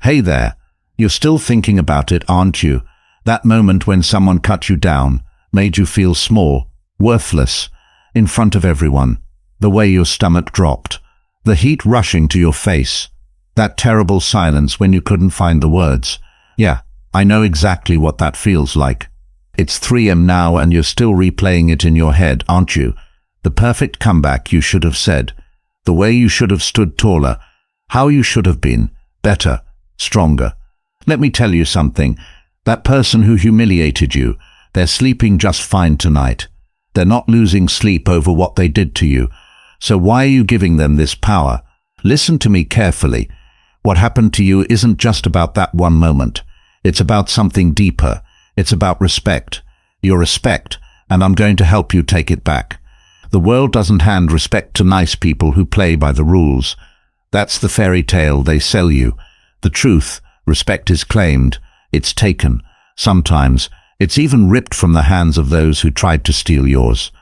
Hey there, you're still thinking about it, aren't you? That moment when someone cut you down, made you feel small, worthless, in front of everyone. The way your stomach dropped, the heat rushing to your face, that terrible silence when you couldn't find the words. Yeah, I know exactly what that feels like. It's 3 a.m. now and you're still replaying it in your head, aren't you? The perfect comeback you should have said, the way you should have stood taller, how you should have been, better, stronger. Let me tell you something. That person who humiliated you, they're sleeping just fine tonight. They're not losing sleep over what they did to you. So why are you giving them this power? Listen to me carefully. What happened to you isn't just about that one moment. It's about something deeper. It's about respect. Your respect, and I'm going to help you take it back. The world doesn't hand respect to nice people who play by the rules. That's the fairy tale they sell you. The truth, respect is claimed. It's taken. Sometimes, it's even ripped from the hands of those who tried to steal yours.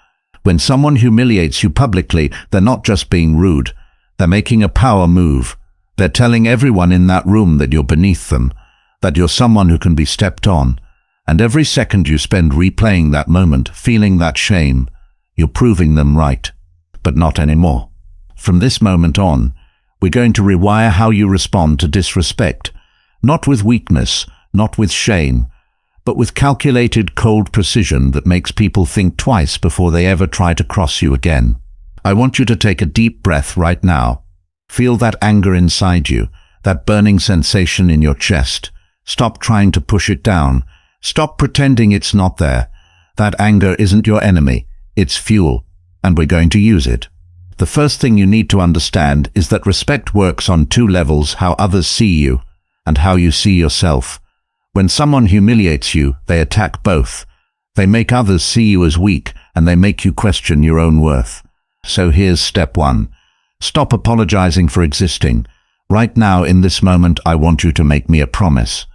When someone humiliates you publicly, they're not just being rude. They're making a power move. They're telling everyone in that room that you're beneath them, that you're someone who can be stepped on. And every second you spend replaying that moment, feeling that shame, you're proving them right. But not anymore. From this moment on, we're going to rewire how you respond to disrespect. Not with weakness, not with shame, but with calculated, cold precision that makes people think twice before they ever try to cross you again. I want you to take a deep breath right now. Feel that anger inside you, that burning sensation in your chest. Stop trying to push it down. Stop pretending it's not there. That anger isn't your enemy. It's fuel, and we're going to use it. The first thing you need to understand is that respect works on 2 levels: how others see you and how you see yourself. When someone humiliates you, they attack both. They make others see you as weak, and they make you question your own worth. So here's step 1. Stop apologizing for existing. Right now, in this moment, I want you to make me a promise.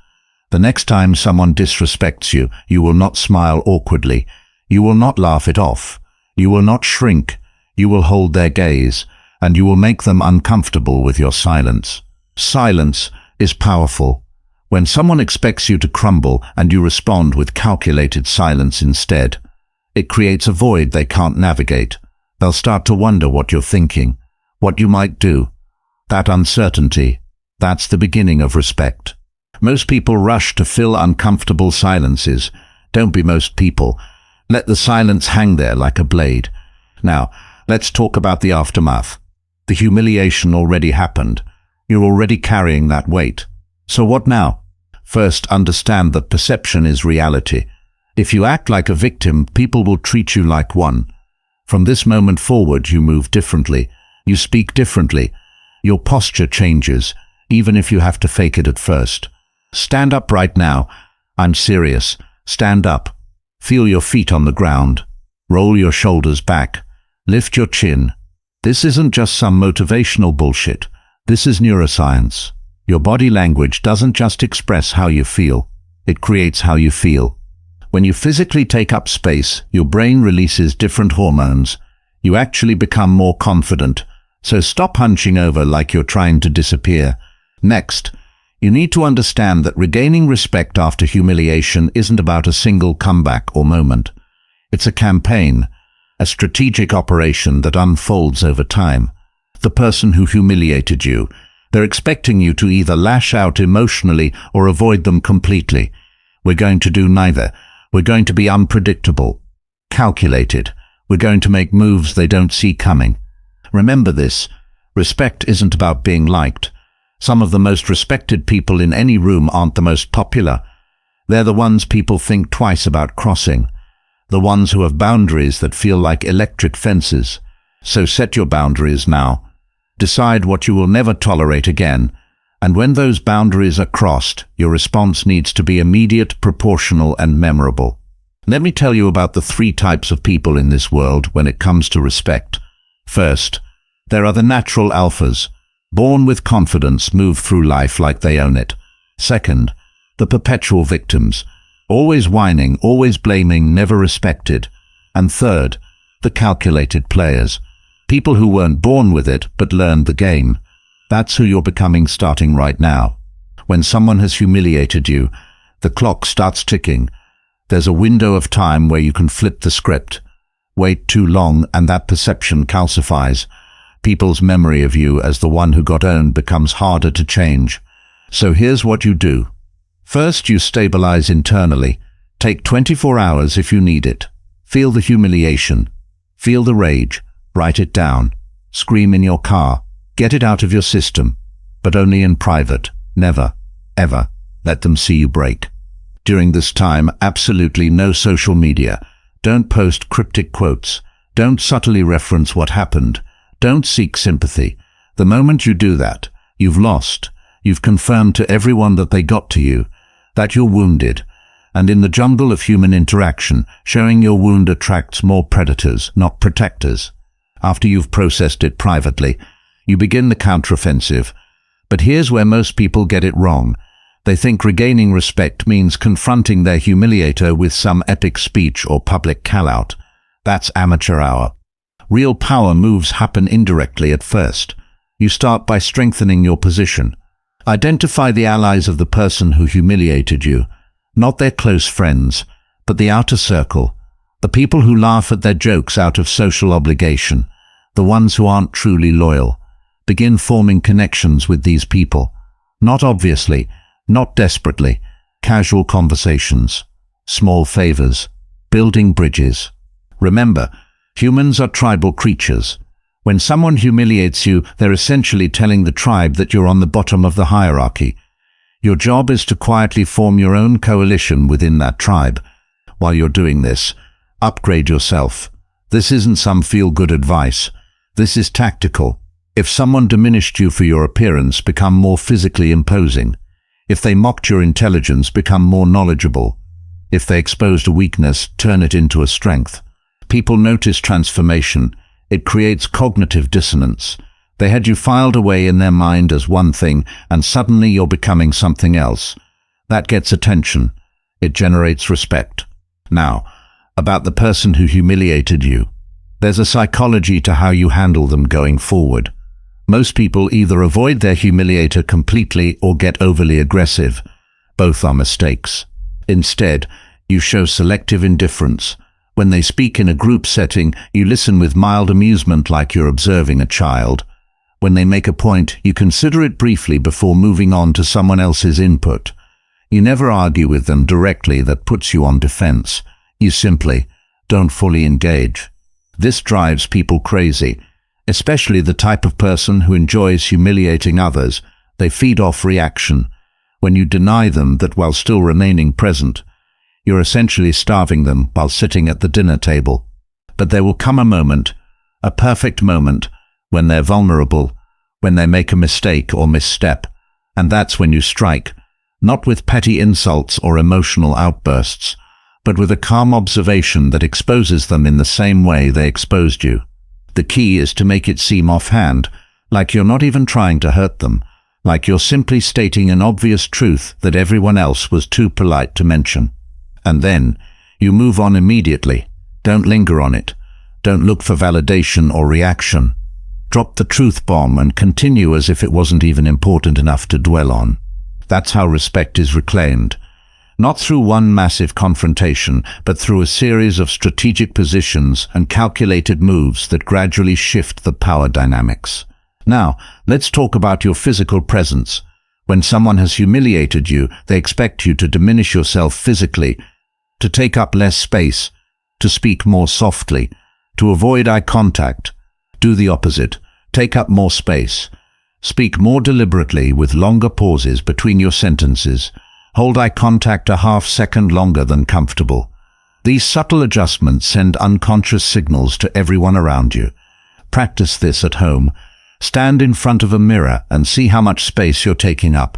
The next time someone disrespects you, you will not smile awkwardly. You will not laugh it off. You will not shrink. You will hold their gaze, and you will make them uncomfortable with your silence. Silence is powerful. When someone expects you to crumble and you respond with calculated silence instead, it creates a void they can't navigate. They'll start to wonder what you're thinking, what you might do. That uncertainty, that's the beginning of respect. Most people rush to fill uncomfortable silences. Don't be most people. Let the silence hang there like a blade. Now, let's talk about the aftermath. The humiliation already happened. You're already carrying that weight. So what now? First, understand that perception is reality. If you act like a victim, people will treat you like one. From this moment forward, you move differently. You speak differently. Your posture changes, even if you have to fake it at first. Stand up right now. I'm serious. Stand up. Feel your feet on the ground. Roll your shoulders back. Lift your chin. This isn't just some motivational bullshit. This is neuroscience. Your body language doesn't just express how you feel. It creates how you feel. When you physically take up space, your brain releases different hormones. You actually become more confident. So stop hunching over like you're trying to disappear. Next, you need to understand that regaining respect after humiliation isn't about a single comeback or moment. It's a campaign, a strategic operation that unfolds over time. The person who humiliated you, they're expecting you to either lash out emotionally or avoid them completely. We're going to do neither. We're going to be unpredictable, calculated. We're going to make moves they don't see coming. Remember this, respect isn't about being liked. Some of the most respected people in any room aren't the most popular. They're the ones people think twice about crossing. The ones who have boundaries that feel like electric fences. So set your boundaries now. Decide what you will never tolerate again. And when those boundaries are crossed, your response needs to be immediate, proportional, and memorable. Let me tell you about the 3 types of people in this world when it comes to respect. First, there are the natural alphas. Born with confidence, move through life like they own it. Second, the perpetual victims. Always whining, always blaming, never respected. And third, the calculated players. People who weren't born with it, but learned the game. That's who you're becoming starting right now. when someone has humiliated you, the clock starts ticking. There's a window of time where you can flip the script. Wait too long and that perception calcifies. People's memory of you as the one who got owned becomes harder to change. So here's what you do. First, you stabilize internally. Take 24 hours if you need it. Feel the humiliation. Feel the rage. Write it down. Scream in your car. Get it out of your system. But only in private. Never, ever let them see you break. During this time, absolutely no social media. Don't post cryptic quotes. Don't subtly reference what happened. Don't seek sympathy. The moment you do that, you've lost. You've confirmed to everyone that they got to you, that you're wounded. And in the jungle of human interaction, showing your wound attracts more predators, not protectors. After you've processed it privately, you begin the counteroffensive. But here's where most people get it wrong. They think regaining respect means confronting their humiliator with some epic speech or public call-out. That's amateur hour. Real power moves happen indirectly at first. You start by strengthening your position. Identify the allies of the person who humiliated you, not their close friends, but the outer circle, the people who laugh at their jokes out of social obligation, the ones who aren't truly loyal. Begin forming connections with these people. Not obviously, not desperately. Casual conversations, small favors, building bridges. Remember, humans are tribal creatures. When someone humiliates you, they're essentially telling the tribe that you're on the bottom of the hierarchy. Your job is to quietly form your own coalition within that tribe. While you're doing this, upgrade yourself. This isn't some feel-good advice. This is tactical. If someone diminished you for your appearance, become more physically imposing. If they mocked your intelligence, become more knowledgeable. If they exposed a weakness, turn it into a strength. People notice transformation. It creates cognitive dissonance. They had you filed away in their mind as one thing, and suddenly you're becoming something else. That gets attention. It generates respect. Now, about the person who humiliated you. There's a psychology to how you handle them going forward. Most people either avoid their humiliator completely or get overly aggressive. Both are mistakes. Instead, you show selective indifference. When they speak in a group setting, you listen with mild amusement like you're observing a child. When they make a point, you consider it briefly before moving on to someone else's input. You never argue with them directly. That puts you on defense. You simply don't fully engage. This drives people crazy, especially the type of person who enjoys humiliating others. They feed off reaction. When you deny them that while still remaining present, you're essentially starving them while sitting at the dinner table. But there will come a moment, a perfect moment, when they're vulnerable, when they make a mistake or misstep, and that's when you strike, not with petty insults or emotional outbursts, but with a calm observation that exposes them in the same way they exposed you. The key is to make it seem offhand, like you're not even trying to hurt them, like you're simply stating an obvious truth that everyone else was too polite to mention. And then, you move on immediately. Don't linger on it. Don't look for validation or reaction. Drop the truth bomb and continue as if it wasn't even important enough to dwell on. That's how respect is reclaimed. Not through one massive confrontation, but through a series of strategic positions and calculated moves that gradually shift the power dynamics. Now, let's talk about your physical presence. When someone has humiliated you, they expect you to diminish yourself physically, to take up less space, to speak more softly, to avoid eye contact. Do the opposite. Take up more space. Speak more deliberately with longer pauses between your sentences. Hold eye contact a half-second longer than comfortable. These subtle adjustments send unconscious signals to everyone around you. Practice this at home. Stand in front of a mirror and see how much space you're taking up.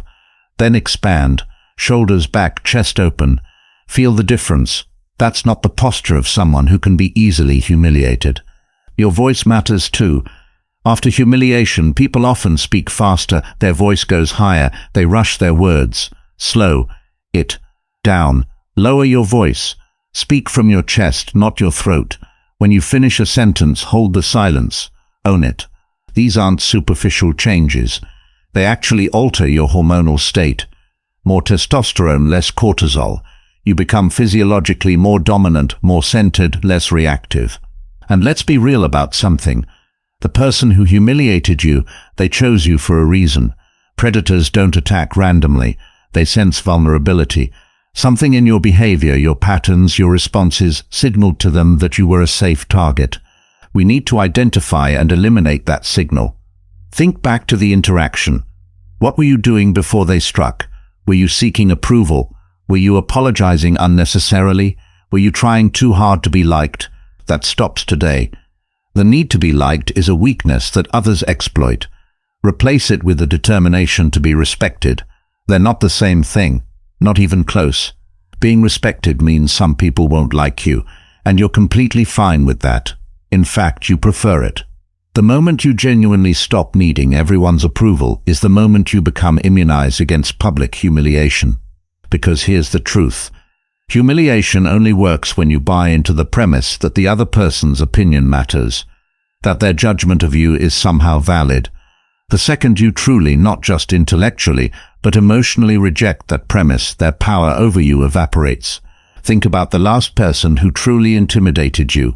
Then expand, shoulders back, chest open. Feel the difference. That's not the posture of someone who can be easily humiliated. Your voice matters too. After humiliation, people often speak faster, their voice goes higher, they rush their words. Slow it down. Lower your voice. Speak from your chest, not your throat. When you finish a sentence, hold the silence. Own it. These aren't superficial changes. They actually alter your hormonal state. More testosterone, less cortisol. You become physiologically more dominant, more centered, less reactive. And let's be real about something. The person who humiliated you, they chose you for a reason. Predators don't attack randomly. They sense vulnerability. Something in your behavior, your patterns, your responses signaled to them that you were a safe target. We need to identify and eliminate that signal. Think back to the interaction. What were you doing before they struck? Were you seeking approval? Were you apologizing unnecessarily? Were you trying too hard to be liked? That stops today. The need to be liked is a weakness that others exploit. Replace it with the determination to be respected. They're not the same thing, not even close. Being respected means some people won't like you, and you're completely fine with that. In fact, you prefer it. The moment you genuinely stop needing everyone's approval is the moment you become immunized against public humiliation. Because here's the truth. Humiliation only works when you buy into the premise that the other person's opinion matters, that their judgment of you is somehow valid. The second you truly, not just intellectually, but emotionally reject that premise, their power over you evaporates. Think about the last person who truly intimidated you,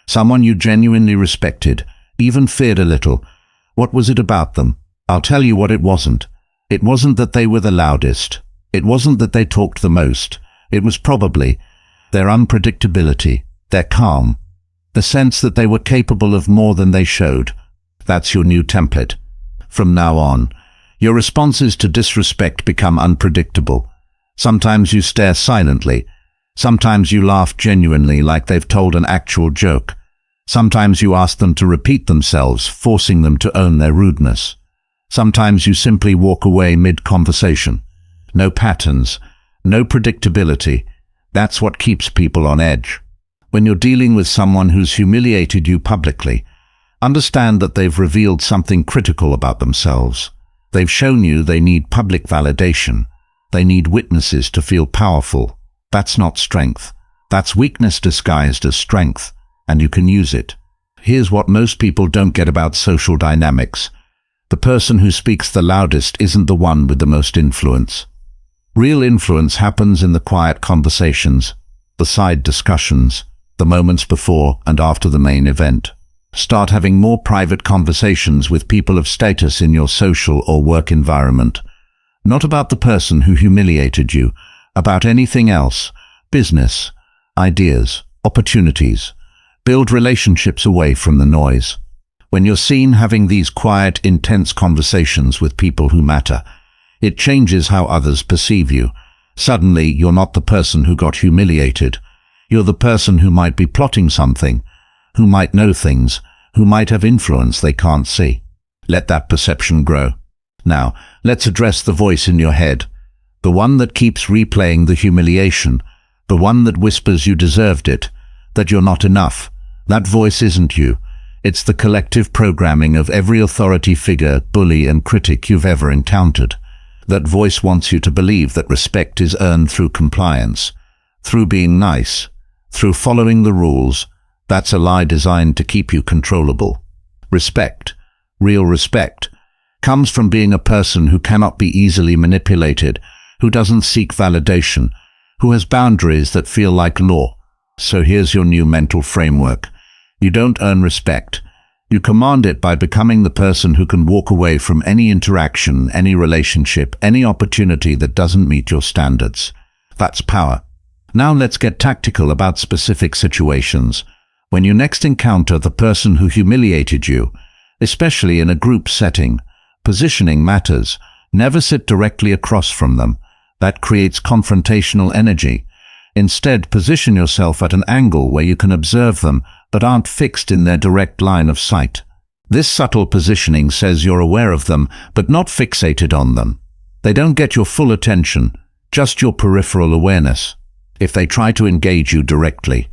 someone you genuinely respected, even feared a little. What was it about them? I'll tell you what it wasn't. It wasn't that they were the loudest. It wasn't that they talked the most. It was probably their unpredictability, their calm, the sense that they were capable of more than they showed. That's your new template. From now on, your responses to disrespect become unpredictable. Sometimes you stare silently. Sometimes you laugh genuinely like they've told an actual joke. Sometimes you ask them to repeat themselves, forcing them to own their rudeness. Sometimes you simply walk away mid-conversation. No patterns, no predictability. That's what keeps people on edge. When you're dealing with someone who's humiliated you publicly, understand that they've revealed something critical about themselves. They've shown you they need public validation. They need witnesses to feel powerful. That's not strength. That's weakness disguised as strength, and you can use it. Here's what most people don't get about social dynamics. The person who speaks the loudest isn't the one with the most influence. Real influence happens in the quiet conversations, the side discussions, the moments before and after the main event. Start having more private conversations with people of status in your social or work environment. Not about the person who humiliated you, about anything else, business, ideas, opportunities. Build relationships away from the noise. When you're seen having these quiet, intense conversations with people who matter, it changes how others perceive you. Suddenly, you're not the person who got humiliated. You're the person who might be plotting something, who might know things, who might have influence they can't see. Let that perception grow. Now, let's address the voice in your head. The one that keeps replaying the humiliation. The one that whispers you deserved it, that you're not enough. That voice isn't you. It's the collective programming of every authority figure, bully, and critic you've ever encountered. That voice wants you to believe that respect is earned through compliance, through being nice, through following the rules. That's a lie designed to keep you controllable. Respect, real respect, comes from being a person who cannot be easily manipulated, who doesn't seek validation, who has boundaries that feel like law. So here's your new mental framework. You don't earn respect. You command it by becoming the person who can walk away from any interaction, any relationship, any opportunity that doesn't meet your standards. That's power. Now let's get tactical about specific situations. When you next encounter the person who humiliated you, especially in a group setting, positioning matters. Never sit directly across from them. That creates confrontational energy. Instead, position yourself at an angle where you can observe them but aren't fixed in their direct line of sight. This subtle positioning says you're aware of them but not fixated on them. They don't get your full attention, just your peripheral awareness. If they try to engage you directly,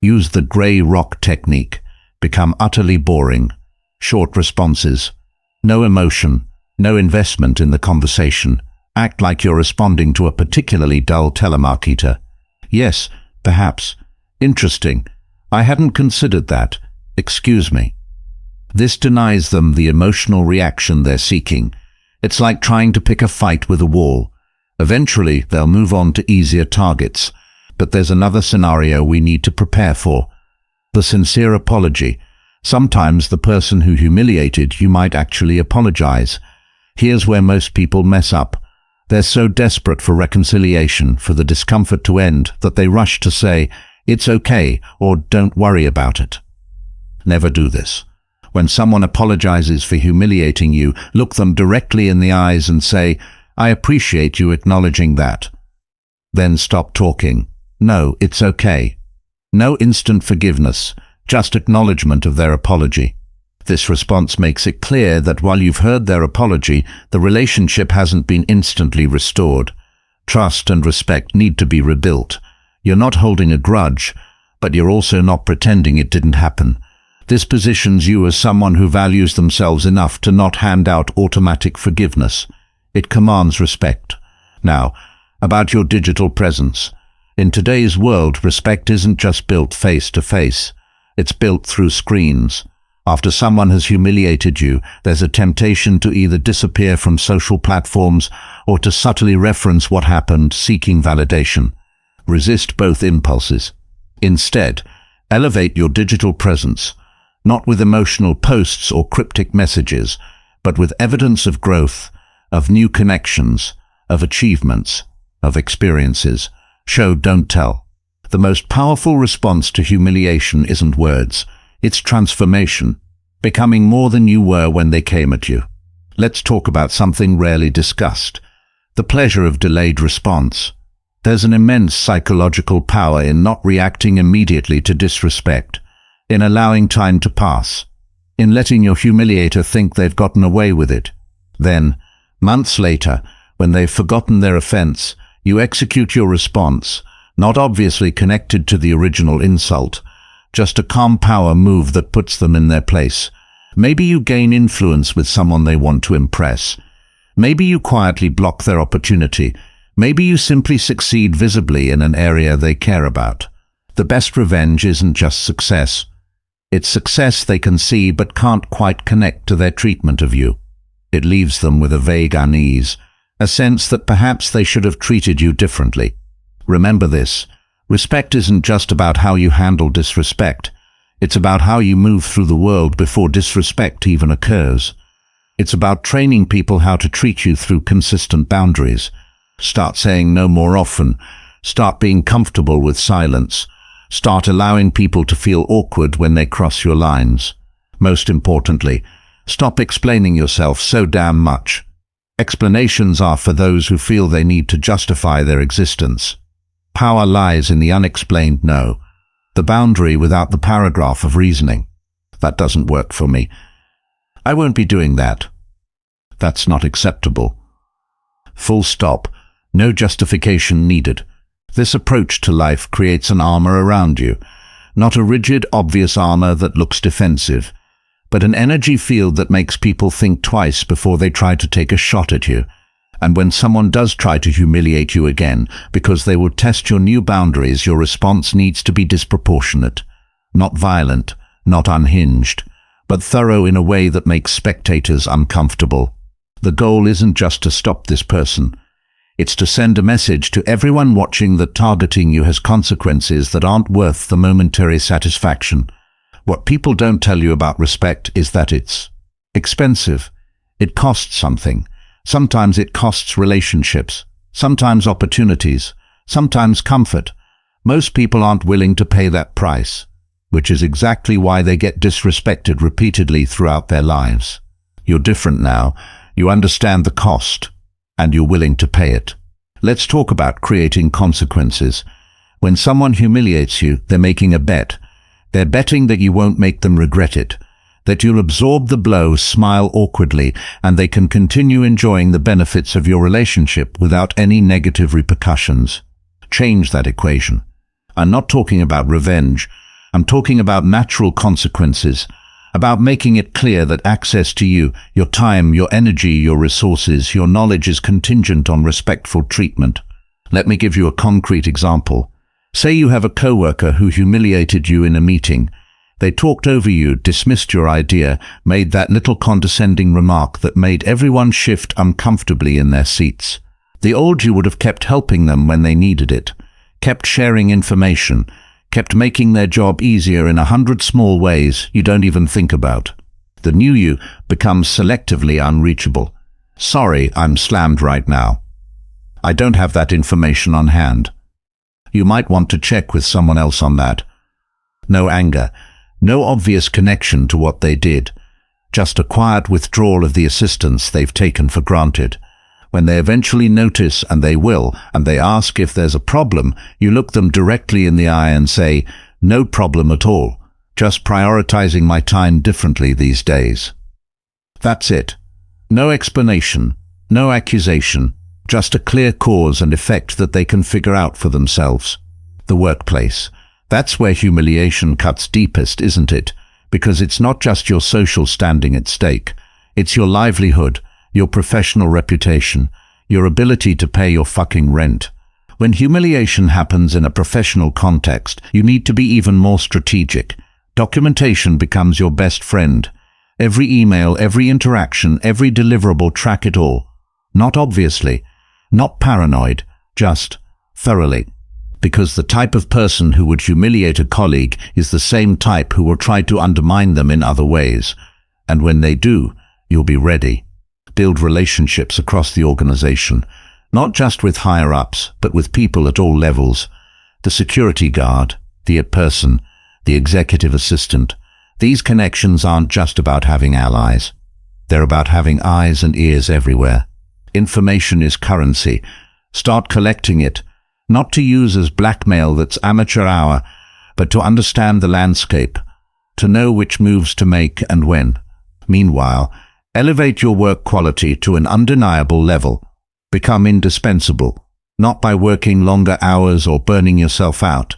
use the gray rock technique. Become utterly boring. Short responses. No emotion, no investment in the conversation. Act like you're responding to a particularly dull telemarketer. Yes, perhaps. Interesting. I hadn't considered that. Excuse me. This denies them the emotional reaction they're seeking. It's like trying to pick a fight with a wall. Eventually, they'll move on to easier targets. But there's another scenario we need to prepare for. The sincere apology. Sometimes the person who humiliated you might actually apologize. Here's where most people mess up. They're so desperate for reconciliation, for the discomfort to end, that they rush to say, "It's okay," or "Don't worry about it." Never do this. When someone apologizes for humiliating you, look them directly in the eyes and say, "I appreciate you acknowledging that." Then stop talking. No, it's okay. No instant forgiveness, just acknowledgement of their apology. This response makes it clear that while you've heard their apology, the relationship hasn't been instantly restored. Trust and respect need to be rebuilt. You're not holding a grudge, but you're also not pretending it didn't happen. This positions you as someone who values themselves enough to not hand out automatic forgiveness. It commands respect. Now, about your digital presence. In today's world, respect isn't just built face to face. It's built through screens. After someone has humiliated you, there's a temptation to either disappear from social platforms or to subtly reference what happened, seeking validation. Resist both impulses. Instead, elevate your digital presence, not with emotional posts or cryptic messages, but with evidence of growth, of new connections, of achievements, of experiences. Show, don't tell. The most powerful response to humiliation isn't words. It's transformation, becoming more than you were when they came at you. Let's talk about something rarely discussed: the pleasure of delayed response. There's an immense psychological power in not reacting immediately to disrespect, in allowing time to pass, in letting your humiliator think they've gotten away with it. Then, months later, when they've forgotten their offense, you execute your response, not obviously connected to the original insult, just a calm power move that puts them in their place. Maybe you gain influence with someone they want to impress. Maybe you quietly block their opportunity. Maybe you simply succeed visibly in an area they care about. The best revenge isn't just success. It's success they can see but can't quite connect to their treatment of you. It leaves them with a vague unease, a sense that perhaps they should have treated you differently. Remember this: respect isn't just about how you handle disrespect. It's about how you move through the world before disrespect even occurs. It's about training people how to treat you through consistent boundaries. Start saying no more often. Start being comfortable with silence. Start allowing people to feel awkward when they cross your lines. Most importantly, stop explaining yourself so damn much. Explanations are for those who feel they need to justify their existence. Power lies in the unexplained no, the boundary without the paragraph of reasoning. That doesn't work for me. I won't be doing that. That's not acceptable. Full stop. No justification needed. This approach to life creates an armor around you, not a rigid, obvious armor that looks defensive, but an energy field that makes people think twice before they try to take a shot at you. And when someone does try to humiliate you again, because they will test your new boundaries, your response needs to be disproportionate. Not violent, not unhinged, but thorough in a way that makes spectators uncomfortable. The goal isn't just to stop this person. It's to send a message to everyone watching that targeting you has consequences that aren't worth the momentary satisfaction. What people don't tell you about respect is that it's expensive. It costs something. Sometimes it costs relationships, sometimes opportunities, sometimes comfort. Most people aren't willing to pay that price, which is exactly why they get disrespected repeatedly throughout their lives. You're different now. You understand the cost, and you're willing to pay it. Let's talk about creating consequences. When someone humiliates you, they're making a bet. They're betting that you won't make them regret it, that you'll absorb the blow, smile awkwardly, and they can continue enjoying the benefits of your relationship without any negative repercussions. Change that equation. I'm not talking about revenge. I'm talking about natural consequences, about making it clear that access to you, your time, your energy, your resources, your knowledge is contingent on respectful treatment. Let me give you a concrete example. Say you have a coworker who humiliated you in a meeting. They talked over you, dismissed your idea, made that little condescending remark that made everyone shift uncomfortably in their seats. The old you would have kept helping them when they needed it, kept sharing information, kept making their job easier in 100 small ways you don't even think about. The new you becomes selectively unreachable. Sorry, I'm slammed right now. I don't have that information on hand. You might want to check with someone else on that. No anger, no obvious connection to what they did, just a quiet withdrawal of the assistance they've taken for granted. When they eventually notice, and they will, and they ask if there's a problem, you look them directly in the eye and say, "No problem at all. Just prioritizing my time differently these days." That's it. No explanation, no accusation, just a clear cause and effect that they can figure out for themselves. The workplace. That's where humiliation cuts deepest, isn't it? Because it's not just your social standing at stake. It's your livelihood, your professional reputation, your ability to pay your fucking rent. When humiliation happens in a professional context, you need to be even more strategic. Documentation becomes your best friend. Every email, every interaction, every deliverable, track it all. Not obviously, not paranoid, just thoroughly. Because the type of person who would humiliate a colleague is the same type who will try to undermine them in other ways. And when they do, you'll be ready. Build relationships across the organization, not just with higher-ups, but with people at all levels. The security guard, the person, the executive assistant. These connections aren't just about having allies. They're about having eyes and ears everywhere. Information is currency. Start collecting it, not to use as blackmail that's amateur hour, but to understand the landscape, to know which moves to make and when. Meanwhile, elevate your work quality to an undeniable level. Become indispensable, not by working longer hours or burning yourself out,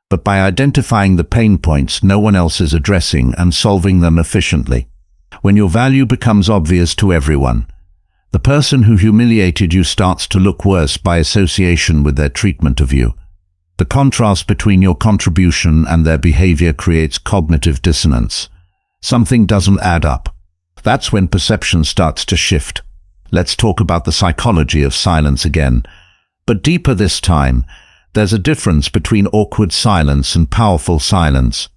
but by identifying the pain points no one else is addressing and solving them efficiently. When your value becomes obvious to everyone, the person who humiliated you starts to look worse by association with their treatment of you. The contrast between your contribution and their behavior creates cognitive dissonance. Something doesn't add up. That's when perception starts to shift. Let's talk about the psychology of silence again. But deeper this time, there's a difference between awkward silence and powerful silence.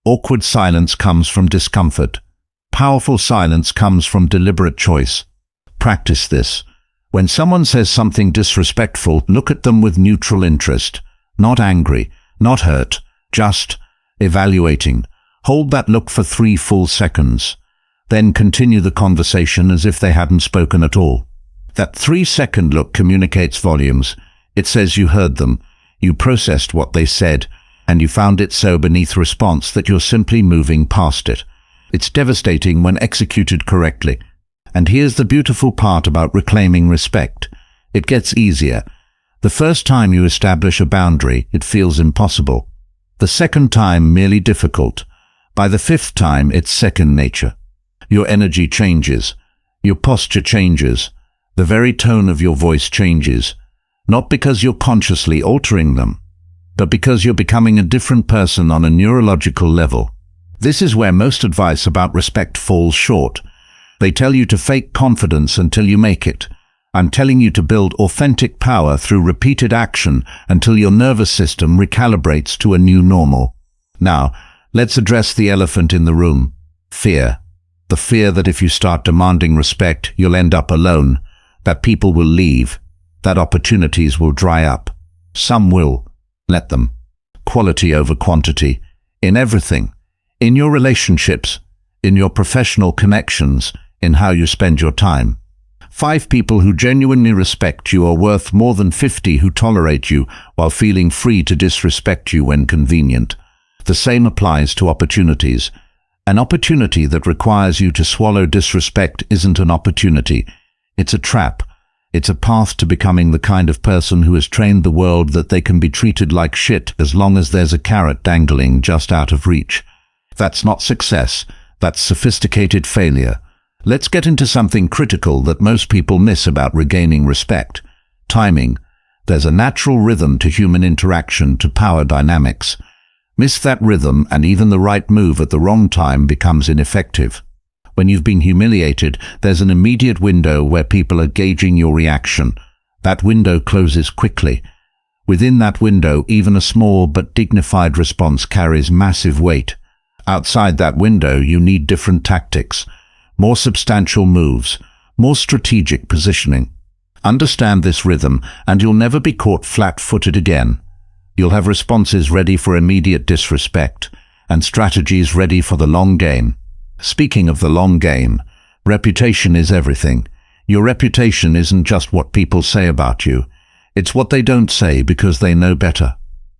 Awkward silence comes from discomfort. Powerful silence comes from deliberate choice. Practice this. When someone says something disrespectful, look at them with neutral interest. Not angry, not hurt, just evaluating. Hold that look for 3 full seconds. Then continue the conversation as if they hadn't spoken at all. That 3-second look communicates volumes. It says you heard them, you processed what they said, and you found it so beneath response that you're simply moving past it. It's devastating when executed correctly. And here's the beautiful part about reclaiming respect. It gets easier. The first time you establish a boundary, it feels impossible. The second time, merely difficult. By the 5th time, it's second nature. Your energy changes. Your posture changes. The very tone of your voice changes. Not because you're consciously altering them, but because you're becoming a different person on a neurological level. This is where most advice about respect falls short. They tell you to fake confidence until you make it. I'm telling you to build authentic power through repeated action until your nervous system recalibrates to a new normal. Now, let's address the elephant in the room. Fear. The fear that if you start demanding respect, you'll end up alone, that people will leave, that opportunities will dry up. Some will. Let them. Quality over quantity. In everything. In your relationships. In your professional connections. In how you spend your time. 5 people who genuinely respect you are worth more than 50 who tolerate you while feeling free to disrespect you when convenient. The same applies to opportunities. An opportunity that requires you to swallow disrespect isn't an opportunity. It's a trap. It's a path to becoming the kind of person who has trained the world that they can be treated like shit as long as there's a carrot dangling just out of reach. That's not success. That's sophisticated failure. Let's get into something critical that most people miss about regaining respect. Timing. There's a natural rhythm to human interaction, to power dynamics. Miss that rhythm and even the right move at the wrong time becomes ineffective. When you've been humiliated, there's an immediate window where people are gauging your reaction. That window closes quickly. Within that window, even a small but dignified response carries massive weight. Outside that window, you need different tactics, more substantial moves, more strategic positioning. Understand this rhythm, and you'll never be caught flat-footed again. You'll have responses ready for immediate disrespect, and strategies ready for the long game. Speaking of the long game, reputation is everything. Your reputation isn't just what people say about you. It's what they don't say because they know better.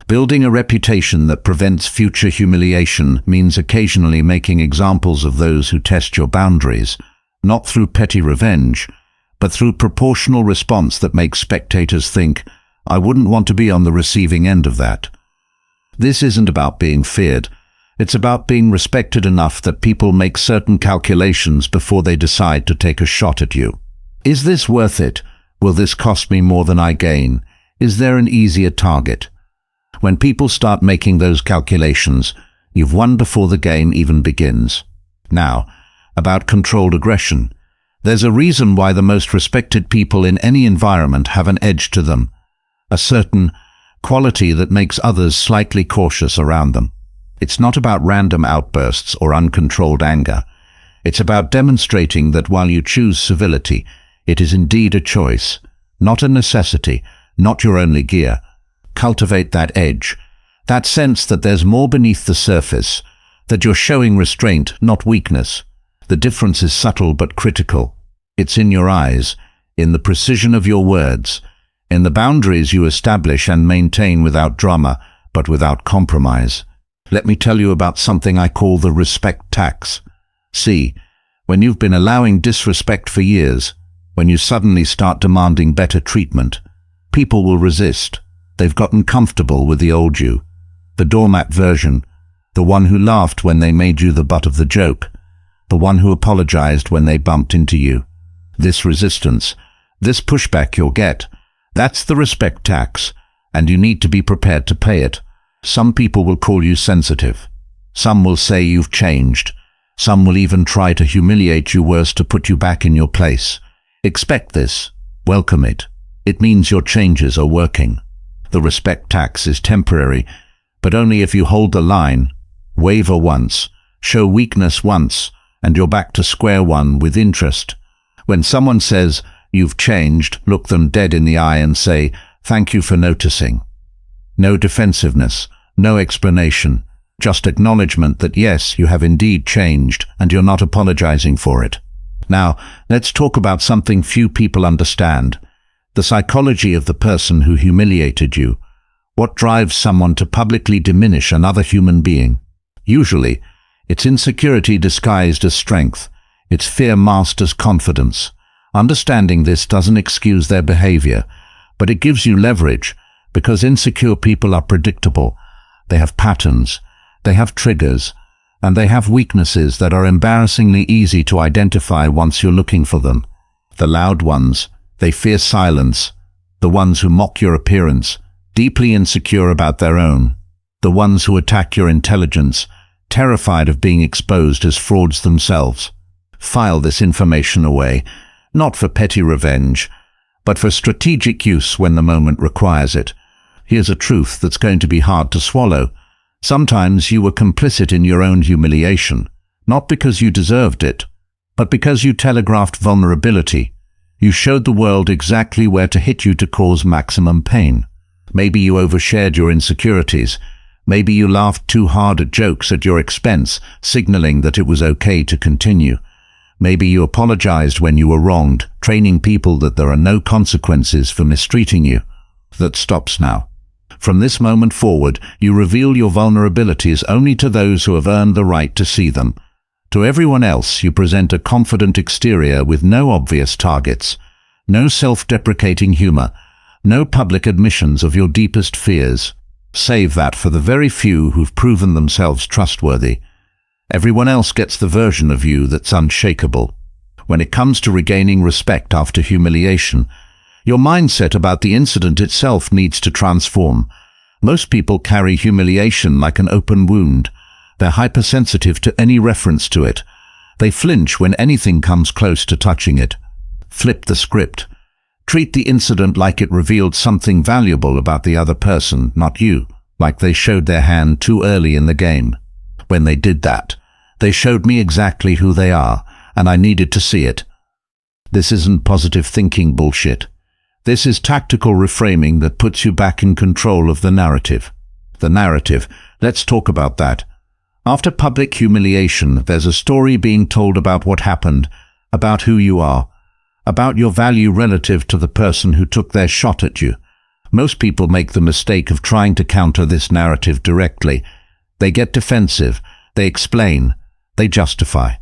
Building a reputation that prevents future humiliation means occasionally making examples of those who test your boundaries, not through petty revenge, but through proportional response that makes spectators think, I wouldn't want to be on the receiving end of that. This isn't about being feared. It's about being respected enough that people make certain calculations before they decide to take a shot at you. Is this worth it? Will this cost me more than I gain? Is there an easier target? When people start making those calculations, you've won before the game even begins. Now, about controlled aggression. There's a reason why the most respected people in any environment have an edge to them, a certain quality that makes others slightly cautious around them. It's not about random outbursts or uncontrolled anger. It's about demonstrating that while you choose civility, it is indeed a choice, not a necessity, not your only gear. Cultivate that edge, that sense that there's more beneath the surface, that you're showing restraint, not weakness. The difference is subtle but critical. It's in your eyes, in the precision of your words, in the boundaries you establish and maintain without drama, but without compromise. Let me tell you about something I call the respect tax. See, when you've been allowing disrespect for years, when you suddenly start demanding better treatment, people will resist. They've gotten comfortable with the old you, the doormat version, the one who laughed when they made you the butt of the joke, the one who apologized when they bumped into you. This resistance, this pushback you'll get, that's the respect tax, and you need to be prepared to pay it. Some people will call you sensitive. Some will say you've changed. Some will even try to humiliate you worse to put you back in your place. Expect this. Welcome it. It means your changes are working. The respect tax is temporary, but only if you hold the line, waver once, show weakness once, and you're back to square one with interest. When someone says, you've changed, look them dead in the eye and say, thank you for noticing. No defensiveness, no explanation, just acknowledgement that yes, you have indeed changed and you're not apologizing for it. Now, let's talk about something few people understand. The psychology of the person who humiliated you. What drives someone to publicly diminish another human being? Usually, it's insecurity disguised as strength. It's fear masked as confidence. Understanding this doesn't excuse their behavior, but it gives you leverage, because insecure people are predictable. They have patterns, they have triggers, and they have weaknesses that are embarrassingly easy to identify once you're looking for them. The loud ones, they fear silence. The ones who mock your appearance, deeply insecure about their own. The ones who attack your intelligence, terrified of being exposed as frauds themselves. File this information away, not for petty revenge, but for strategic use when the moment requires it. Here's a truth that's going to be hard to swallow. Sometimes you were complicit in your own humiliation, not because you deserved it, but because you telegraphed vulnerability. You showed the world exactly where to hit you to cause maximum pain. Maybe you overshared your insecurities. Maybe you laughed too hard at jokes at your expense, signaling that it was okay to continue. Maybe you apologized when you were wronged, training people that there are no consequences for mistreating you. That stops now. From this moment forward, you reveal your vulnerabilities only to those who have earned the right to see them. To everyone else, you present a confident exterior with no obvious targets, no self-deprecating humor, no public admissions of your deepest fears. Save that for the very few who've proven themselves trustworthy. Everyone else gets the version of you that's unshakable. When it comes to regaining respect after humiliation, your mindset about the incident itself needs to transform. Most people carry humiliation like an open wound. They're hypersensitive to any reference to it. They flinch when anything comes close to touching it. Flip the script. Treat the incident like it revealed something valuable about the other person, not you, like they showed their hand too early in the game. When they did that, they showed me exactly who they are, and I needed to see it. This isn't positive thinking bullshit. This is tactical reframing that puts you back in control of the narrative. The narrative, let's talk about that. After public humiliation, there's a story being told about what happened, about who you are, about your value relative to the person who took their shot at you. Most people make the mistake of trying to counter this narrative directly. They get defensive, they explain, they justify.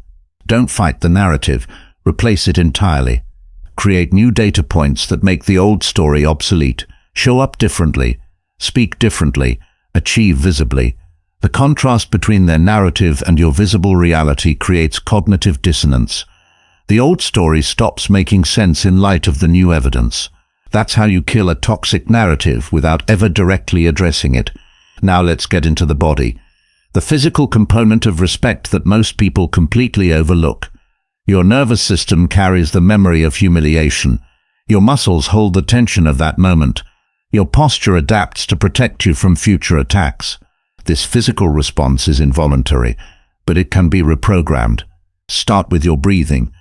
Don't fight the narrative, replace it entirely. Create new data points that make the old story obsolete. Show up differently, speak differently, achieve visibly. The contrast between their narrative and your visible reality creates cognitive dissonance. The old story stops making sense in light of the new evidence. That's how you kill a toxic narrative without ever directly addressing it. Now let's get into the body. The physical component of respect that most people completely overlook. Your nervous system carries the memory of humiliation. Your muscles hold the tension of that moment. Your posture adapts to protect you from future attacks. This physical response is involuntary, but it can be reprogrammed. Start with your breathing.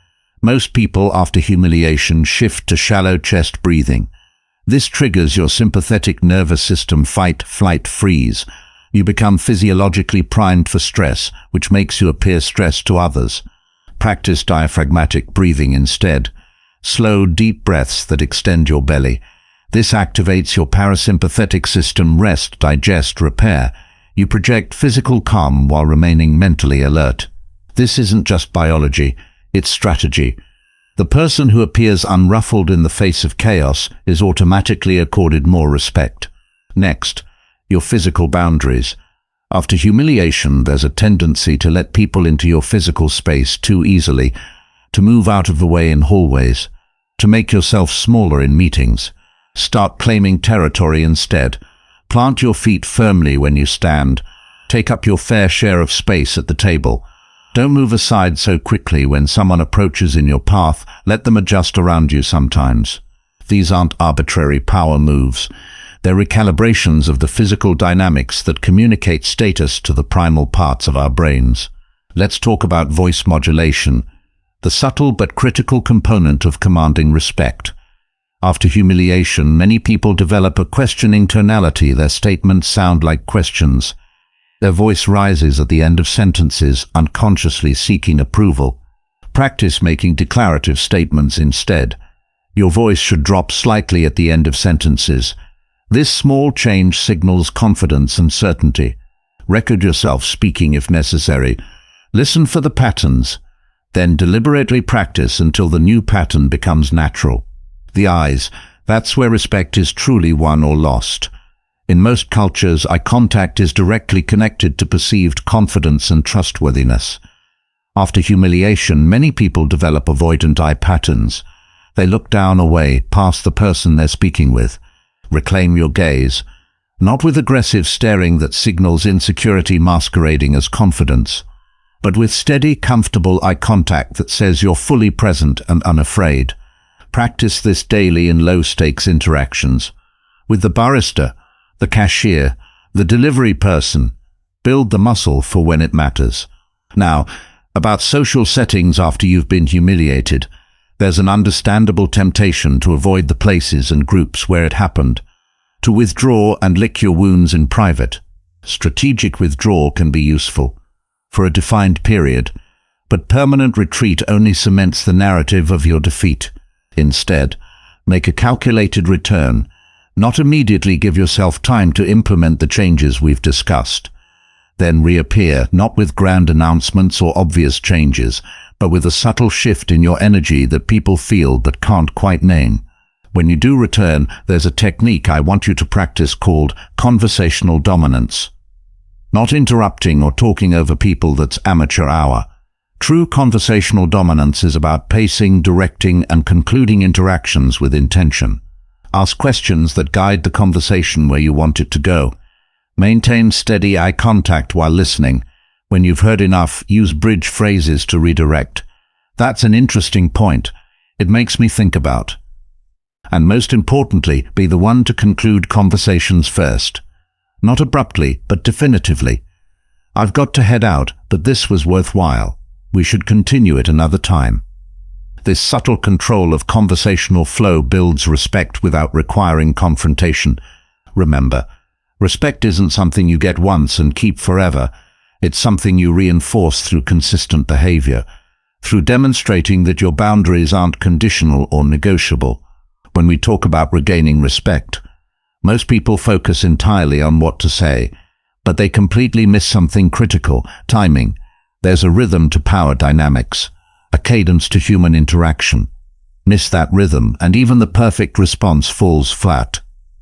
Most people after humiliation shift to shallow chest breathing. This triggers your sympathetic nervous system fight, flight, freeze. You become physiologically primed for stress, which makes you appear stressed to others. Practice diaphragmatic breathing instead. Slow, deep breaths that extend your belly. This activates your parasympathetic system, rest, digest, repair. You project physical calm while remaining mentally alert. This isn't just biology, it's strategy. The person who appears unruffled in the face of chaos is automatically accorded more respect. Next, your physical boundaries. After humiliation, there's a tendency to let people into your physical space too easily, to move out of the way in hallways, to make yourself smaller in meetings. Start claiming territory instead. Plant your feet firmly when you stand. Take up your fair share of space at the table. Don't move aside so quickly when someone approaches in your path. Let them adjust around you sometimes. These aren't arbitrary power moves. They're recalibrations of the physical dynamics that communicate status to the primal parts of our brains. Let's talk about voice modulation, the subtle but critical component of commanding respect. After humiliation, many people develop a questioning tonality. Their statements sound like questions. Their voice rises at the end of sentences, unconsciously seeking approval. Practice making declarative statements instead. Your voice should drop slightly at the end of sentences. This small change signals confidence and certainty. Record yourself speaking if necessary. Listen for the patterns. Then deliberately practice until the new pattern becomes natural. The eyes, that's where respect is truly won or lost. In most cultures, eye contact is directly connected to perceived confidence and trustworthiness. After humiliation, many people develop avoidant eye patterns. They look down, away, past the person they're speaking with. Reclaim your gaze, not with aggressive staring that signals insecurity masquerading as confidence, but with steady, comfortable eye contact that says you're fully present and unafraid. Practice this daily in low-stakes interactions. With the barista, the cashier, the delivery person, build the muscle for when it matters. Now, about social settings after you've been humiliated. There's an understandable temptation to avoid the places and groups where it happened, to withdraw and lick your wounds in private. Strategic withdrawal can be useful for a defined period, but permanent retreat only cements the narrative of your defeat. Instead, make a calculated return. Not immediately. Give yourself time to implement the changes we've discussed. Then reappear, not with grand announcements or obvious changes, but with a subtle shift in your energy that people feel but can't quite name. When you do return, there's a technique I want you to practice called conversational dominance. Not interrupting or talking over people, that's amateur hour. True conversational dominance is about pacing, directing, and concluding interactions with intention. Ask questions that guide the conversation where you want it to go. Maintain steady eye contact while listening. When you've heard enough, use bridge phrases to redirect. That's an interesting point. It makes me think about. and most importantly, be the one to conclude conversations first. Not abruptly, but definitively. I've got to head out, but this was worthwhile. We should continue it another time. This subtle control of conversational flow builds respect without requiring confrontation. Remember, respect isn't something you get once and keep forever. It's something you reinforce through consistent behavior, through demonstrating that your boundaries aren't conditional or negotiable. When we talk about regaining respect, most people focus entirely on what to say, but they completely miss something critical: timing. There's a rhythm to power dynamics, a cadence to human interaction. Miss that rhythm, and even the perfect response falls flat.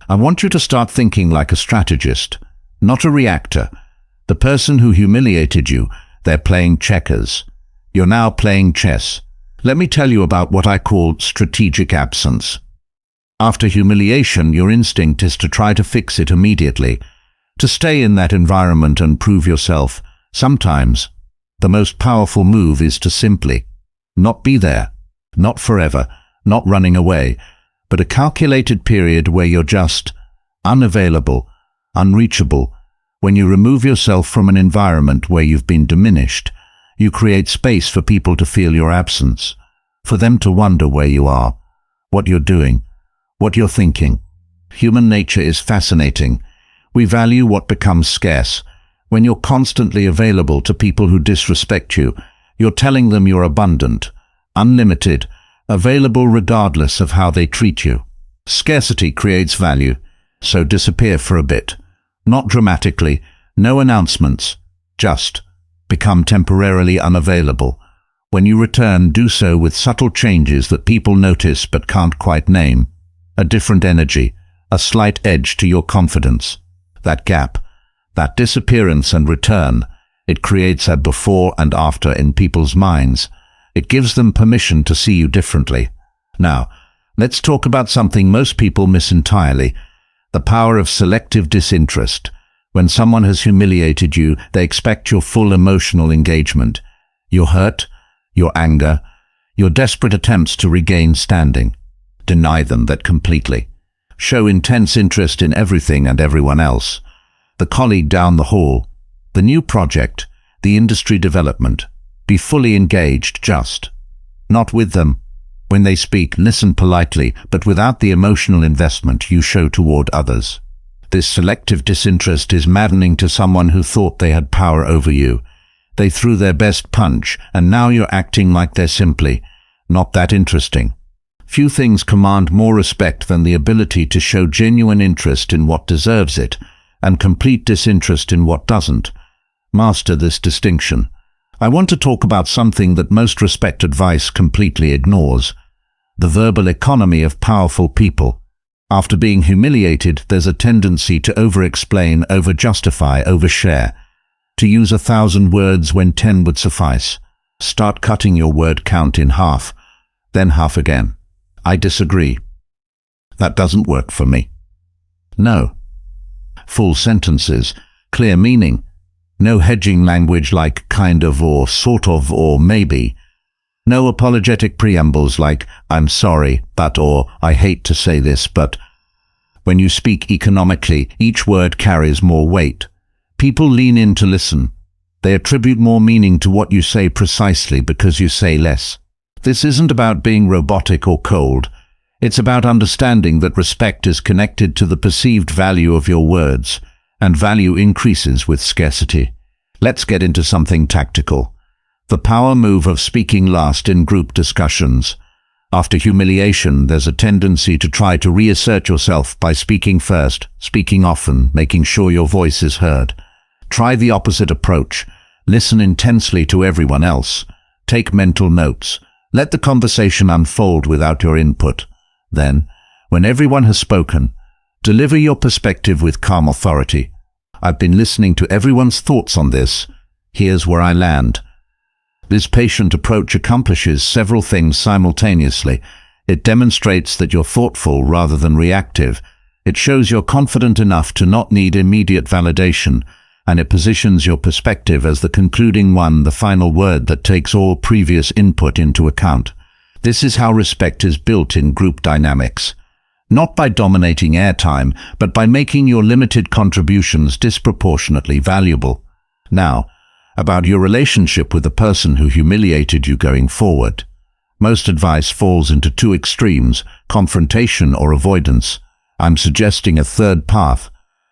I want you to start thinking like a strategist, not a reactor. The person who humiliated you, they're playing checkers. You're now playing chess. Let me tell you about what I call strategic absence. After humiliation, your instinct is to try to fix it immediately, to stay in that environment and prove yourself. Sometimes, the most powerful move is to simply not be there, not forever, not running away, but a calculated period where you're just unavailable, unreachable. When you remove yourself from an environment where you've been diminished, you create space for people to feel your absence, for them to wonder where you are, what you're doing, what you're thinking. Human nature is fascinating. We value what becomes scarce. When you're constantly available to people who disrespect you, you're telling them you're abundant, unlimited, available regardless of how they treat you. Scarcity creates value, so disappear for a bit. Not dramatically, no announcements, just become temporarily unavailable. When you return, do so with subtle changes that people notice but can't quite name. A different energy, a slight edge to your confidence. That gap, that disappearance and return, it creates a before and after in people's minds. It gives them permission to see you differently. Now, let's talk about something most people miss entirely: the power of selective disinterest. When someone has humiliated you, they expect your full emotional engagement. Your hurt, your anger, your desperate attempts to regain standing. Deny them that completely. Show intense interest in everything and everyone else. The colleague down the hall, the new project, the industry development. Be fully engaged, just not with them. When they speak, listen politely, but without the emotional investment you show toward others. This selective disinterest is maddening to someone who thought they had power over you. They threw their best punch, and now you're acting like they're simply not that interesting. Few things command more respect than the ability to show genuine interest in what deserves it, and complete disinterest in what doesn't. Master this distinction. I want to talk about something that most respect advice completely ignores: the verbal economy of powerful people. After being humiliated, there's a tendency to over-explain, over-justify, overshare, to use 1,000 words when 10 would suffice. Start cutting your word count in half, then half again. I disagree. That doesn't work for me. No. Full sentences, clear meaning. No hedging language like kind of or sort of or maybe. No apologetic preambles like I'm sorry, but or I hate to say this, but. When you speak economically, each word carries more weight. People lean in to listen. They attribute more meaning to what you say precisely because you say less. This isn't about being robotic or cold. It's about understanding that respect is connected to the perceived value of your words, and value increases with scarcity. Let's get into something tactical. The power move of speaking last in group discussions. After humiliation, there's a tendency to try to reassert yourself by speaking first, speaking often, making sure your voice is heard. Try the opposite approach. Listen intensely to everyone else. Take mental notes. Let the conversation unfold without your input. Then, when everyone has spoken, deliver your perspective with calm authority. I've been listening to everyone's thoughts on this. Here's where I land. This patient approach accomplishes several things simultaneously. It demonstrates that you're thoughtful rather than reactive. It shows you're confident enough to not need immediate validation, and it positions your perspective as the concluding one, the final word that takes all previous input into account. This is how respect is built in group dynamics. Not by dominating airtime, but by making your limited contributions disproportionately valuable. Now, about your relationship with the person who humiliated you going forward. Most advice falls into two extremes, confrontation or avoidance. I'm suggesting a third path,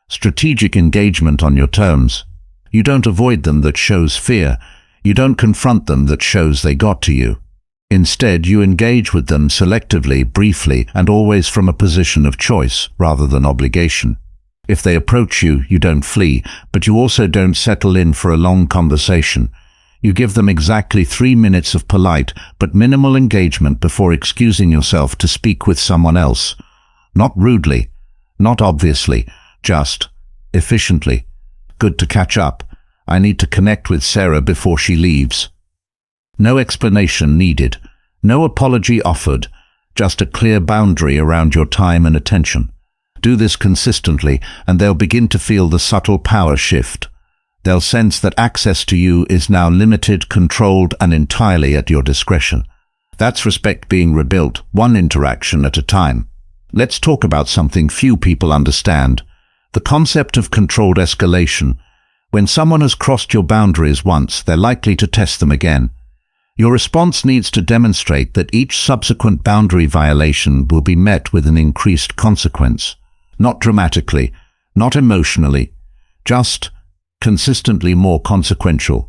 strategic engagement on your terms. You don't avoid them, that shows fear. You don't confront them, that shows they got to you. Instead, you engage with them selectively, briefly, and always from a position of choice rather than obligation. If they approach you, you don't flee, but you also don't settle in for a long conversation. You give them exactly 3 minutes of polite but minimal engagement before excusing yourself to speak with someone else. Not rudely, not obviously, just efficiently. Good to catch up. I need to connect with Sarah before she leaves. No explanation needed, no apology offered, just a clear boundary around your time and attention. Do this consistently, and they'll begin to feel the subtle power shift. They'll sense that access to you is now limited, controlled, and entirely at your discretion. That's respect being rebuilt, one interaction at a time. Let's talk about something few people understand: the concept of controlled escalation. When someone has crossed your boundaries once, they're likely to test them again. Your response needs to demonstrate that each subsequent boundary violation will be met with an increased consequence. Not dramatically, not emotionally, just consistently more consequential.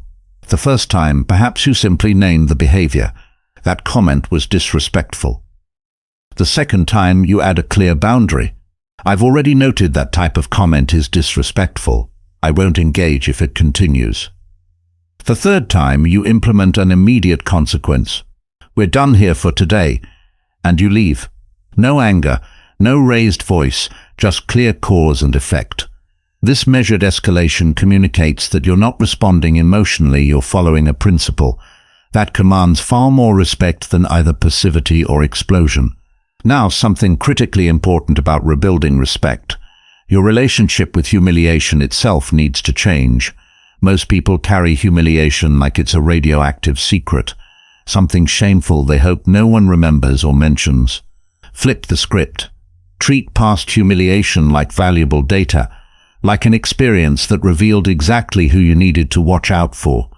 The first time, perhaps you simply named the behavior. That comment was disrespectful. The second time, you add a clear boundary. I've already noted that type of comment is disrespectful. I won't engage if it continues. The third time, you implement an immediate consequence. We're done here for today. And you leave. No anger, no raised voice, just clear cause and effect. This measured escalation communicates that you're not responding emotionally, you're following a principle. That commands far more respect than either passivity or explosion. Now, something critically important about rebuilding respect. Your relationship with humiliation itself needs to change. Most people carry humiliation like it's a radioactive secret, something shameful they hope no one remembers or mentions. Flip the script. Treat past humiliation like valuable data, like an experience that revealed exactly who you needed to watch out for,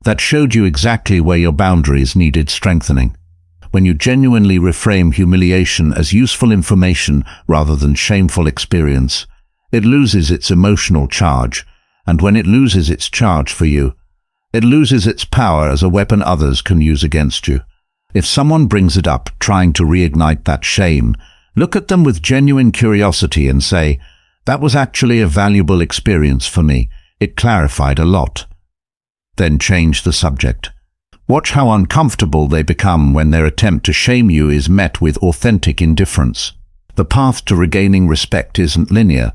that showed you exactly where your boundaries needed strengthening. When you genuinely reframe humiliation as useful information rather than shameful experience, it loses its emotional charge. And when it loses its charge for you, it loses its power as a weapon others can use against you. If someone brings it up, trying to reignite that shame, look at them with genuine curiosity and say, "That was actually a valuable experience for me. It clarified a lot." Then change the subject. Watch how uncomfortable they become when their attempt to shame you is met with authentic indifference. The path to regaining respect isn't linear.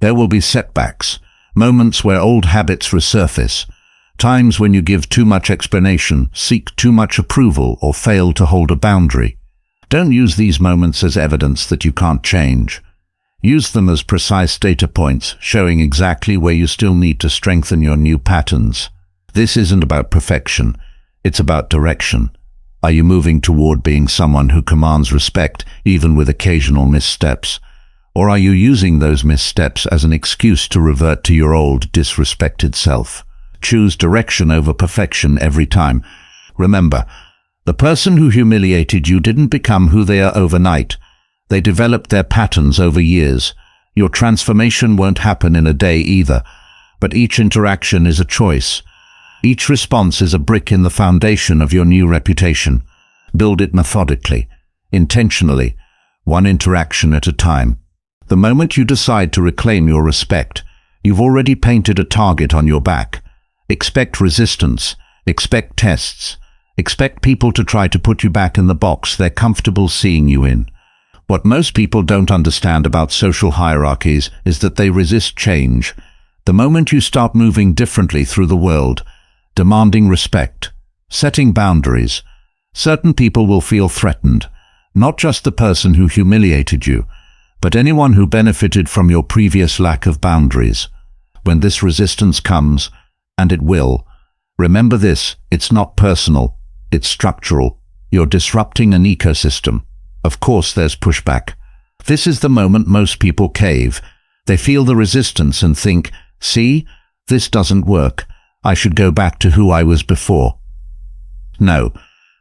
There will be setbacks. Moments where old habits resurface, times when you give too much explanation, seek too much approval, or fail to hold a boundary. Don't use these moments as evidence that you can't change. Use them as precise data points, showing exactly where you still need to strengthen your new patterns. This isn't about perfection, it's about direction. Are you moving toward being someone who commands respect, even with occasional missteps? Or are you using those missteps as an excuse to revert to your old, disrespected self? Choose direction over perfection every time. Remember, the person who humiliated you didn't become who they are overnight. They developed their patterns over years. Your transformation won't happen in a day either, but each interaction is a choice. Each response is a brick in the foundation of your new reputation. Build it methodically, intentionally, one interaction at a time. The moment you decide to reclaim your respect, you've already painted a target on your back. Expect resistance, expect tests, expect people to try to put you back in the box they're comfortable seeing you in. What most people don't understand about social hierarchies is that they resist change. The moment you start moving differently through the world, demanding respect, setting boundaries, certain people will feel threatened, not just the person who humiliated you, but anyone who benefited from your previous lack of boundaries. When this resistance comes, and it will, remember this: it's not personal, it's structural. You're disrupting an ecosystem. Of course there's pushback. This is the moment most people cave. They feel the resistance and think, see, this doesn't work. I should go back to who I was before. No,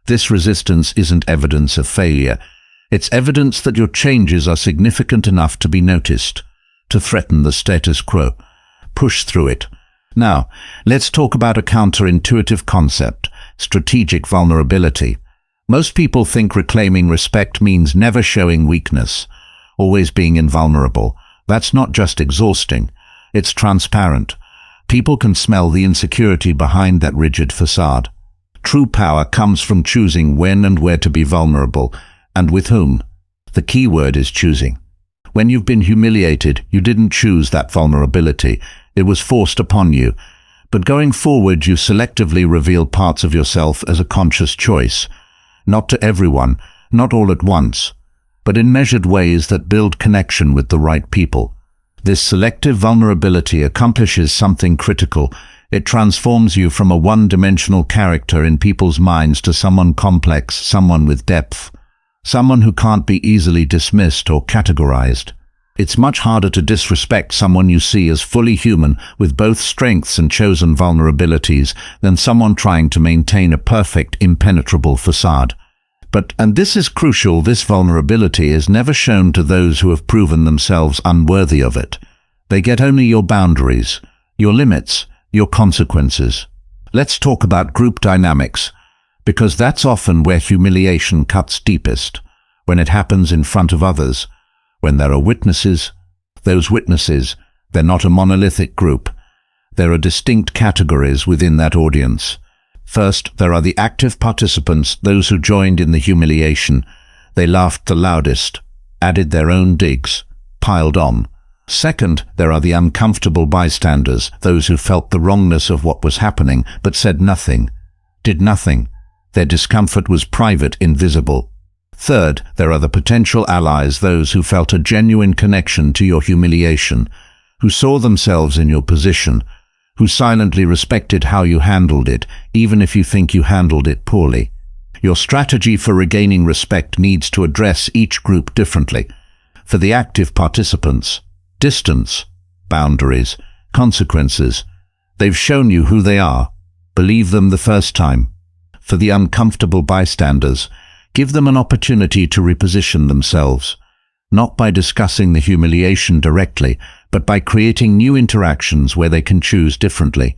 this resistance isn't evidence of failure. It's evidence that your changes are significant enough to be noticed, to threaten the status quo. Push through it. Now, let's talk about a counterintuitive concept, strategic vulnerability. Most people think reclaiming respect means never showing weakness, always being invulnerable. That's not just exhausting, it's transparent. People can smell the insecurity behind that rigid facade. True power comes from choosing when and where to be vulnerable, and with whom. The key word is choosing. When you've been humiliated, you didn't choose that vulnerability. It was forced upon you. But going forward, you selectively reveal parts of yourself as a conscious choice. Not to everyone, not all at once, but in measured ways that build connection with the right people. This selective vulnerability accomplishes something critical. It transforms you from a one-dimensional character in people's minds to someone complex, someone with depth, someone who can't be easily dismissed or categorized. It's much harder to disrespect someone you see as fully human with both strengths and chosen vulnerabilities than someone trying to maintain a perfect, impenetrable facade. But, and this is crucial, this vulnerability is never shown to those who have proven themselves unworthy of it. They get only your boundaries, your limits, your consequences. Let's talk about group dynamics, because that's often where humiliation cuts deepest, when it happens in front of others, when there are witnesses. Those witnesses, they're not a monolithic group. There are distinct categories within that audience. First, there are the active participants, those who joined in the humiliation. They laughed the loudest, added their own digs, piled on. Second, there are the uncomfortable bystanders, those who felt the wrongness of what was happening, but said nothing, did nothing. Their discomfort was private, invisible. Third, there are the potential allies, those who felt a genuine connection to your humiliation, who saw themselves in your position, who silently respected how you handled it, even if you think you handled it poorly. Your strategy for regaining respect needs to address each group differently. For the active participants, distance, boundaries, consequences. They've shown you who they are. Believe them the first time. For the uncomfortable bystanders, give them an opportunity to reposition themselves, not by discussing the humiliation directly, but by creating new interactions where they can choose differently,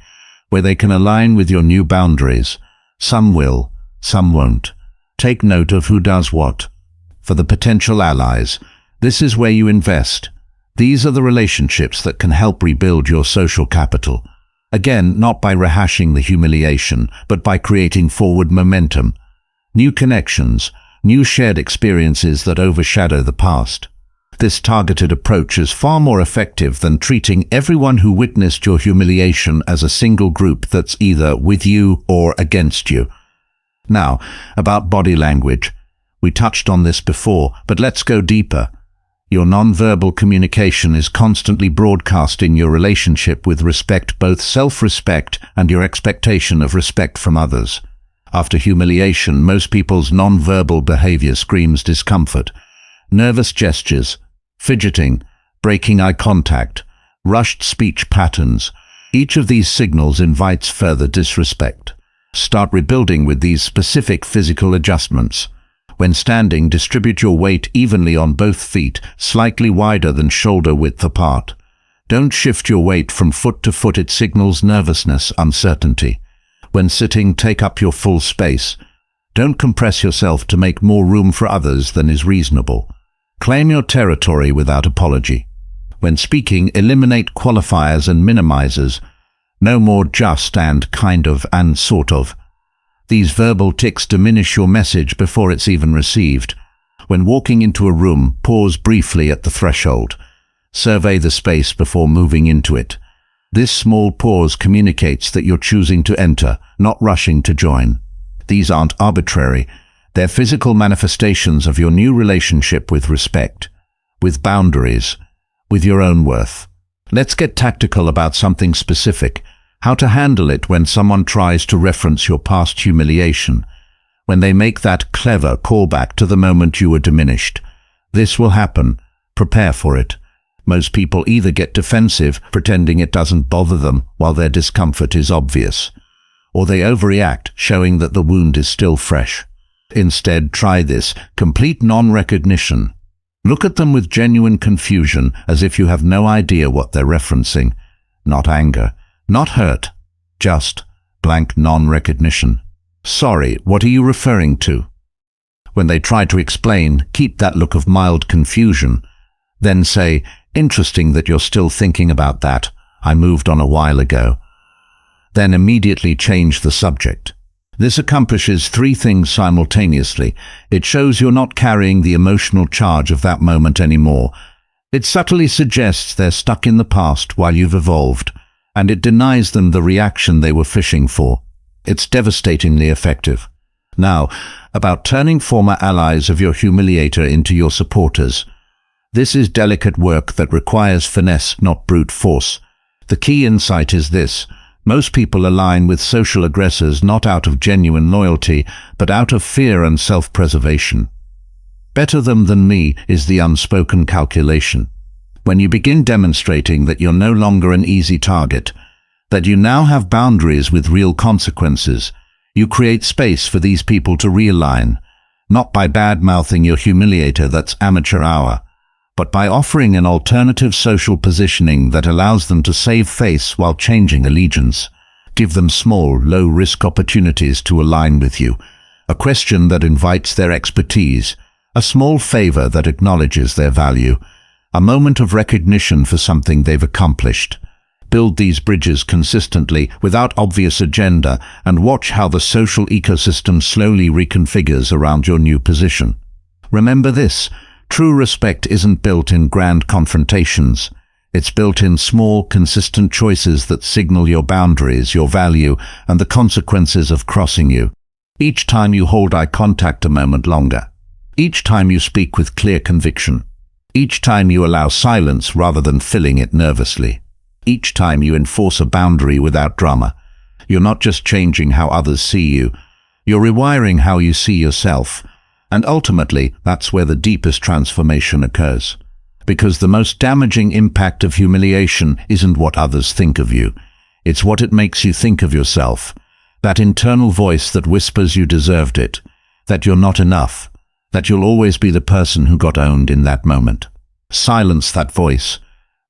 where they can align with your new boundaries. Some will, some won't. Take note of who does what. For the potential allies, this is where you invest. These are the relationships that can help rebuild your social capital. Again, not by rehashing the humiliation, but by creating forward momentum. New connections, new shared experiences that overshadow the past. This targeted approach is far more effective than treating everyone who witnessed your humiliation as a single group that's either with you or against you. Now, about body language. We touched on this before, but let's go deeper. Your nonverbal communication is constantly broadcasting your relationship with respect, both self-respect and your expectation of respect from others. After humiliation, most people's nonverbal behavior screams discomfort. Nervous gestures, fidgeting, breaking eye contact, rushed speech patterns. Each of these signals invites further disrespect. Start rebuilding with these specific physical adjustments. When standing, distribute your weight evenly on both feet, slightly wider than shoulder width apart. Don't shift your weight from foot to foot, it signals nervousness, uncertainty. When sitting, take up your full space. Don't compress yourself to make more room for others than is reasonable. Claim your territory without apology. When speaking, eliminate qualifiers and minimizers. No more just and, kind of, and sort of. These verbal tics diminish your message before it's even received. When walking into a room, pause briefly at the threshold. Survey the space before moving into it. This small pause communicates that you're choosing to enter, not rushing to join. These aren't arbitrary. They're physical manifestations of your new relationship with respect, with boundaries, with your own worth. Let's get tactical about something specific. How to handle it when someone tries to reference your past humiliation, when they make that clever callback to the moment you were diminished. This will happen. Prepare for it. Most people either get defensive, pretending it doesn't bother them while their discomfort is obvious, or they overreact, showing that the wound is still fresh. Instead, try this: complete non-recognition. Look at them with genuine confusion, as if you have no idea what they're referencing. Not anger, not hurt, just blank non-recognition. Sorry, what are you referring to? When they try to explain, keep that look of mild confusion. Then say, interesting that you're still thinking about that. I moved on a while ago. Then immediately change the subject. This accomplishes three things simultaneously. It shows you're not carrying the emotional charge of that moment anymore. It subtly suggests they're stuck in the past while you've evolved, and it denies them the reaction they were fishing for. It's devastatingly effective. Now, about turning former allies of your humiliator into your supporters. This is delicate work that requires finesse, not brute force. The key insight is this: most people align with social aggressors not out of genuine loyalty, but out of fear and self-preservation. Better them than me is the unspoken calculation. When you begin demonstrating that you're no longer an easy target, that you now have boundaries with real consequences, you create space for these people to realign, not by bad-mouthing your humiliator, that's amateur hour, but by offering an alternative social positioning that allows them to save face while changing allegiance. Give them small, low-risk opportunities to align with you, a question that invites their expertise, a small favor that acknowledges their value, a moment of recognition for something they've accomplished. Build these bridges consistently, without obvious agenda, and watch how the social ecosystem slowly reconfigures around your new position. Remember this: true respect isn't built in grand confrontations. It's built in small, consistent choices that signal your boundaries, your value, and the consequences of crossing you. Each time you hold eye contact a moment longer. Each time you speak with clear conviction. Each time you allow silence rather than filling it nervously. Each time you enforce a boundary without drama. You're not just changing how others see you, you're rewiring how you see yourself. And ultimately, that's where the deepest transformation occurs. Because the most damaging impact of humiliation isn't what others think of you. It's what it makes you think of yourself. That internal voice that whispers you deserved it, that you're not enough, that you'll always be the person who got owned in that moment. Silence that voice.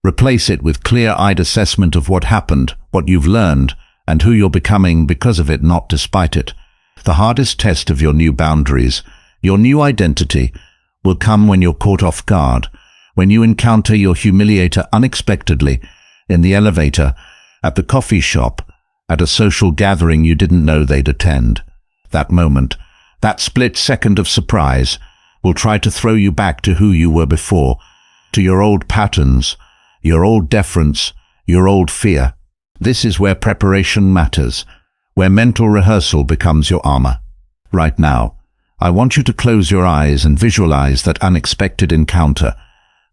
Replace it with clear-eyed assessment of what happened, what you've learned, and who you're becoming because of it, not despite it. The hardest test of your new boundaries, your new identity, will come when you're caught off guard, when you encounter your humiliator unexpectedly, in the elevator, at the coffee shop, at a social gathering you didn't know they'd attend. That moment, that split second of surprise, will try to throw you back to who you were before, to your old patterns, your old deference, your old fear. This is where preparation matters, where mental rehearsal becomes your armor. Right now, I want you to close your eyes and visualize that unexpected encounter.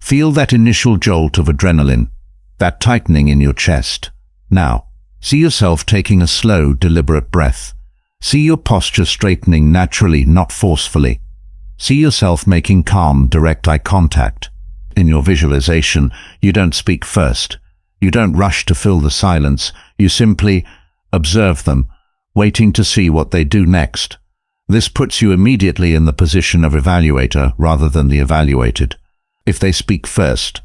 Feel that initial jolt of adrenaline, that tightening in your chest. Now, see yourself taking a slow, deliberate breath. See your posture straightening naturally, not forcefully. See yourself making calm, direct eye contact. In your visualization, you don't speak first. You don't rush to fill the silence. You simply observe them, waiting to see what they do next. This puts you immediately in the position of evaluator rather than the evaluated. If they speak first,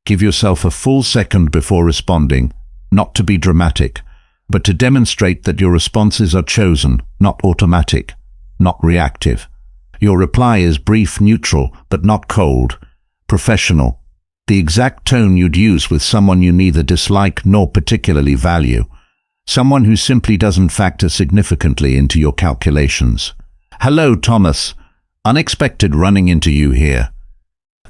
give yourself a full second before responding, not to be dramatic, but to demonstrate that your responses are chosen, not automatic, not reactive. Your reply is brief, neutral, but not cold. Professional, the exact tone you'd use with someone you neither dislike nor particularly value, someone who simply doesn't factor significantly into your calculations. Hello, Thomas. Unexpected running into you here.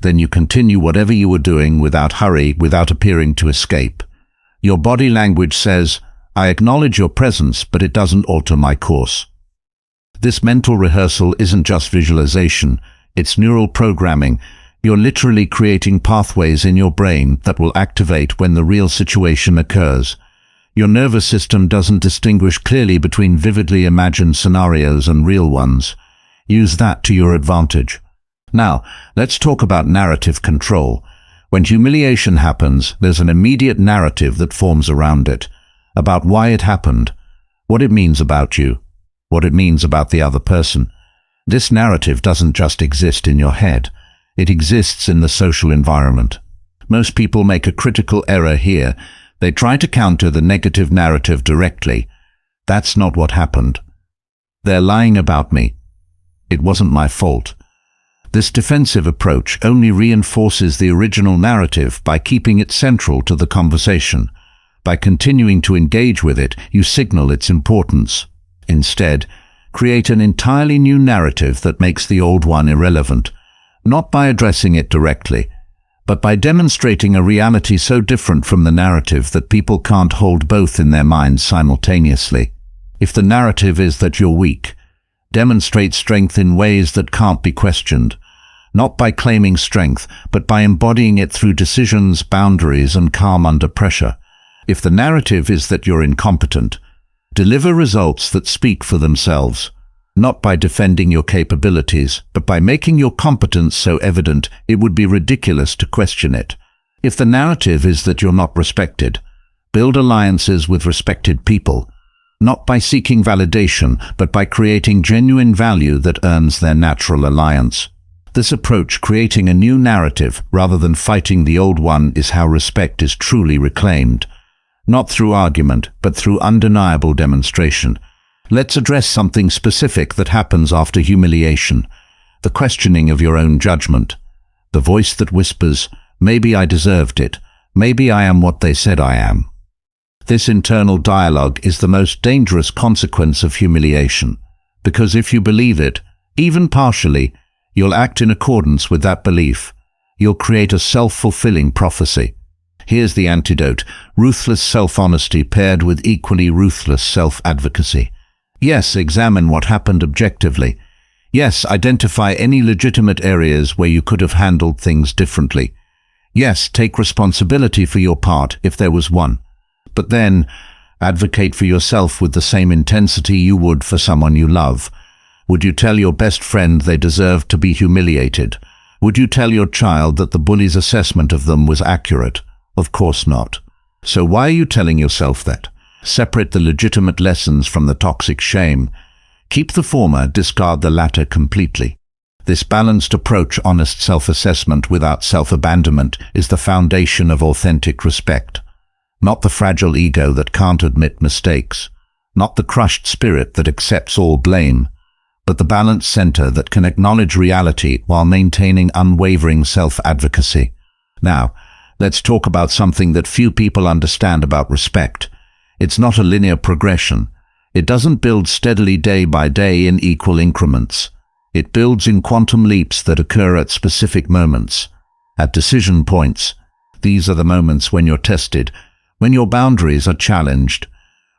Then you continue whatever you were doing without hurry, without appearing to escape. Your body language says, I acknowledge your presence, but it doesn't alter my course. This mental rehearsal isn't just visualization, it's neural programming. You're literally creating pathways in your brain that will activate when the real situation occurs. Your nervous system doesn't distinguish clearly between vividly imagined scenarios and real ones. Use that to your advantage. Now, let's talk about narrative control. When humiliation happens, there's an immediate narrative that forms around it, about why it happened, what it means about you, what it means about the other person. This narrative doesn't just exist in your head, it exists in the social environment. Most people make a critical error here. They try to counter the negative narrative directly. That's not what happened. They're lying about me. It wasn't my fault. This defensive approach only reinforces the original narrative by keeping it central to the conversation. By continuing to engage with it, you signal its importance. Instead, create an entirely new narrative that makes the old one irrelevant, not by addressing it directly, but by demonstrating a reality so different from the narrative that people can't hold both in their minds simultaneously. If the narrative is that you're weak, demonstrate strength in ways that can't be questioned, not by claiming strength, but by embodying it through decisions, boundaries, and calm under pressure. If the narrative is that you're incompetent, deliver results that speak for themselves, not by defending your capabilities, but by making your competence so evident it would be ridiculous to question it. If the narrative is that you're not respected, build alliances with respected people, not by seeking validation, but by creating genuine value that earns their natural alliance. This approach, creating a new narrative rather than fighting the old one, is how respect is truly reclaimed. Not through argument, but through undeniable demonstration. Let's address something specific that happens after humiliation. The questioning of your own judgment. The voice that whispers, maybe I deserved it, maybe I am what they said I am. This internal dialogue is the most dangerous consequence of humiliation, because if you believe it, even partially, you'll act in accordance with that belief. You'll create a self-fulfilling prophecy. Here's the antidote: ruthless self-honesty paired with equally ruthless self-advocacy. Yes, examine what happened objectively. Yes, identify any legitimate areas where you could have handled things differently. Yes, take responsibility for your part if there was one. But then, advocate for yourself with the same intensity you would for someone you love. Would you tell your best friend they deserve to be humiliated? Would you tell your child that the bully's assessment of them was accurate? Of course not. So why are you telling yourself that? Separate the legitimate lessons from the toxic shame. Keep the former, discard the latter completely. This balanced approach, honest self-assessment without self-abandonment, is the foundation of authentic respect. Not the fragile ego that can't admit mistakes, not the crushed spirit that accepts all blame, but the balanced center that can acknowledge reality while maintaining unwavering self-advocacy. Now, let's talk about something that few people understand about respect. It's not a linear progression. It doesn't build steadily day by day in equal increments. It builds in quantum leaps that occur at specific moments, at decision points. These are the moments when you're tested, when your boundaries are challenged,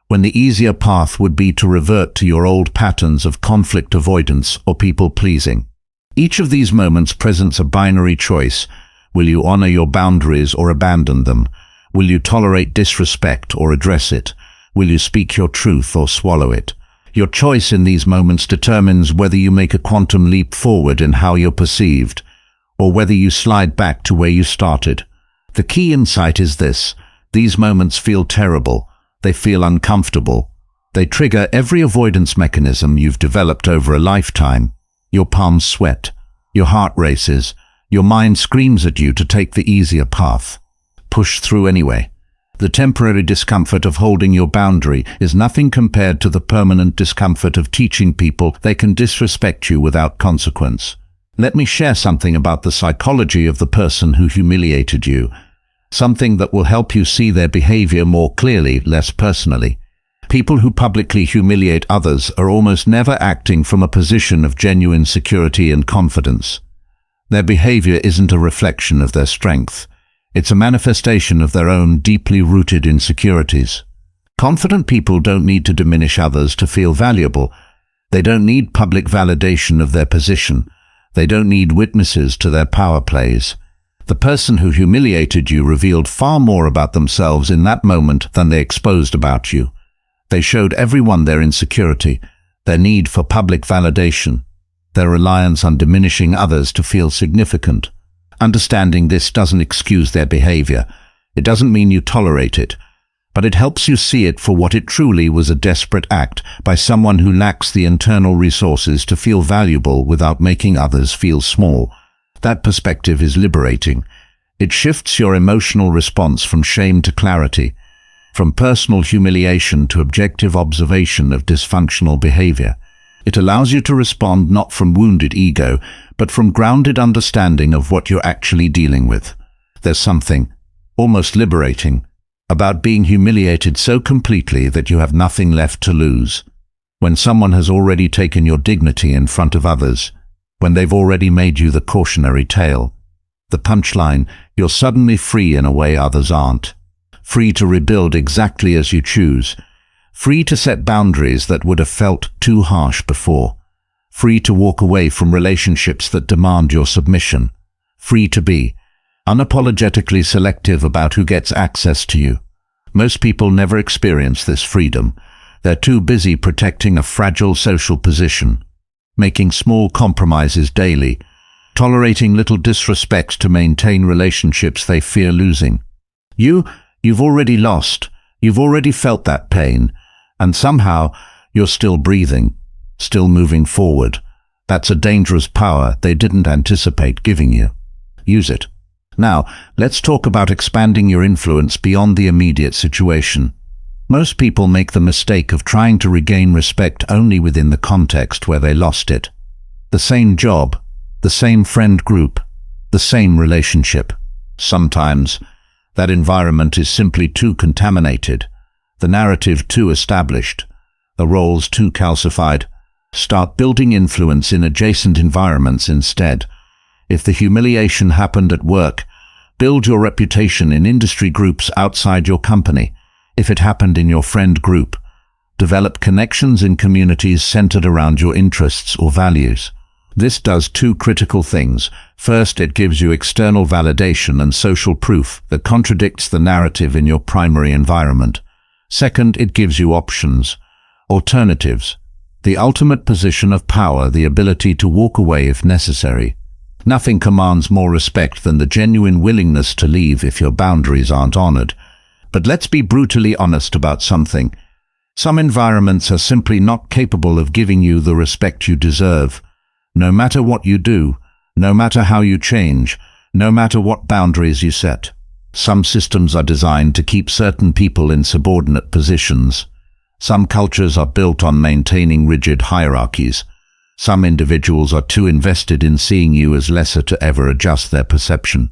when the easier path would be to revert to your old patterns of conflict avoidance or people-pleasing. Each of these moments presents a binary choice. Will you honor your boundaries or abandon them? Will you tolerate disrespect or address it? Will you speak your truth or swallow it? Your choice in these moments determines whether you make a quantum leap forward in how you're perceived, or whether you slide back to where you started. The key insight is this: these moments feel terrible. They feel uncomfortable. They trigger every avoidance mechanism you've developed over a lifetime. Your palms sweat. Your heart races. Your mind screams at you to take the easier path. Push through anyway. The temporary discomfort of holding your boundary is nothing compared to the permanent discomfort of teaching people they can disrespect you without consequence. Let me share something about the psychology of the person who humiliated you. Something that will help you see their behavior more clearly, less personally. People who publicly humiliate others are almost never acting from a position of genuine security and confidence. Their behavior isn't a reflection of their strength. It's a manifestation of their own deeply rooted insecurities. Confident people don't need to diminish others to feel valuable. They don't need public validation of their position. They don't need witnesses to their power plays. The person who humiliated you revealed far more about themselves in that moment than they exposed about you. They showed everyone their insecurity, their need for public validation. their reliance on diminishing others to feel significant. Understanding this doesn't excuse their behavior. It doesn't mean you tolerate it, but it helps you see it for what it truly was: a desperate act by someone who lacks the internal resources to feel valuable without making others feel small. That perspective is liberating. It shifts your emotional response from shame to clarity, from personal humiliation to objective observation of dysfunctional behavior. It allows you to respond not from wounded ego, but from grounded understanding of what you're actually dealing with. There's something almost liberating about being humiliated so completely that you have nothing left to lose. When someone has already taken your dignity in front of others, when they've already made you the cautionary tale, the punchline, you're suddenly free in a way others aren't. Free to rebuild exactly as you choose. Free to set boundaries that would have felt too harsh before. Free to walk away from relationships that demand your submission. Free to be unapologetically selective about who gets access to you. Most people never experience this freedom. They're too busy protecting a fragile social position, making small compromises daily, tolerating little disrespect to maintain relationships they fear losing. You've already lost. You've already felt that pain, and somehow you're still breathing, still moving forward. That's a dangerous power they didn't anticipate giving you. Use it. Now, let's talk about expanding your influence beyond the immediate situation. Most people make the mistake of trying to regain respect only within the context where they lost it. The same job, the same friend group, the same relationship. Sometimes, that environment is simply too contaminated, the narrative too established, the roles too calcified. Start building influence in adjacent environments instead. If the humiliation happened at work, build your reputation in industry groups outside your company. If it happened in your friend group, develop connections in communities centered around your interests or values. This does two critical things. First, it gives you external validation and social proof that contradicts the narrative in your primary environment. Second, it gives you options, alternatives, the ultimate position of power, the ability to walk away if necessary. Nothing commands more respect than the genuine willingness to leave if your boundaries aren't honored. But let's be brutally honest about something. Some environments are simply not capable of giving you the respect you deserve. No matter what you do, no matter how you change, no matter what boundaries you set. Some systems are designed to keep certain people in subordinate positions. Some cultures are built on maintaining rigid hierarchies. Some individuals are too invested in seeing you as lesser to ever adjust their perception.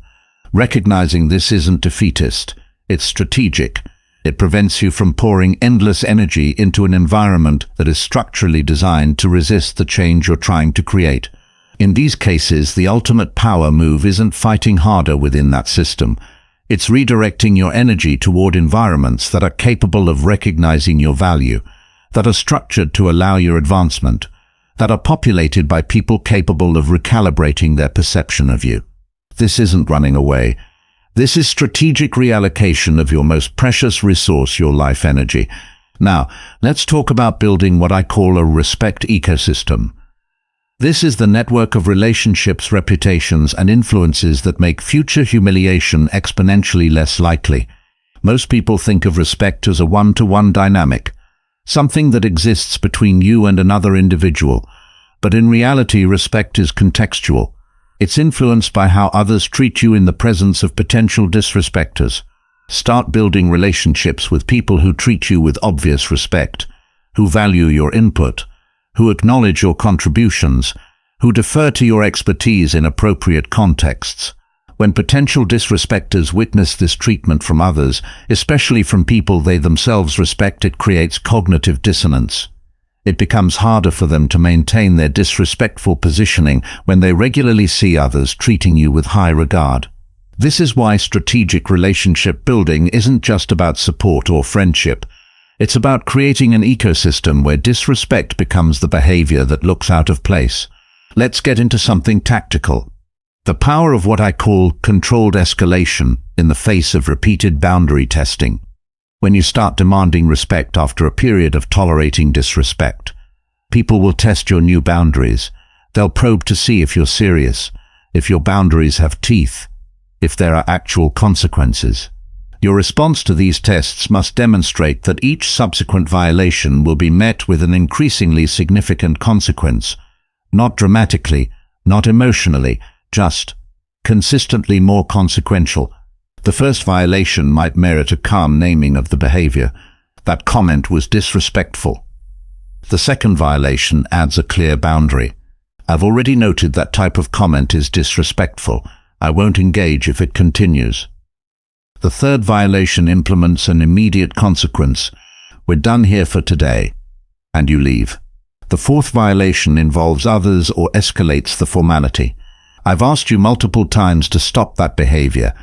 Recognizing this isn't defeatist, it's strategic. It prevents you from pouring endless energy into an environment that is structurally designed to resist the change you're trying to create. In these cases, the ultimate power move isn't fighting harder within that system. It's redirecting your energy toward environments that are capable of recognizing your value, that are structured to allow your advancement, that are populated by people capable of recalibrating their perception of you. This isn't running away. This is strategic reallocation of your most precious resource, your life energy. Now, let's talk about building what I call a respect ecosystem. This is the network of relationships, reputations, and influences that make future humiliation exponentially less likely. Most people think of respect as a one-to-one dynamic, something that exists between you and another individual. But in reality, respect is contextual. It's influenced by how others treat you in the presence of potential disrespecters. Start building relationships with people who treat you with obvious respect, who value your input, who acknowledge your contributions, who defer to your expertise in appropriate contexts. When potential disrespecters witness this treatment from others, especially from people they themselves respect, it creates cognitive dissonance. It becomes harder for them to maintain their disrespectful positioning when they regularly see others treating you with high regard. This is why strategic relationship building isn't just about support or friendship. It's about creating an ecosystem where disrespect becomes the behavior that looks out of place. Let's get into something tactical. The power of what I call controlled escalation in the face of repeated boundary testing. When you start demanding respect after a period of tolerating disrespect, people will test your new boundaries. They'll probe to see if you're serious, if your boundaries have teeth, if there are actual consequences. Your response to these tests must demonstrate that each subsequent violation will be met with an increasingly significant consequence, not dramatically, not emotionally, just consistently more consequential. The first violation might merit a calm naming of the behavior. That comment was disrespectful. The second violation adds a clear boundary. I've already noted that type of comment is disrespectful. I won't engage if it continues. The third violation implements an immediate consequence. We're done here for today. And you leave. The fourth violation involves others or escalates the formality. I've asked you multiple times to stop that behavior.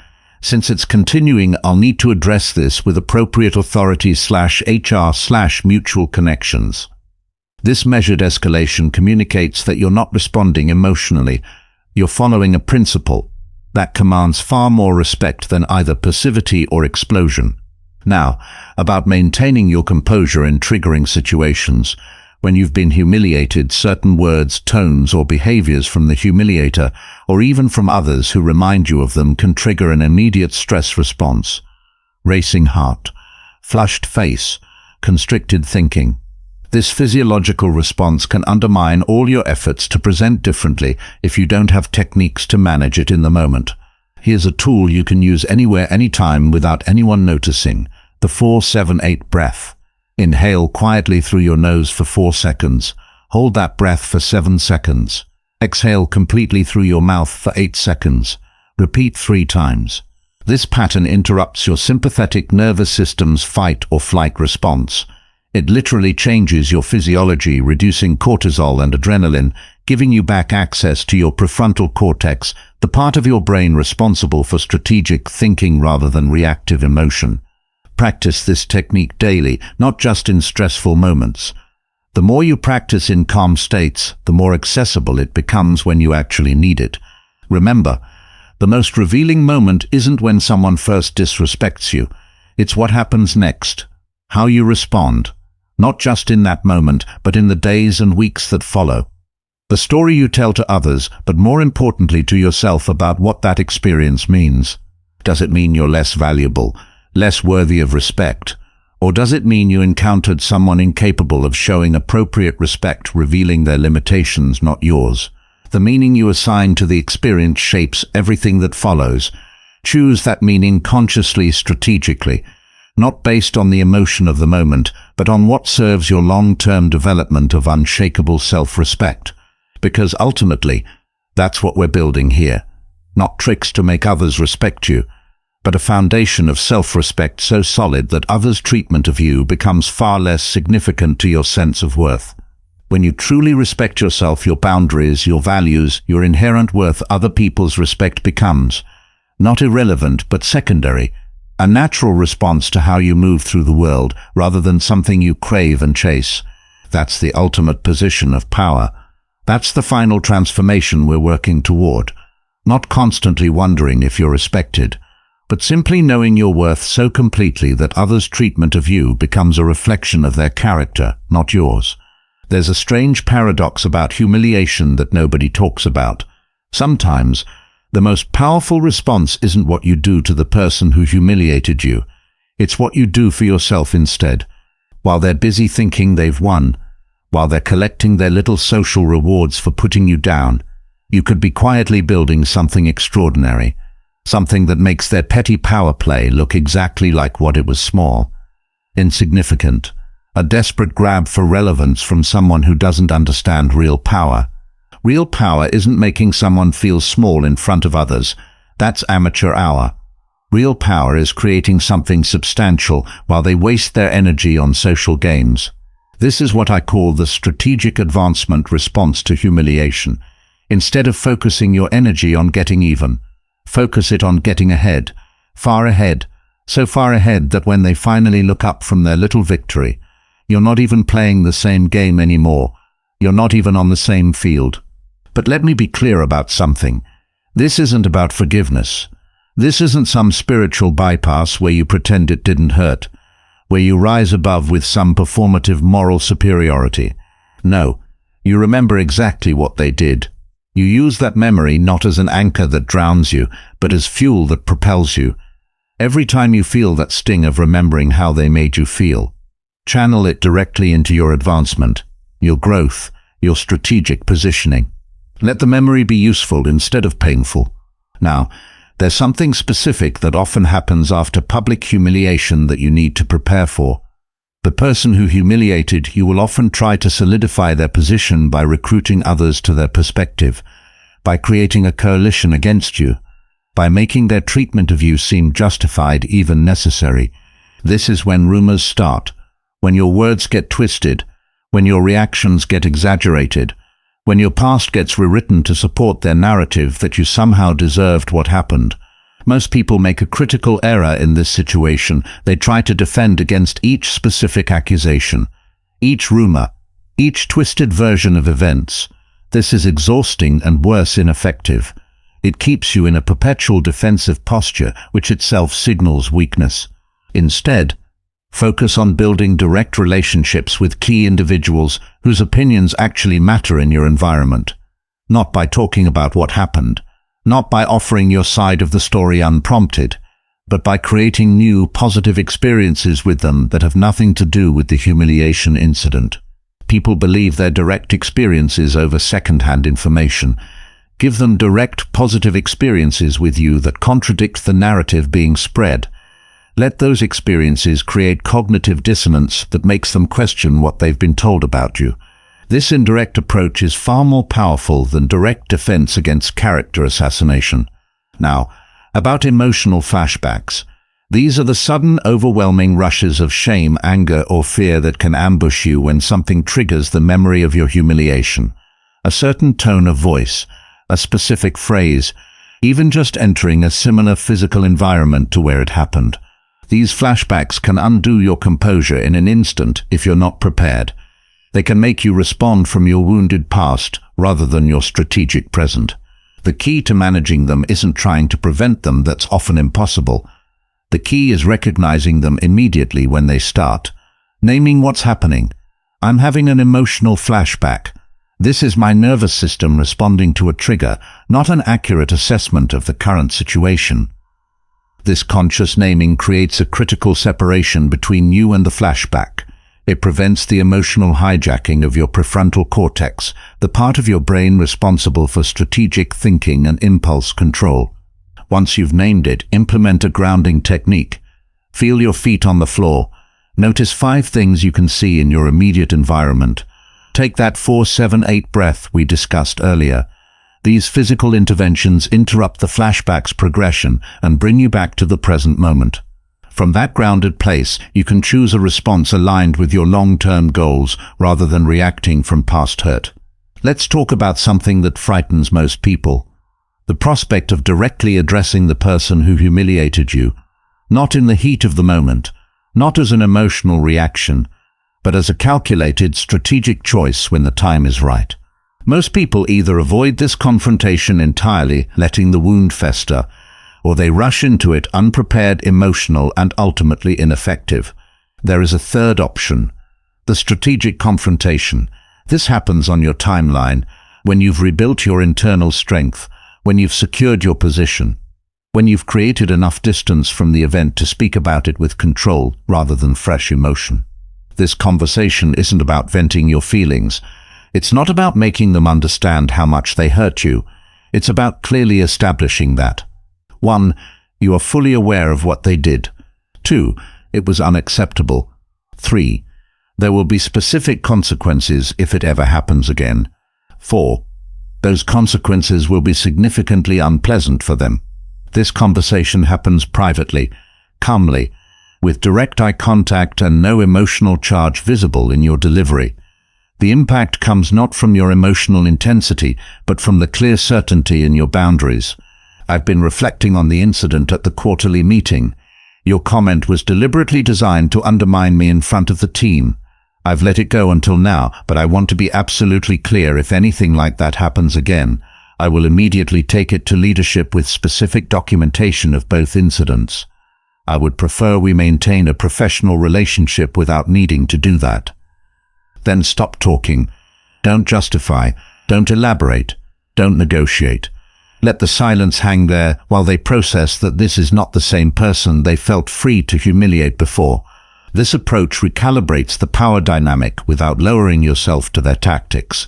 Since it's continuing, I'll need to address this with appropriate authorities/HR/mutual connections. This measured escalation communicates that you're not responding emotionally. You're following a principle that commands far more respect than either passivity or explosion. Now, about maintaining your composure in triggering situations. When you've been humiliated, certain words, tones, or behaviors from the humiliator, or even from others who remind you of them, can trigger an immediate stress response. Racing heart, flushed face, constricted thinking. This physiological response can undermine all your efforts to present differently if you don't have techniques to manage it in the moment. Here's a tool you can use anywhere, anytime, without anyone noticing. The 4-7-8 breath. Inhale quietly through your nose for 4 seconds. Hold that breath for 7 seconds. Exhale completely through your mouth for 8 seconds. Repeat 3 times. This pattern interrupts your sympathetic nervous system's fight or flight response. It literally changes your physiology, reducing cortisol and adrenaline, giving you back access to your prefrontal cortex, the part of your brain responsible for strategic thinking rather than reactive emotion. Practice this technique daily, not just in stressful moments. The more you practice in calm states, the more accessible it becomes when you actually need it. Remember, the most revealing moment isn't when someone first disrespects you. It's what happens next, how you respond, not just in that moment, but in the days and weeks that follow. The story you tell to others, but more importantly to yourself, about what that experience means. Does it mean you're less valuable, less worthy of respect? Or does it mean you encountered someone incapable of showing appropriate respect, revealing their limitations, not yours? The meaning you assign to the experience shapes everything that follows. Choose that meaning consciously, strategically, not based on the emotion of the moment, but on what serves your long-term development of unshakable self-respect. Because ultimately, that's what we're building here. Not tricks to make others respect you, but a foundation of self-respect so solid that others' treatment of you becomes far less significant to your sense of worth. When you truly respect yourself, your boundaries, your values, your inherent worth, other people's respect becomes not irrelevant but secondary, a natural response to how you move through the world rather than something you crave and chase. That's the ultimate position of power. That's the final transformation we're working toward. Not constantly wondering if you're respected, but simply knowing your worth so completely that others' treatment of you becomes a reflection of their character, not yours. There's a strange paradox about humiliation that nobody talks about. Sometimes, the most powerful response isn't what you do to the person who humiliated you. It's what you do for yourself instead. While they're busy thinking they've won, while they're collecting their little social rewards for putting you down, you could be quietly building something extraordinary. Something that makes their petty power play look exactly like what it was: small, insignificant, a desperate grab for relevance from someone who doesn't understand real power. Real power isn't making someone feel small in front of others. That's amateur hour. Real power is creating something substantial while they waste their energy on social games. This is what I call the strategic advancement response to humiliation. Instead of focusing your energy on getting even, focus it on getting ahead, far ahead, so far ahead that when they finally look up from their little victory, you're not even playing the same game anymore. You're not even on the same field. But let me be clear about something. This isn't about forgiveness. This isn't some spiritual bypass where you pretend it didn't hurt, where you rise above with some performative moral superiority. No, you remember exactly what they did. You use that memory not as an anchor that drowns you, but as fuel that propels you. Every time you feel that sting of remembering how they made you feel, channel it directly into your advancement, your growth, your strategic positioning. Let the memory be useful instead of painful. Now, there's something specific that often happens after public humiliation that you need to prepare for. The person who humiliated you will often try to solidify their position by recruiting others to their perspective, by creating a coalition against you, by making their treatment of you seem justified, even necessary. This is when rumors start, when your words get twisted, when your reactions get exaggerated, when your past gets rewritten to support their narrative that you somehow deserved what happened. Most people make a critical error in this situation. They try to defend against each specific accusation, each rumor, each twisted version of events. This is exhausting and worse, ineffective. It keeps you in a perpetual defensive posture, which itself signals weakness. Instead, focus on building direct relationships with key individuals whose opinions actually matter in your environment. Not by talking about what happened, not by offering your side of the story unprompted, but by creating new, positive experiences with them that have nothing to do with the humiliation incident. People believe their direct experiences over second-hand information. Give them direct, positive experiences with you that contradict the narrative being spread. Let those experiences create cognitive dissonance that makes them question what they've been told about you. This indirect approach is far more powerful than direct defense against character assassination. Now, about emotional flashbacks. These are the sudden, overwhelming rushes of shame, anger, or fear that can ambush you when something triggers the memory of your humiliation. A certain tone of voice, a specific phrase, even just entering a similar physical environment to where it happened. These flashbacks can undo your composure in an instant if you're not prepared. They can make you respond from your wounded past rather than your strategic present. The key to managing them isn't trying to prevent them. That's often impossible. The key is recognizing them immediately when they start. Naming what's happening. I'm having an emotional flashback. This is my nervous system responding to a trigger, not an accurate assessment of the current situation. This conscious naming creates a critical separation between you and the flashback. It prevents the emotional hijacking of your prefrontal cortex, the part of your brain responsible for strategic thinking and impulse control. Once you've named it, implement a grounding technique. Feel your feet on the floor. Notice 5 things you can see in your immediate environment. Take that 4-7-8 breath we discussed earlier. These physical interventions interrupt the flashback's progression and bring you back to the present moment. From that grounded place, you can choose a response aligned with your long-term goals rather than reacting from past hurt. Let's talk about something that frightens most people. The prospect of directly addressing the person who humiliated you, not in the heat of the moment, not as an emotional reaction, but as a calculated, strategic choice when the time is right. Most people either avoid this confrontation entirely, letting the wound fester, or they rush into it unprepared, emotional, and ultimately ineffective. There is a third option, the strategic confrontation. This happens on your timeline, when you've rebuilt your internal strength, when you've secured your position, when you've created enough distance from the event to speak about it with control rather than fresh emotion. This conversation isn't about venting your feelings. It's not about making them understand how much they hurt you. It's about clearly establishing that. 1. You are fully aware of what they did. 2. It was unacceptable. 3. There will be specific consequences if it ever happens again. 4. Those consequences will be significantly unpleasant for them. This conversation happens privately, calmly, with direct eye contact and no emotional charge visible in your delivery. The impact comes not from your emotional intensity, but from the clear certainty in your boundaries. I've been reflecting on the incident at the quarterly meeting. Your comment was deliberately designed to undermine me in front of the team. I've let it go until now, but I want to be absolutely clear. If anything like that happens again, I will immediately take it to leadership with specific documentation of both incidents. I would prefer we maintain a professional relationship without needing to do that. Then stop talking. Don't justify. Don't elaborate. Don't negotiate. Let the silence hang there while they process that this is not the same person they felt free to humiliate before. This approach recalibrates the power dynamic without lowering yourself to their tactics.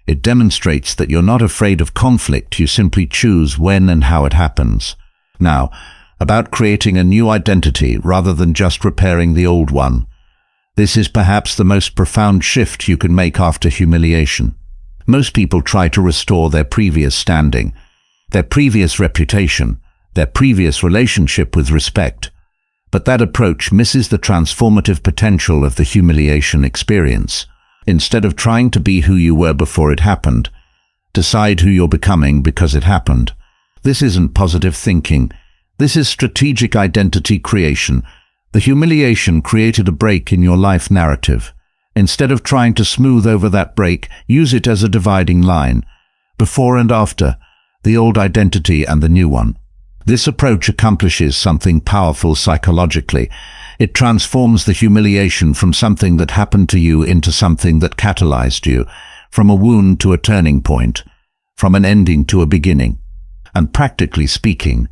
It demonstrates that you're not afraid of conflict, you simply choose when and how it happens. Now, about creating a new identity rather than just repairing the old one. This is perhaps the most profound shift you can make after humiliation. Most people try to restore their previous standing, their previous reputation, their previous relationship with respect. But that approach misses the transformative potential of the humiliation experience. Instead of trying to be who you were before it happened, decide who you're becoming because it happened. This isn't positive thinking. This is strategic identity creation. The humiliation created a break in your life narrative. Instead of trying to smooth over that break, use it as a dividing line. Before and after, the old identity and the new one. This approach accomplishes something powerful psychologically. It transforms the humiliation from something that happened to you into something that catalyzed you, from a wound to a turning point, from an ending to a beginning. And practically speaking,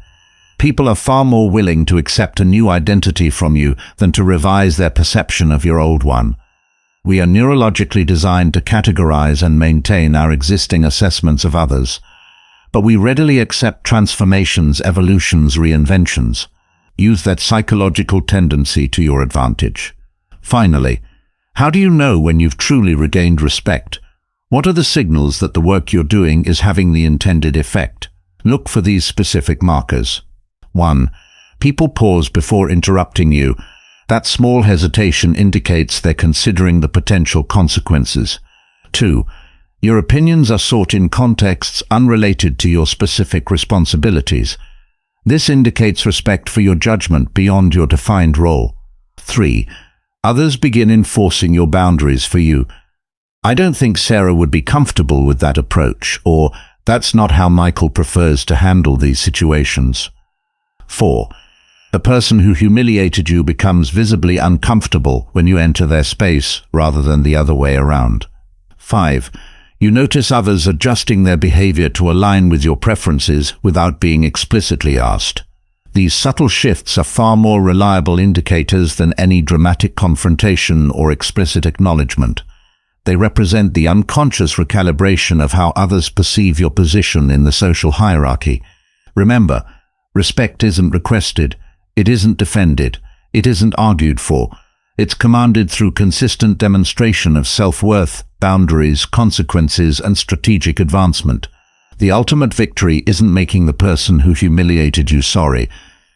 people are far more willing to accept a new identity from you than to revise their perception of your old one. We are neurologically designed to categorize and maintain our existing assessments of others, but we readily accept transformations, evolutions, reinventions. Use that psychological tendency to your advantage. Finally, how do you know when you've truly regained respect? What are the signals that the work you're doing is having the intended effect? Look for these specific markers. 1. People pause before interrupting you. That small hesitation indicates they're considering the potential consequences. 2. Your opinions are sought in contexts unrelated to your specific responsibilities. This indicates respect for your judgment beyond your defined role. 3. Others begin enforcing your boundaries for you. I don't think Sarah would be comfortable with that approach, or that's not how Michael prefers to handle these situations. 4. The person who humiliated you becomes visibly uncomfortable when you enter their space rather than the other way around. 5. You notice others adjusting their behavior to align with your preferences without being explicitly asked. These subtle shifts are far more reliable indicators than any dramatic confrontation or explicit acknowledgement. They represent the unconscious recalibration of how others perceive your position in the social hierarchy. Remember, respect isn't requested, it isn't defended, it isn't argued for. It's commanded through consistent demonstration of self-worth, boundaries, consequences, and strategic advancement. The ultimate victory isn't making the person who humiliated you sorry.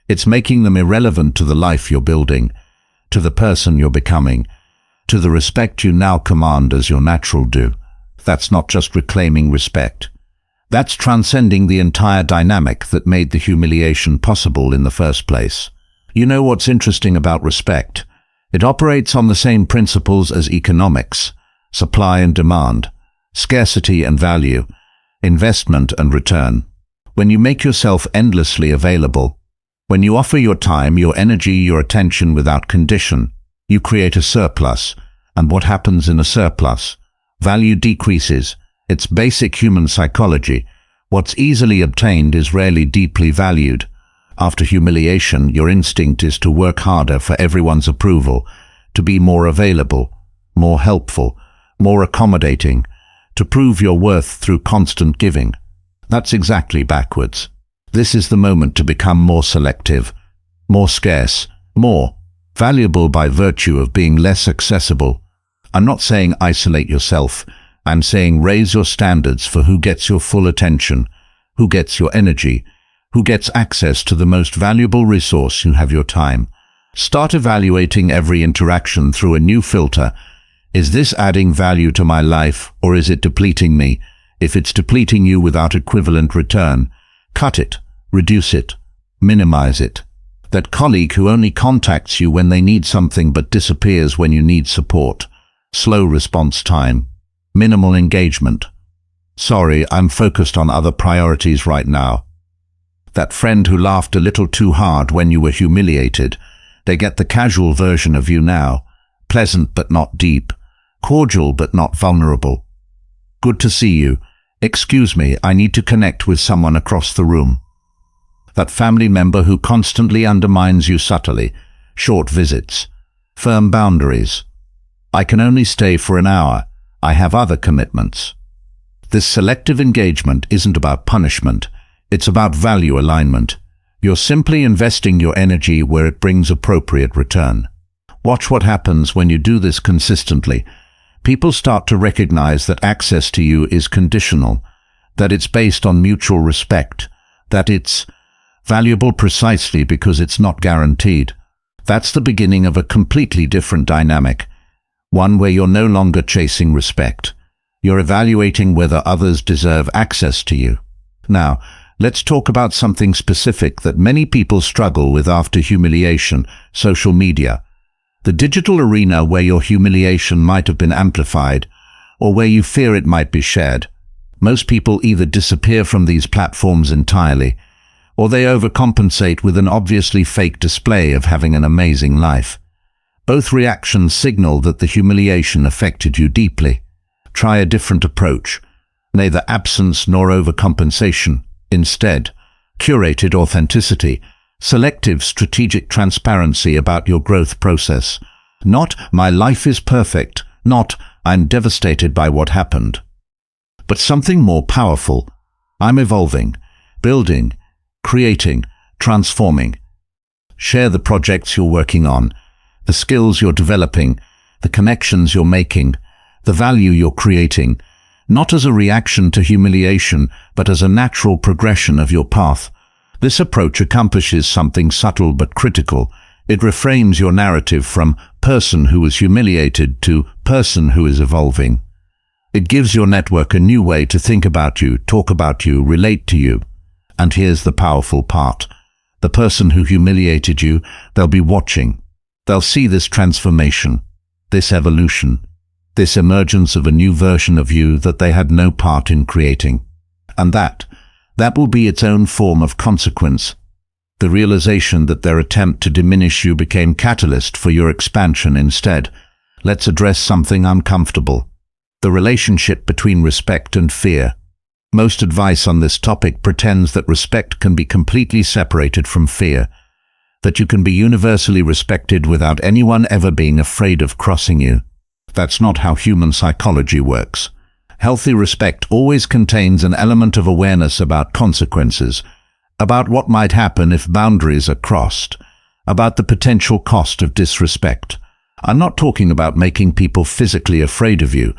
It's making them irrelevant to the life you're building, to the person you're becoming, to the respect you now command as your natural due. That's not just reclaiming respect. That's transcending the entire dynamic that made the humiliation possible in the first place. You know what's interesting about respect? It operates on the same principles as economics: supply and demand, scarcity and value, investment and return. When you make yourself endlessly available, when you offer your time, your energy, your attention without condition, you create a surplus. And what happens in a surplus? Value decreases. It's basic human psychology. What's easily obtained is rarely deeply valued. After humiliation, your instinct is to work harder for everyone's approval, to be more available, more helpful, more accommodating, to prove your worth through constant giving. That's exactly backwards. This is the moment to become more selective, more scarce, more valuable by virtue of being less accessible. I'm not saying isolate yourself. I'm saying raise your standards for who gets your full attention, who gets your energy, who gets access to the most valuable resource, you have your time. Start evaluating every interaction through a new filter. Is this adding value to my life, or is it depleting me? If it's depleting you without equivalent return, cut it, reduce it, minimize it. That colleague who only contacts you when they need something but disappears when you need support. Slow response time. Minimal engagement. Sorry, I'm focused on other priorities right now. That friend who laughed a little too hard when you were humiliated. They get the casual version of you now. Pleasant but not deep. Cordial but not vulnerable. Good to see you. Excuse me, I need to connect with someone across the room. That family member who constantly undermines you subtly. Short visits. Firm boundaries. I can only stay for an hour. I have other commitments. This selective engagement isn't about punishment. It's about value alignment. You're simply investing your energy where it brings appropriate return. Watch what happens when you do this consistently. People start to recognize that access to you is conditional, that it's based on mutual respect, that it's valuable precisely because it's not guaranteed. That's the beginning of a completely different dynamic, one where you're no longer chasing respect. You're evaluating whether others deserve access to you. Now, let's talk about something specific that many people struggle with after humiliation: social media. The digital arena where your humiliation might have been amplified, or where you fear it might be shared. Most people either disappear from these platforms entirely, or they overcompensate with an obviously fake display of having an amazing life. Both reactions signal that the humiliation affected you deeply. Try a different approach. Neither absence nor overcompensation. Instead, curated authenticity, selective strategic transparency about your growth process. Not, my life is perfect. Not, I'm devastated by what happened. But something more powerful. I'm evolving, building, creating, transforming. Share the projects you're working on, the skills you're developing, the connections you're making, the value you're creating, not as a reaction to humiliation, but as a natural progression of your path. This approach accomplishes something subtle but critical. It reframes your narrative from person who was humiliated to person who is evolving. It gives your network a new way to think about you, talk about you, relate to you. And here's the powerful part. The person who humiliated you, they'll be watching. They'll see this transformation, this evolution, this emergence of a new version of you that they had no part in creating. And that will be its own form of consequence. The realization that their attempt to diminish you became catalyst for your expansion instead. Let's address something uncomfortable. The relationship between respect and fear. Most advice on this topic pretends that respect can be completely separated from fear, that you can be universally respected without anyone ever being afraid of crossing you. That's not how human psychology works. Healthy respect always contains an element of awareness about consequences, about what might happen if boundaries are crossed, about the potential cost of disrespect. I'm not talking about making people physically afraid of you.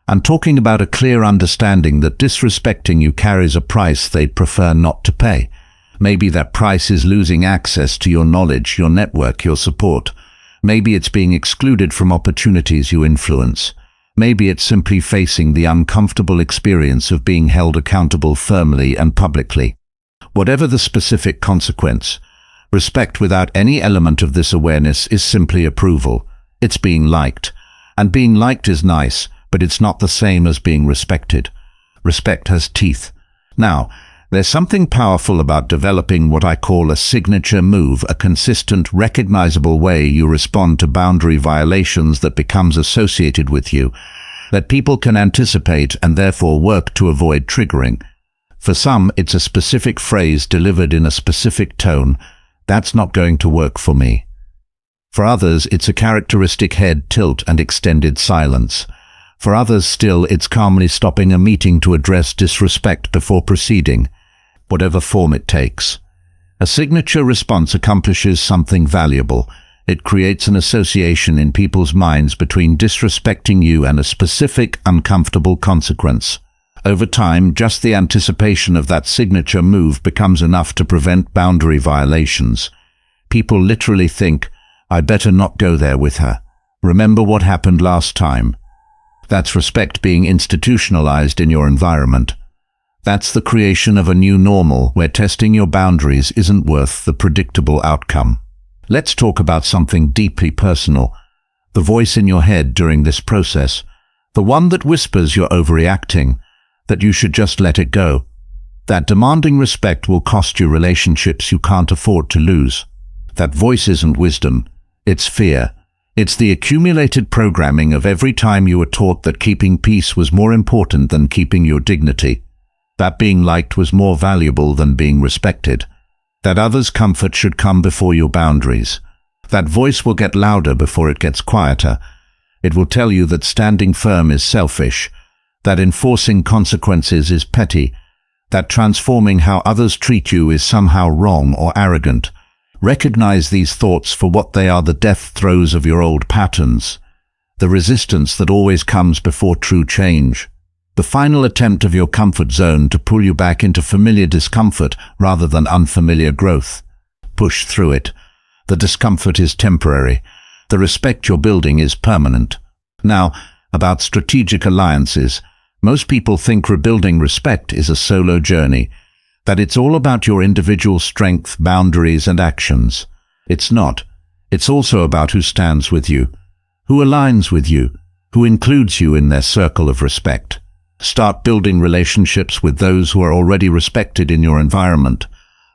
I'm talking about a clear understanding that disrespecting you carries a price they'd prefer not to pay. Maybe that price is losing access to your knowledge, your network, your support. Maybe it's being excluded from opportunities you influence. Maybe it's simply facing the uncomfortable experience of being held accountable firmly and publicly. Whatever the specific consequence, respect without any element of this awareness is simply approval. It's being liked. And being liked is nice, but it's not the same as being respected. Respect has teeth. Now, there's something powerful about developing what I call a signature move, a consistent, recognizable way you respond to boundary violations that becomes associated with you, that people can anticipate and therefore work to avoid triggering. For some, it's a specific phrase delivered in a specific tone. That's not going to work for me. For others, it's a characteristic head tilt and extended silence. For others still, it's calmly stopping a meeting to address disrespect before proceeding. Whatever form it takes. A signature response accomplishes something valuable. It creates an association in people's minds between disrespecting you and a specific, uncomfortable consequence. Over time, just the anticipation of that signature move becomes enough to prevent boundary violations. People literally think, I better not go there with her. Remember what happened last time. That's respect being institutionalized in your environment. That's the creation of a new normal where testing your boundaries isn't worth the predictable outcome. Let's talk about something deeply personal. The voice in your head during this process. The one that whispers you're overreacting, that you should just let it go. That demanding respect will cost you relationships you can't afford to lose. That voice isn't wisdom, it's fear. It's the accumulated programming of every time you were taught that keeping peace was more important than keeping your dignity. that being liked was more valuable than being respected, that others' comfort should come before your boundaries. That voice will get louder before it gets quieter. It will tell you that standing firm is selfish, that enforcing consequences is petty, that transforming how others treat you is somehow wrong or arrogant. Recognize these thoughts for what they are: the death throes of your old patterns, the resistance that always comes before true change, the final attempt of your comfort zone to pull you back into familiar discomfort rather than unfamiliar growth. Push through it. The discomfort is temporary. The respect you're building is permanent. Now, about strategic alliances. Most people think rebuilding respect is a solo journey, that it's all about your individual strength, boundaries, and actions. It's not. It's also about who stands with you, who aligns with you, who includes you in their circle of respect. Start building relationships with those who are already respected in your environment,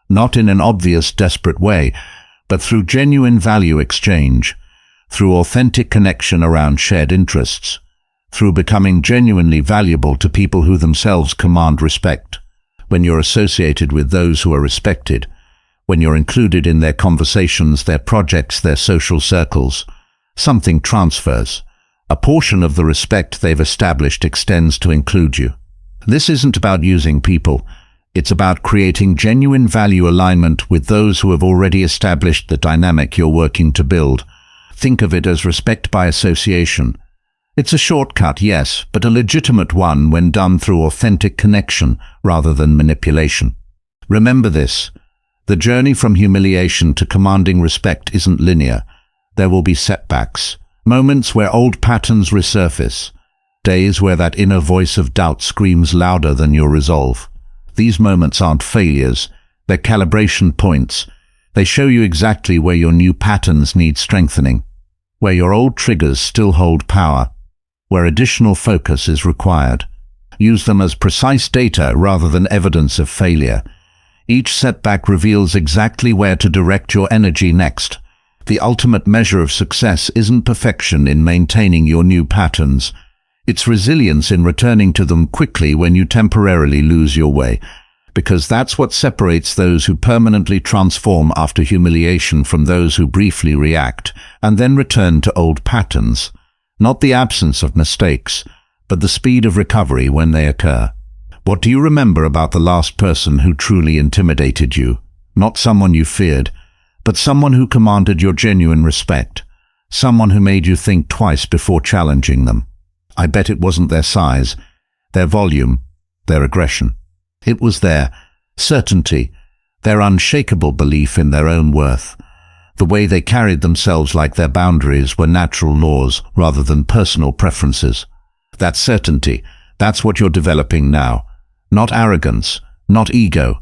not in an obvious, desperate way, but through genuine value exchange, through authentic connection around shared interests, through becoming genuinely valuable to people who themselves command respect. When you're associated with those who are respected, when you're included in their conversations, their projects, their social circles, something transfers. A portion of the respect they've established extends to include you. This isn't about using people. It's about creating genuine value alignment with those who have already established the dynamic you're working to build. Think of it as respect by association. It's a shortcut, yes, but a legitimate one when done through authentic connection rather than manipulation. Remember this: the journey from humiliation to commanding respect isn't linear. There will be setbacks, moments where old patterns resurface, days where that inner voice of doubt screams louder than your resolve. These moments aren't failures, they're calibration points. They show you exactly where your new patterns need strengthening, where your old triggers still hold power, where additional focus is required. Use them as precise data rather than evidence of failure. Each setback reveals exactly where to direct your energy next. The ultimate measure of success isn't perfection in maintaining your new patterns. It's resilience in returning to them quickly when you temporarily lose your way, because that's what separates those who permanently transform after humiliation from those who briefly react and then return to old patterns. Not the absence of mistakes, but the speed of recovery when they occur. What do you remember about the last person who truly intimidated you? Not someone you feared, but someone who commanded your genuine respect. Someone who made you think twice before challenging them. I bet it wasn't their size, their volume, their aggression. It was their certainty, their unshakable belief in their own worth. The way they carried themselves like their boundaries were natural laws rather than personal preferences. That certainty, that's what you're developing now. Not arrogance, not ego,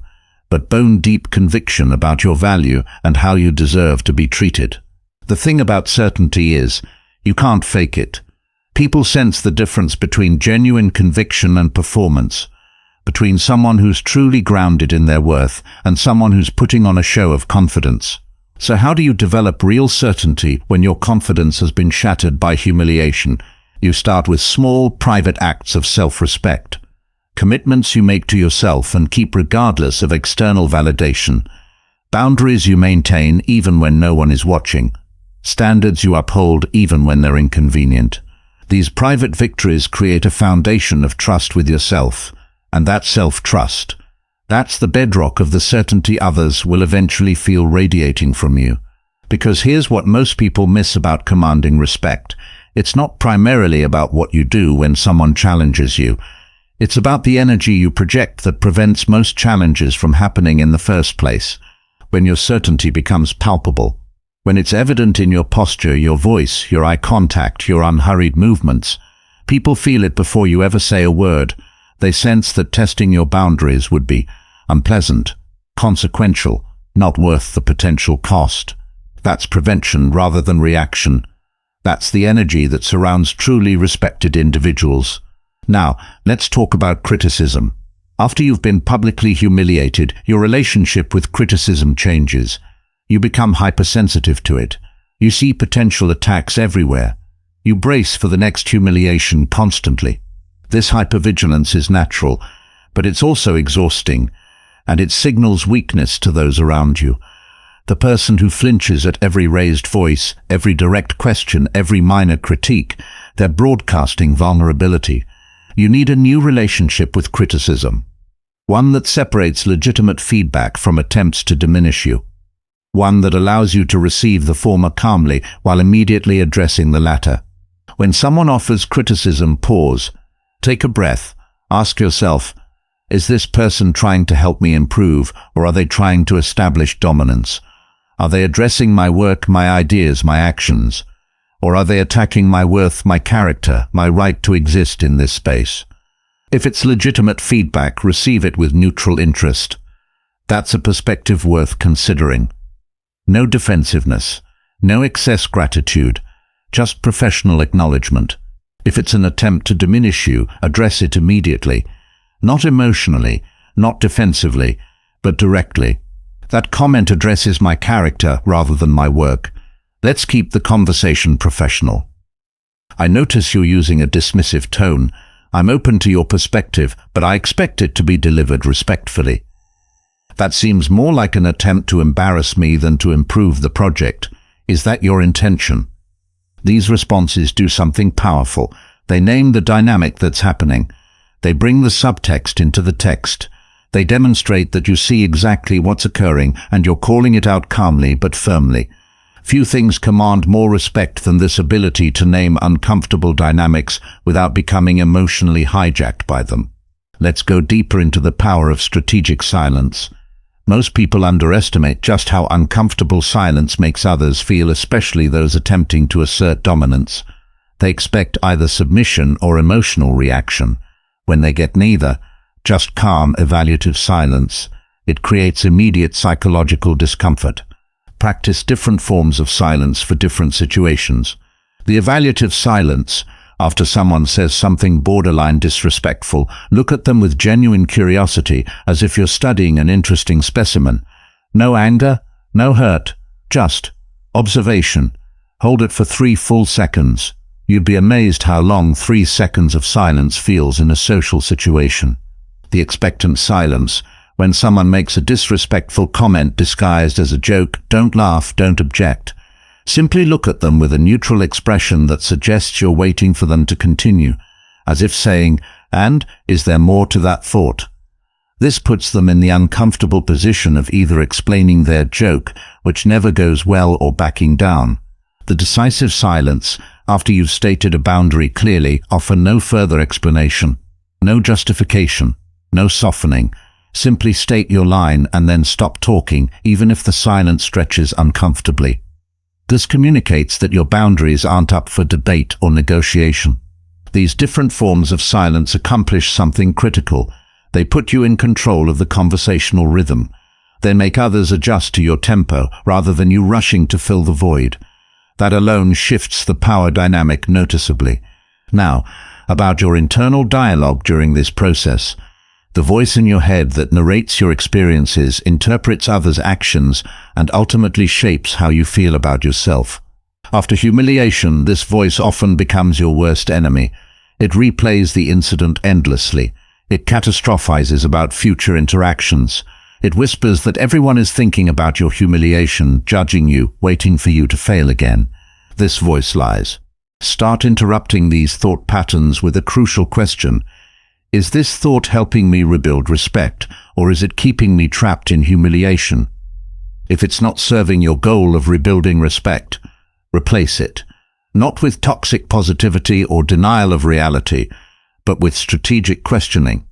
but bone-deep conviction about your value and how you deserve to be treated. The thing about certainty is, you can't fake it. People sense the difference between genuine conviction and performance, between someone who's truly grounded in their worth and someone who's putting on a show of confidence. So how do you develop real certainty when your confidence has been shattered by humiliation? You start with small, private acts of self-respect. Commitments you make to yourself and keep regardless of external validation. Boundaries you maintain even when no one is watching. Standards you uphold even when they're inconvenient. These private victories create a foundation of trust with yourself, and that self-trust, that's the bedrock of the certainty others will eventually feel radiating from you. Because here's what most people miss about commanding respect. It's not primarily about what you do when someone challenges you. It's about the energy you project that prevents most challenges from happening in the first place. When your certainty becomes palpable, when it's evident in your posture, your voice, your eye contact, your unhurried movements, people feel it before you ever say a word. They sense that testing your boundaries would be unpleasant, consequential, not worth the potential cost. That's prevention rather than reaction. That's the energy that surrounds truly respected individuals. Now, let's talk about criticism. After you've been publicly humiliated, your relationship with criticism changes. You become hypersensitive to it. You see potential attacks everywhere. You brace for the next humiliation constantly. This hypervigilance is natural, but it's also exhausting, and it signals weakness to those around you. The person who flinches at every raised voice, every direct question, every minor critique, they're broadcasting vulnerability. You need a new relationship with criticism. One that separates legitimate feedback from attempts to diminish you. One that allows you to receive the former calmly while immediately addressing the latter. When someone offers criticism, pause. Take a breath. Ask yourself, is this person trying to help me improve, or are they trying to establish dominance? Are they addressing my work, my ideas, my actions? Or are they attacking my worth, my character, my right to exist in this space? If it's legitimate feedback, receive it with neutral interest. That's a perspective worth considering. No defensiveness, no excess gratitude, just professional acknowledgement. If it's an attempt to diminish you, address it immediately. Not emotionally, not defensively, but directly. That comment addresses my character rather than my work. Let's keep the conversation professional. I notice you're using a dismissive tone. I'm open to your perspective, but I expect it to be delivered respectfully. That seems more like an attempt to embarrass me than to improve the project. Is that your intention? These responses do something powerful. They name the dynamic that's happening. They bring the subtext into the text. They demonstrate that you see exactly what's occurring and you're calling it out calmly but firmly. Few things command more respect than this ability to name uncomfortable dynamics without becoming emotionally hijacked by them. Let's go deeper into the power of strategic silence. Most people underestimate just how uncomfortable silence makes others feel, especially those attempting to assert dominance. They expect either submission or emotional reaction. When they get neither, just calm, evaluative silence, it creates immediate psychological discomfort. Practice different forms of silence for different situations. The evaluative silence, after someone says something borderline disrespectful, look at them with genuine curiosity, as if you're studying an interesting specimen. No anger, no hurt, just observation. Hold it for 3 full seconds. You'd be amazed how long 3 seconds of silence feels in a social situation. The expectant silence. When someone makes a disrespectful comment disguised as a joke, don't laugh, don't object. Simply look at them with a neutral expression that suggests you're waiting for them to continue, as if saying, "And, is there more to that thought?" This puts them in the uncomfortable position of either explaining their joke, which never goes well, or backing down. The decisive silence, after you've stated a boundary clearly, offer no further explanation, no justification, no softening. Simply state your line and then stop talking, even if the silence stretches uncomfortably. This communicates that your boundaries aren't up for debate or negotiation. These different forms of silence accomplish something critical. They put you in control of the conversational rhythm. They make others adjust to your tempo rather than you rushing to fill the void. That alone shifts the power dynamic noticeably. Now, about your internal dialogue during this process. The voice in your head that narrates your experiences, interprets others' actions, and ultimately shapes how you feel about yourself. After humiliation, this voice often becomes your worst enemy. It replays the incident endlessly. It catastrophizes about future interactions. It whispers that everyone is thinking about your humiliation, judging you, waiting for you to fail again. This voice lies. Start interrupting these thought patterns with a crucial question. Is this thought helping me rebuild respect, or is it keeping me trapped in humiliation? If it's not serving your goal of rebuilding respect, replace it. Not with toxic positivity or denial of reality, but with strategic questioning.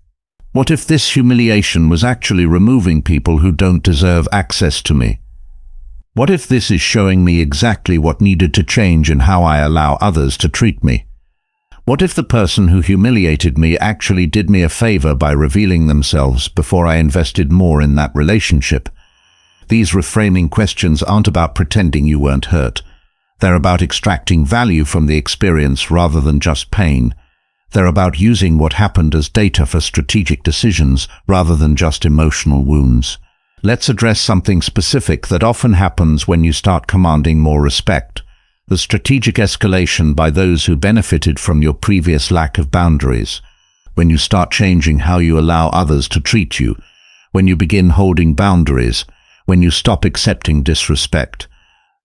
What if this humiliation was actually removing people who don't deserve access to me? What if this is showing me exactly what needed to change in how I allow others to treat me? What if the person who humiliated me actually did me a favor by revealing themselves before I invested more in that relationship? These reframing questions aren't about pretending you weren't hurt. They're about extracting value from the experience rather than just pain. They're about using what happened as data for strategic decisions rather than just emotional wounds. Let's address something specific that often happens when you start commanding more respect. The strategic escalation by those who benefited from your previous lack of boundaries. when you start changing how you allow others to treat you, when you begin holding boundaries, when you stop accepting disrespect.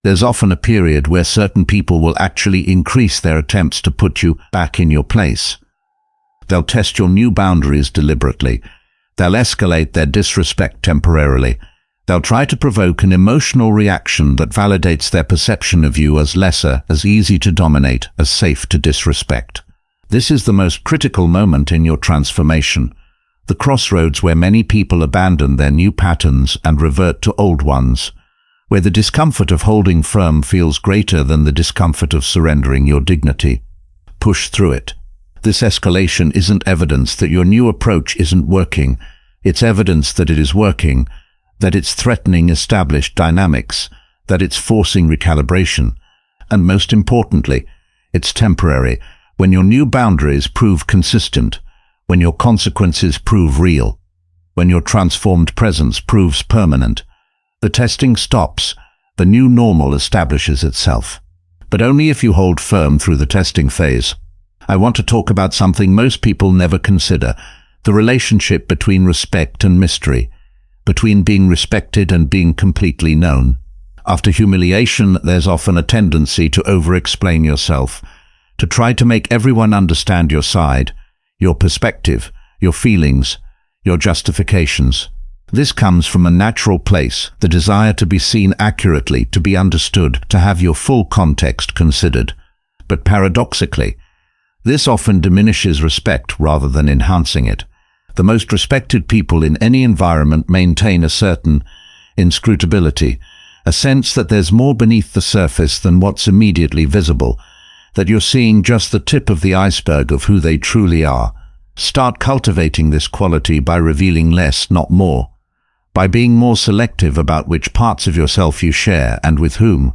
There's often a period where certain people will actually increase their attempts to put you back in your place. They'll test your new boundaries deliberately. They'll escalate their disrespect temporarily. They'll try to provoke an emotional reaction that validates their perception of you as lesser, as easy to dominate, as safe to disrespect. This is the most critical moment in your transformation, the crossroads where many people abandon their new patterns and revert to old ones, where the discomfort of holding firm feels greater than the discomfort of surrendering your dignity. Push through it. This escalation isn't evidence that your new approach isn't working. It's evidence that it is working, that it's threatening established dynamics, that it's forcing recalibration. And most importantly, it's temporary. When your new boundaries prove consistent, when your consequences prove real, when your transformed presence proves permanent, the testing stops, the new normal establishes itself. But only if you hold firm through the testing phase. I want to talk about something most people never consider, the relationship between respect and mystery, between being respected and being completely known. After humiliation, there's often a tendency to over-explain yourself, to try to make everyone understand your side, your perspective, your feelings, your justifications. This comes from a natural place, the desire to be seen accurately, to be understood, to have your full context considered. But paradoxically, this often diminishes respect rather than enhancing it. The most respected people in any environment maintain a certain inscrutability, a sense that there's more beneath the surface than what's immediately visible, that you're seeing just the tip of the iceberg of who they truly are. Start cultivating this quality by revealing less, not more, by being more selective about which parts of yourself you share and with whom,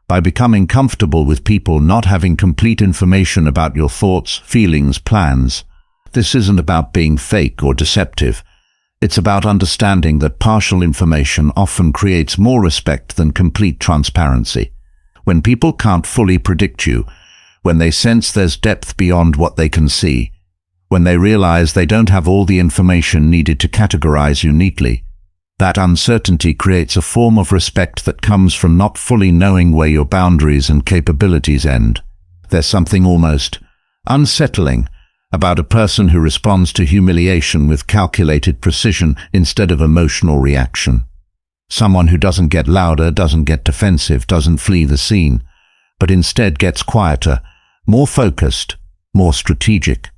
by becoming comfortable with people not having complete information about your thoughts, feelings, plans. This isn't about being fake or deceptive. It's about understanding that partial information often creates more respect than complete transparency. When people can't fully predict you, when they sense there's depth beyond what they can see, when they realize they don't have all the information needed to categorize you neatly, that uncertainty creates a form of respect that comes from not fully knowing where your boundaries and capabilities end. There's something almost unsettling about a person who responds to humiliation with calculated precision instead of emotional reaction. Someone who doesn't get louder, doesn't get defensive, doesn't flee the scene, but instead gets quieter, more focused, more strategic.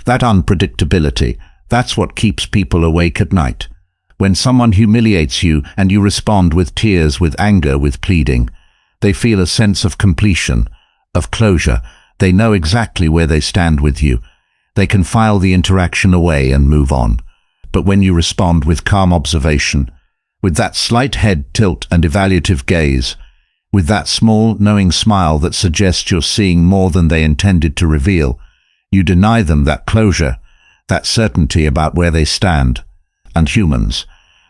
That unpredictability, that's what keeps people awake at night. When someone humiliates you and you respond with tears, with anger, with pleading, they feel a sense of completion, of closure. They know exactly where they stand with you. They can file the interaction away and move on. But when you respond with calm observation, with that slight head tilt and evaluative gaze, with that small, knowing smile that suggests you're seeing more than they intended to reveal, you deny them that closure, that certainty about where they stand. And humans,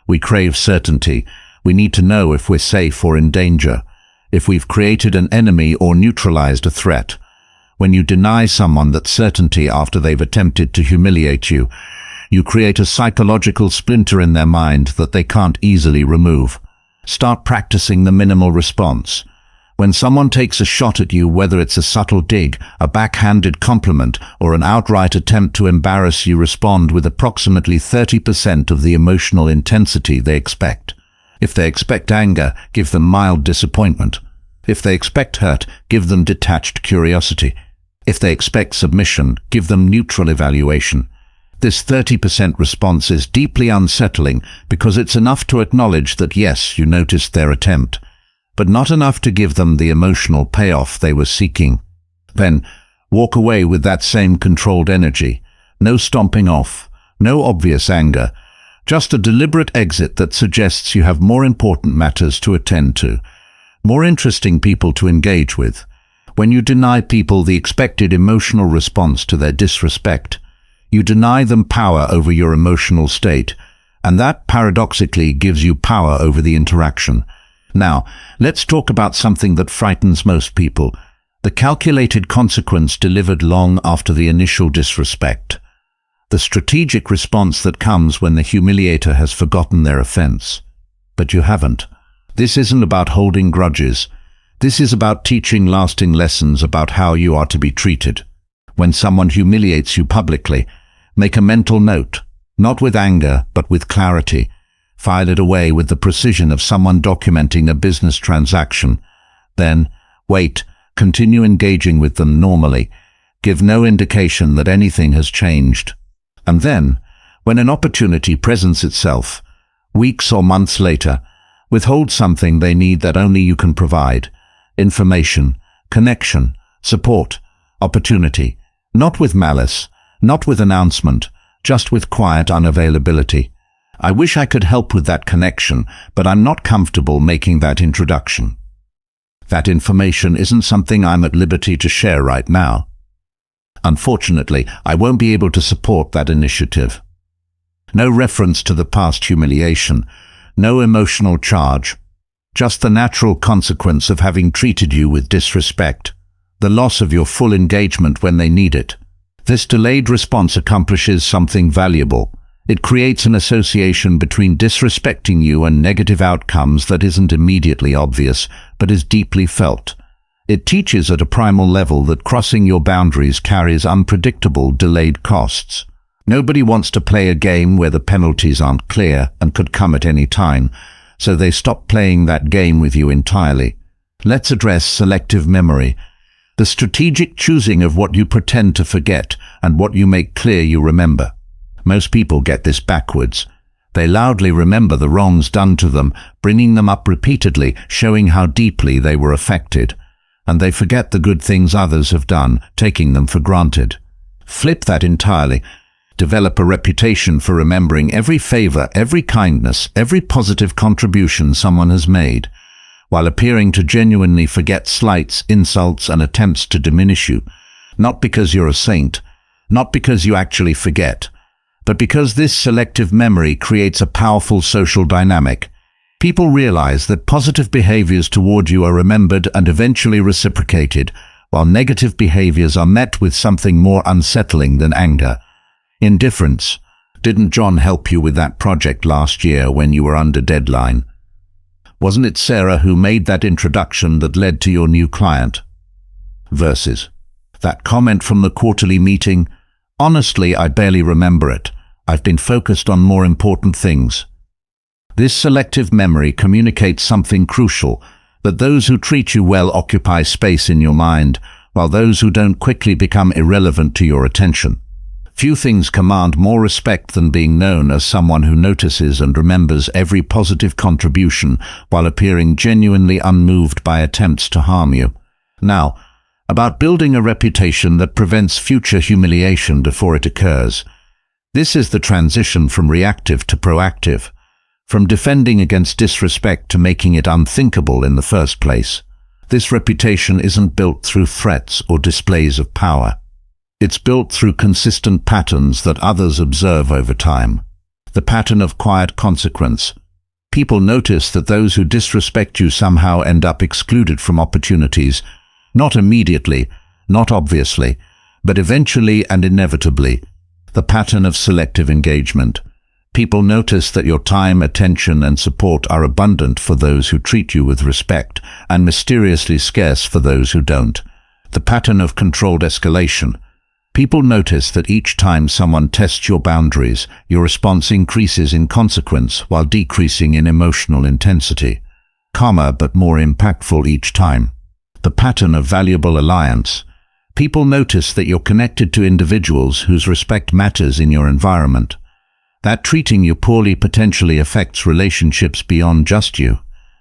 we crave certainty. We need to know if we're safe or in danger, if we've created an enemy or neutralized a threat. When you deny someone that certainty after they've attempted to humiliate you, you create a psychological splinter in their mind that they can't easily remove. Start practicing the minimal response. When someone takes a shot at you, whether it's a subtle dig, a backhanded compliment, or an outright attempt to embarrass you, respond with approximately 30% of the emotional intensity they expect. If they expect anger, give them mild disappointment. If they expect hurt, give them detached curiosity. If they expect submission, give them neutral evaluation. This 30% response is deeply unsettling because it's enough to acknowledge that yes, you noticed their attempt, but not enough to give them the emotional payoff they were seeking. Then, walk away with that same controlled energy. No stomping off, no obvious anger, just a deliberate exit that suggests you have more important matters to attend to, more interesting people to engage with. When you deny people the expected emotional response to their disrespect, you deny them power over your emotional state, and that paradoxically gives you power over the interaction. Now, let's talk about something that frightens most people, the calculated consequence delivered long after the initial disrespect. the strategic response that comes when the humiliator has forgotten their offense. But you haven't. This isn't about holding grudges. This is about teaching lasting lessons about how you are to be treated. When someone humiliates you publicly, make a mental note, not with anger, but with clarity. File it away with the precision of someone documenting a business transaction. Then, wait, continue engaging with them normally. Give no indication that anything has changed. And then, when an opportunity presents itself, weeks or months later, withhold something they need that only you can provide. Information, connection, support, opportunity. Not with malice, not with announcement, just with quiet unavailability. I wish I could help with that connection, but I'm not comfortable making that introduction. That information isn't something I'm at liberty to share right now. Unfortunately, I won't be able to support that initiative. No reference to the past humiliation, no emotional charge, just the natural consequence of having treated you with disrespect, the loss of your full engagement when they need it. This delayed response accomplishes something valuable. It creates an association between disrespecting you and negative outcomes that isn't immediately obvious, but is deeply felt. It teaches at a primal level that crossing your boundaries carries unpredictable, delayed costs. Nobody wants to play a game where the penalties aren't clear and could come at any time, so they stop playing that game with you entirely. Let's address selective memory, the strategic choosing of what you pretend to forget and what you make clear you remember. Most people get this backwards. They loudly remember the wrongs done to them, bringing them up repeatedly, showing how deeply they were affected. And they forget the good things others have done, taking them for granted. Flip that entirely. Develop a reputation for remembering every favor, every kindness, every positive contribution someone has made, while appearing to genuinely forget slights, insults, and attempts to diminish you. Not because you're a saint, not because you actually forget, but because this selective memory creates a powerful social dynamic. People realize that positive behaviors toward you are remembered and eventually reciprocated, while negative behaviors are met with something more unsettling than anger. Indifference. Didn't John help you with that project last year when you were under deadline? Wasn't it Sarah who made that introduction that led to your new client? Versus that comment from the quarterly meeting. Honestly, I barely remember it. I've been focused on more important things. This selective memory communicates something crucial, that those who treat you well occupy space in your mind, while those who don't quickly become irrelevant to your attention. Few things command more respect than being known as someone who notices and remembers every positive contribution while appearing genuinely unmoved by attempts to harm you. Now, about building a reputation that prevents future humiliation before it occurs. This is the transition from reactive to proactive, from defending against disrespect to making it unthinkable in the first place. This reputation isn't built through threats or displays of power. It's built through consistent patterns that others observe over time. The pattern of quiet consequence. People notice that those who disrespect you somehow end up excluded from opportunities, not immediately, not obviously, but eventually and inevitably. The pattern of selective engagement. People notice that your time, attention, and support are abundant for those who treat you with respect and mysteriously scarce for those who don't. The pattern of controlled escalation. People notice that each time someone tests your boundaries, your response increases in consequence while decreasing in emotional intensity. Calmer but more impactful each time. The pattern of valuable alliance. People notice that you're connected to individuals whose respect matters in your environment. That treating you poorly potentially affects relationships beyond just you.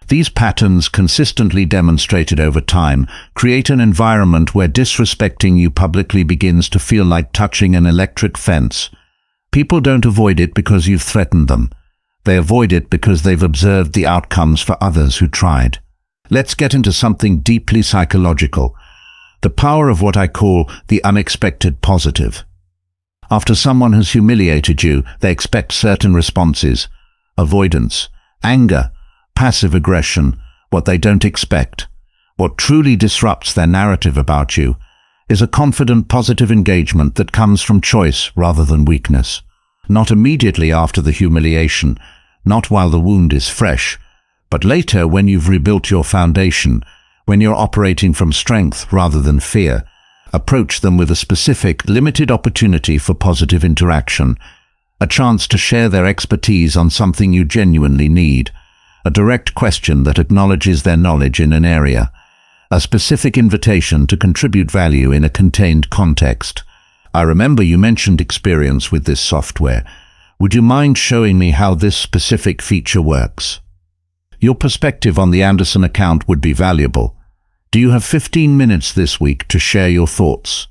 These patterns, consistently demonstrated over time, create an environment where disrespecting you publicly begins to feel like touching an electric fence. People don't avoid it because you've threatened them. They avoid it because they've observed the outcomes for others who tried. Let's get into something deeply psychological. The power of what I call the unexpected positive. After someone has humiliated you, they expect certain responses: avoidance, anger, passive aggression. What they don't expect, what truly disrupts their narrative about you, is a confident, positive engagement that comes from choice rather than weakness. Not immediately after the humiliation, not while the wound is fresh, but later when you've rebuilt your foundation, when you're operating from strength rather than fear. Approach them with a specific, limited opportunity for positive interaction, a chance to share their expertise on something you genuinely need, a direct question that acknowledges their knowledge in an area, a specific invitation to contribute value in a contained context. I remember you mentioned experience with this software. Would you mind showing me how this specific feature works? Your perspective on the Anderson account would be valuable. Do you have 15 minutes this week to share your thoughts?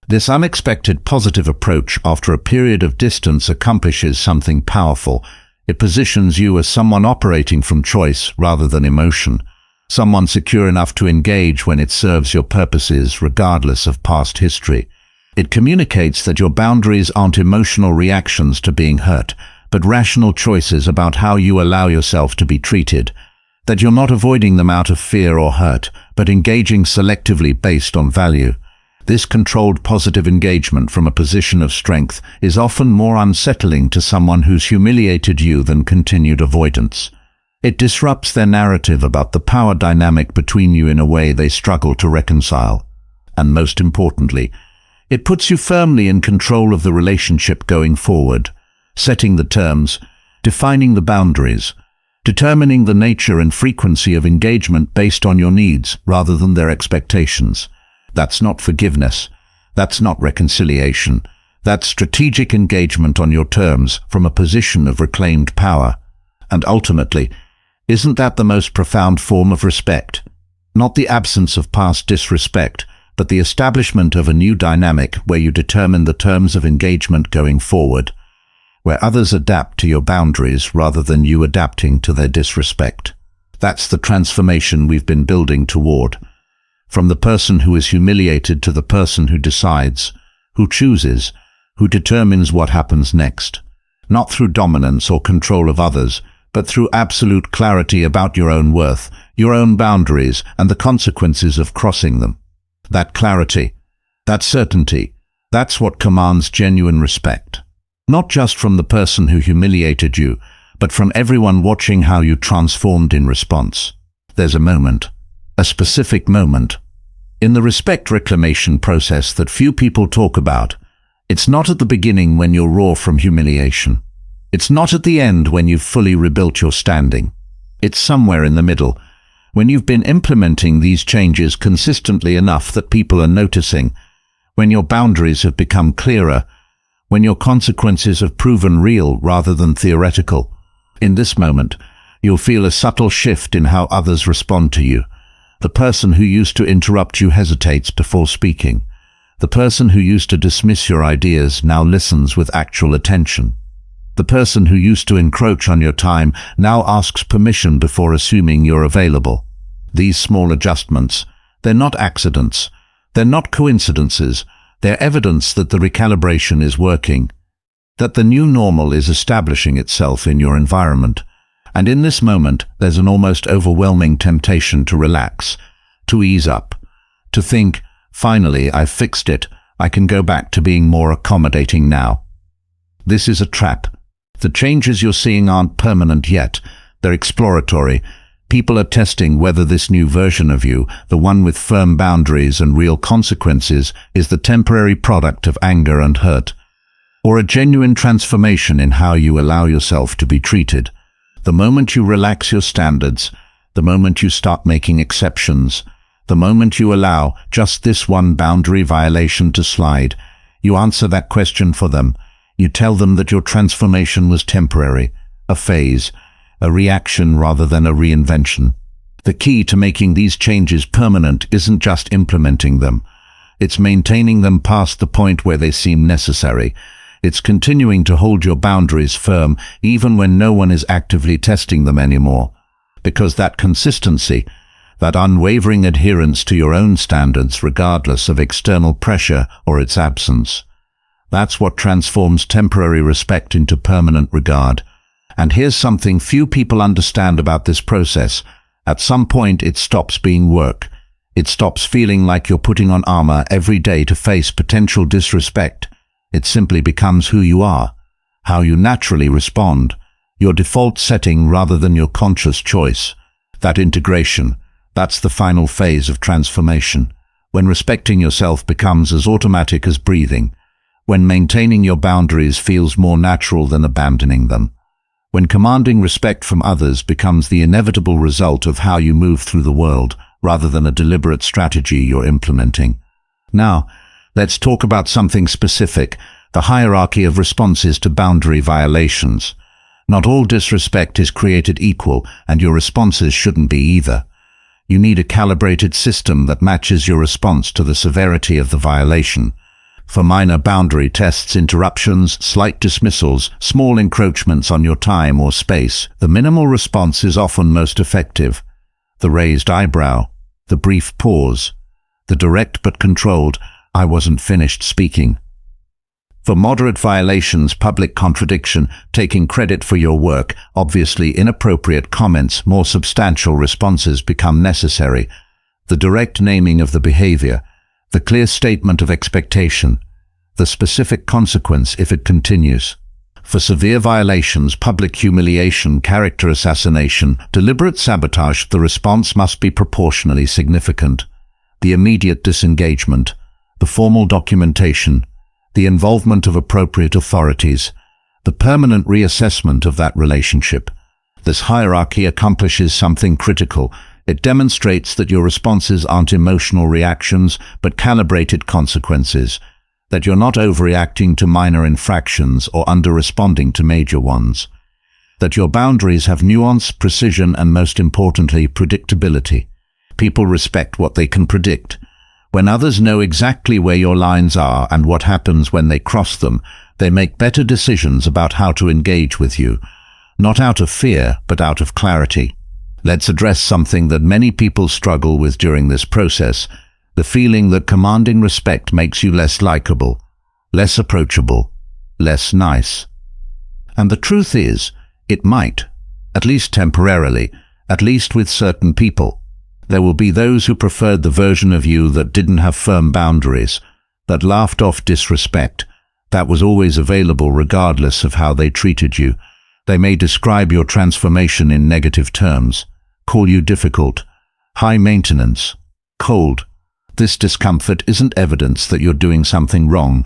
This unexpected positive approach after a period of distance accomplishes something powerful. It positions you as someone operating from choice rather than emotion, someone secure enough to engage when it serves your purposes regardless of past history. It communicates that your boundaries aren't emotional reactions to being hurt, but rational choices about how you allow yourself to be treated, that you're not avoiding them out of fear or hurt, but engaging selectively based on value. This controlled positive engagement from a position of strength is often more unsettling to someone who's humiliated you than continued avoidance. It disrupts their narrative about the power dynamic between you in a way they struggle to reconcile. And most importantly, it puts you firmly in control of the relationship going forward, setting the terms, defining the boundaries, determining the nature and frequency of engagement based on your needs rather than their expectations. That's not forgiveness. That's not reconciliation. That's strategic engagement on your terms from a position of reclaimed power. And ultimately, isn't that the most profound form of respect? Not the absence of past disrespect, but the establishment of a new dynamic where you determine the terms of engagement going forward, where others adapt to your boundaries rather than you adapting to their disrespect. That's the transformation we've been building toward. From the person who is humiliated to the person who decides, who chooses, who determines what happens next. Not through dominance or control of others, but through absolute clarity about your own worth, your own boundaries, and the consequences of crossing them. That clarity, that certainty, that's what commands genuine respect. Not just from the person who humiliated you, but from everyone watching how you transformed in response. There's a moment, a specific moment, in the respect reclamation process that few people talk about. It's not at the beginning when you're raw from humiliation. It's not at the end when you've fully rebuilt your standing. It's somewhere in the middle, when you've been implementing these changes consistently enough that people are noticing, when your boundaries have become clearer, when your consequences have proven real rather than theoretical. In this moment, you'll feel a subtle shift in how others respond to you. The person who used to interrupt you hesitates before speaking. The person who used to dismiss your ideas now listens with actual attention. The person who used to encroach on your time now asks permission before assuming you're available. These small adjustments, they're not accidents. They're not coincidences. They're evidence that the recalibration is working, that the new normal is establishing itself in your environment. And in this moment, there's an almost overwhelming temptation to relax, to ease up, to think, finally, I've fixed it. I can go back to being more accommodating now. This is a trap. The changes you're seeing aren't permanent yet. They're exploratory. People are testing whether this new version of you, the one with firm boundaries and real consequences, is the temporary product of anger and hurt, or a genuine transformation in how you allow yourself to be treated. The moment you relax your standards, the moment you start making exceptions, the moment you allow just this one boundary violation to slide, you answer that question for them. You tell them that your transformation was temporary, a phase, a reaction rather than a reinvention. The key to making these changes permanent isn't just implementing them. It's maintaining them past the point where they seem necessary. It's continuing to hold your boundaries firm even when no one is actively testing them anymore. Because that consistency, that unwavering adherence to your own standards regardless of external pressure or its absence, that's what transforms temporary respect into permanent regard. And here's something few people understand about this process. At some point it stops being work. It stops feeling like you're putting on armor every day to face potential disrespect. It simply becomes who you are, how you naturally respond, your default setting rather than your conscious choice. That integration, that's the final phase of transformation, when respecting yourself becomes as automatic as breathing, when maintaining your boundaries feels more natural than abandoning them, when commanding respect from others becomes the inevitable result of how you move through the world, rather than a deliberate strategy you're implementing. Now, let's talk about something specific, the hierarchy of responses to boundary violations. Not all disrespect is created equal, and your responses shouldn't be either. You need a calibrated system that matches your response to the severity of the violation. For minor boundary tests, interruptions, slight dismissals, small encroachments on your time or space, the minimal response is often most effective. The raised eyebrow, the brief pause, the direct but controlled, "I wasn't finished speaking." For moderate violations, public contradiction, taking credit for your work, obviously inappropriate comments, more substantial responses become necessary. The direct naming of the behavior, the clear statement of expectation, the specific consequence if it continues. For severe violations, public humiliation, character assassination, deliberate sabotage, the response must be proportionally significant. The immediate disengagement, the formal documentation, the involvement of appropriate authorities, the permanent reassessment of that relationship. This hierarchy accomplishes something critical. It demonstrates that your responses aren't emotional reactions, but calibrated consequences, that you're not overreacting to minor infractions or under-responding to major ones, that your boundaries have nuance, precision, and most importantly, predictability. People respect what they can predict. When others know exactly where your lines are and what happens when they cross them, they make better decisions about how to engage with you, not out of fear, but out of clarity. Let's address something that many people struggle with during this process, the feeling that commanding respect makes you less likable, less approachable, less nice. And the truth is, it might, at least temporarily, at least with certain people. There will be those who preferred the version of you that didn't have firm boundaries, that laughed off disrespect, that was always available regardless of how they treated you. They may describe your transformation in negative terms, call you difficult, high maintenance, cold. This discomfort isn't evidence that you're doing something wrong.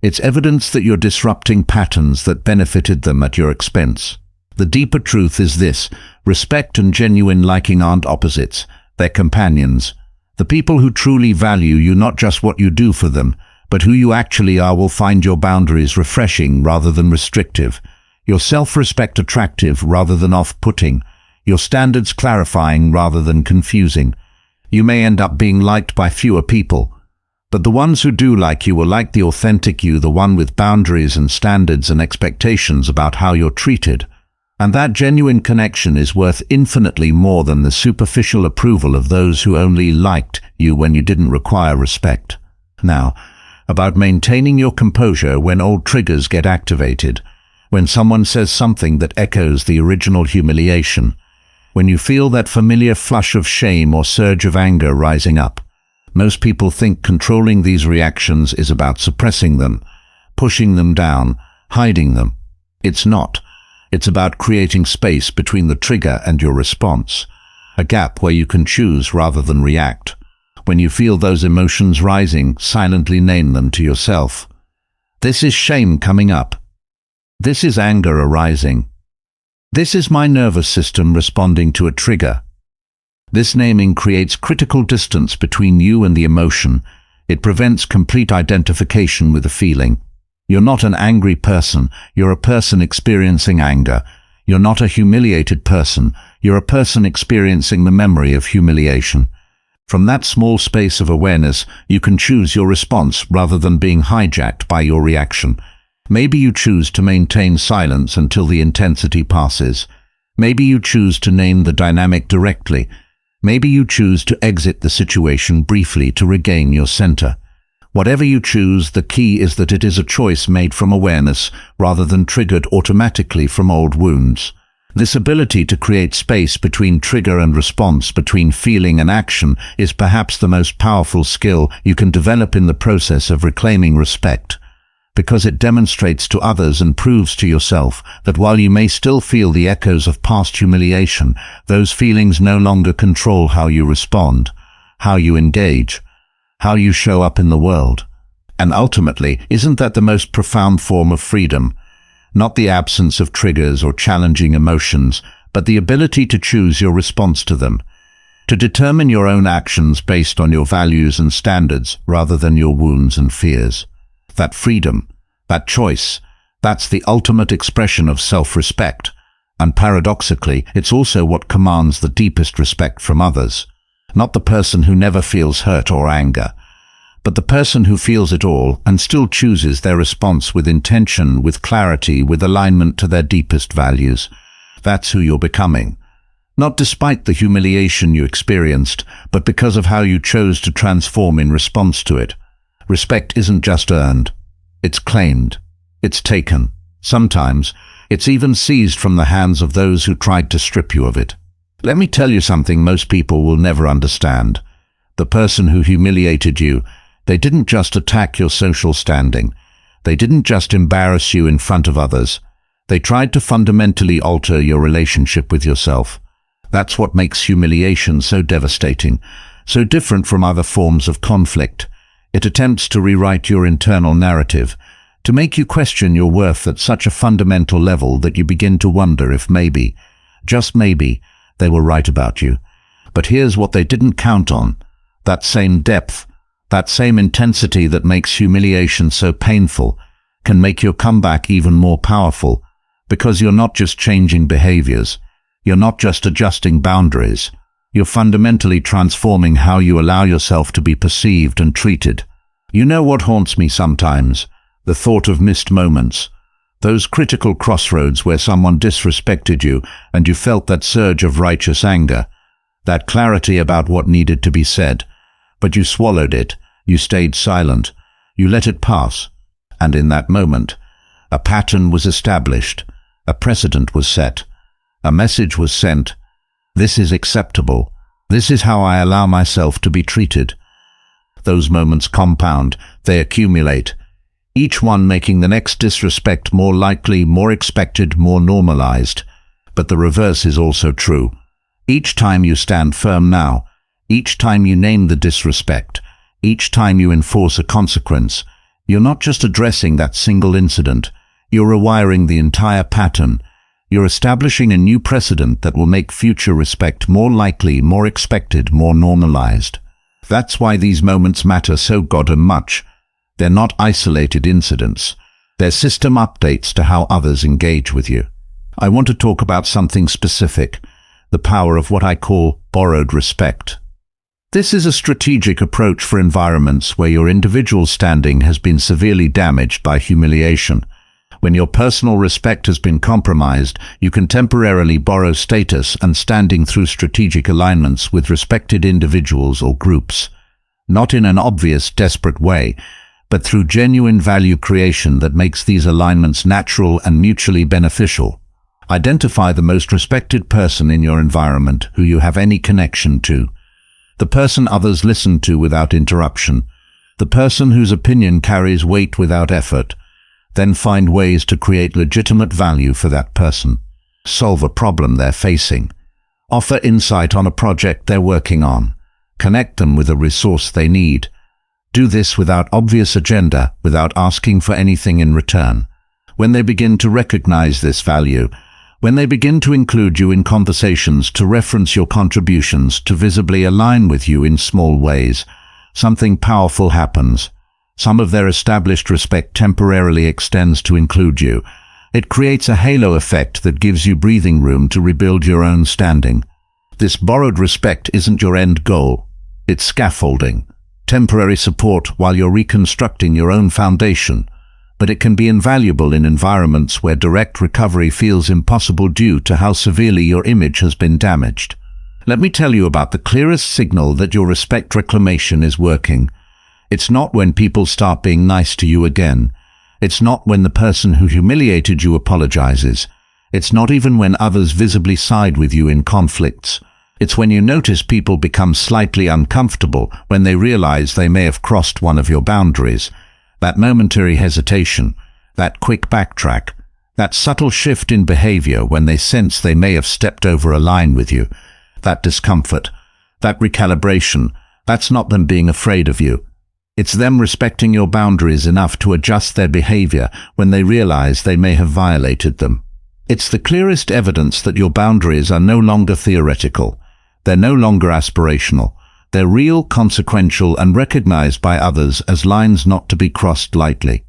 It's evidence that you're disrupting patterns that benefited them at your expense. The deeper truth is this: respect and genuine liking aren't opposites. They're companions. The people who truly value you, not just what you do for them, but who you actually are, will find your boundaries refreshing rather than restrictive, your self-respect attractive rather than off-putting, your standards clarifying rather than confusing. You may end up being liked by fewer people, but the ones who do like you will like the authentic you, the one with boundaries and standards and expectations about how you're treated. And that genuine connection is worth infinitely more than the superficial approval of those who only liked you when you didn't require respect. Now, about maintaining your composure when old triggers get activated, when someone says something that echoes the original humiliation, when you feel that familiar flush of shame or surge of anger rising up. Most people think controlling these reactions is about suppressing them, pushing them down, hiding them. It's not. It's about creating space between the trigger and your response, a gap where you can choose rather than react. When you feel those emotions rising, silently name them to yourself. This is shame coming up. This is anger arising. This is my nervous system responding to a trigger. This naming creates critical distance between you and the emotion. It prevents complete identification with the feeling. You're not an angry person, you're a person experiencing anger. You're not a humiliated person, you're a person experiencing the memory of humiliation. From that small space of awareness, you can choose your response rather than being hijacked by your reaction. Maybe you choose to maintain silence until the intensity passes. Maybe you choose to name the dynamic directly. Maybe you choose to exit the situation briefly to regain your center. Whatever you choose, the key is that it is a choice made from awareness rather than triggered automatically from old wounds. This ability to create space between trigger and response, between feeling and action, is perhaps the most powerful skill you can develop in the process of reclaiming respect, because it demonstrates to others and proves to yourself that while you may still feel the echoes of past humiliation, those feelings no longer control how you respond, how you engage, how you show up in the world. And ultimately, isn't that the most profound form of freedom? Not the absence of triggers or challenging emotions, but the ability to choose your response to them, to determine your own actions based on your values and standards rather than your wounds and fears. That freedom, that choice, that's the ultimate expression of self-respect. And paradoxically, it's also what commands the deepest respect from others. Not the person who never feels hurt or anger, but the person who feels it all and still chooses their response with intention, with clarity, with alignment to their deepest values. That's who you're becoming. Not despite the humiliation you experienced, but because of how you chose to transform in response to it. Respect isn't just earned. It's claimed. It's taken. Sometimes, it's even seized from the hands of those who tried to strip you of it. Let me tell you something most people will never understand. The person who humiliated you, they didn't just attack your social standing. They didn't just embarrass you in front of others. They tried to fundamentally alter your relationship with yourself. That's what makes humiliation so devastating, so different from other forms of conflict. It attempts to rewrite your internal narrative, to make you question your worth at such a fundamental level that you begin to wonder if maybe, just maybe, they were right about you. But here's what they didn't count on. That same depth, that same intensity that makes humiliation so painful can make your comeback even more powerful, because you're not just changing behaviors, you're not just adjusting boundaries, you're fundamentally transforming how you allow yourself to be perceived and treated. You know what haunts me sometimes? The thought of missed moments. Those critical crossroads where someone disrespected you and you felt that surge of righteous anger, that clarity about what needed to be said. But you swallowed it, you stayed silent, you let it pass, and in that moment, a pattern was established, a precedent was set, a message was sent. This is acceptable. This is how I allow myself to be treated. Those moments compound, they accumulate, each one making the next disrespect more likely, more expected, more normalized. But the reverse is also true. Each time you stand firm now, each time you name the disrespect, each time you enforce a consequence, you're not just addressing that single incident, you're rewiring the entire pattern. You're establishing a new precedent that will make future respect more likely, more expected, more normalized. That's why these moments matter so goddamn much. They're not isolated incidents. They're system updates to how others engage with you. I want to talk about something specific, the power of what I call borrowed respect. This is a strategic approach for environments where your individual standing has been severely damaged by humiliation. When your personal respect has been compromised, you can temporarily borrow status and standing through strategic alignments with respected individuals or groups. Not in an obvious, desperate way, but through genuine value creation that makes these alignments natural and mutually beneficial. Identify the most respected person in your environment who you have any connection to. The person others listen to without interruption. The person whose opinion carries weight without effort. Then find ways to create legitimate value for that person. Solve a problem they're facing. Offer insight on a project they're working on. Connect them with a resource they need. Do this without obvious agenda, without asking for anything in return. When they begin to recognize this value, when they begin to include you in conversations, to reference your contributions, to visibly align with you in small ways, something powerful happens. Some of their established respect temporarily extends to include you. It creates a halo effect that gives you breathing room to rebuild your own standing. This borrowed respect isn't your end goal. It's scaffolding, temporary support while you're reconstructing your own foundation. But it can be invaluable in environments where direct recovery feels impossible due to how severely your image has been damaged. Let me tell you about the clearest signal that your respect reclamation is working. It's not when people start being nice to you again. It's not when the person who humiliated you apologizes. It's not even when others visibly side with you in conflicts. It's when you notice people become slightly uncomfortable when they realize they may have crossed one of your boundaries. That momentary hesitation, that quick backtrack, that subtle shift in behavior when they sense they may have stepped over a line with you, that discomfort, that recalibration, that's not them being afraid of you. It's them respecting your boundaries enough to adjust their behavior when they realize they may have violated them. It's the clearest evidence that your boundaries are no longer theoretical. They're no longer aspirational. They're real, consequential, and recognized by others as lines not to be crossed lightly.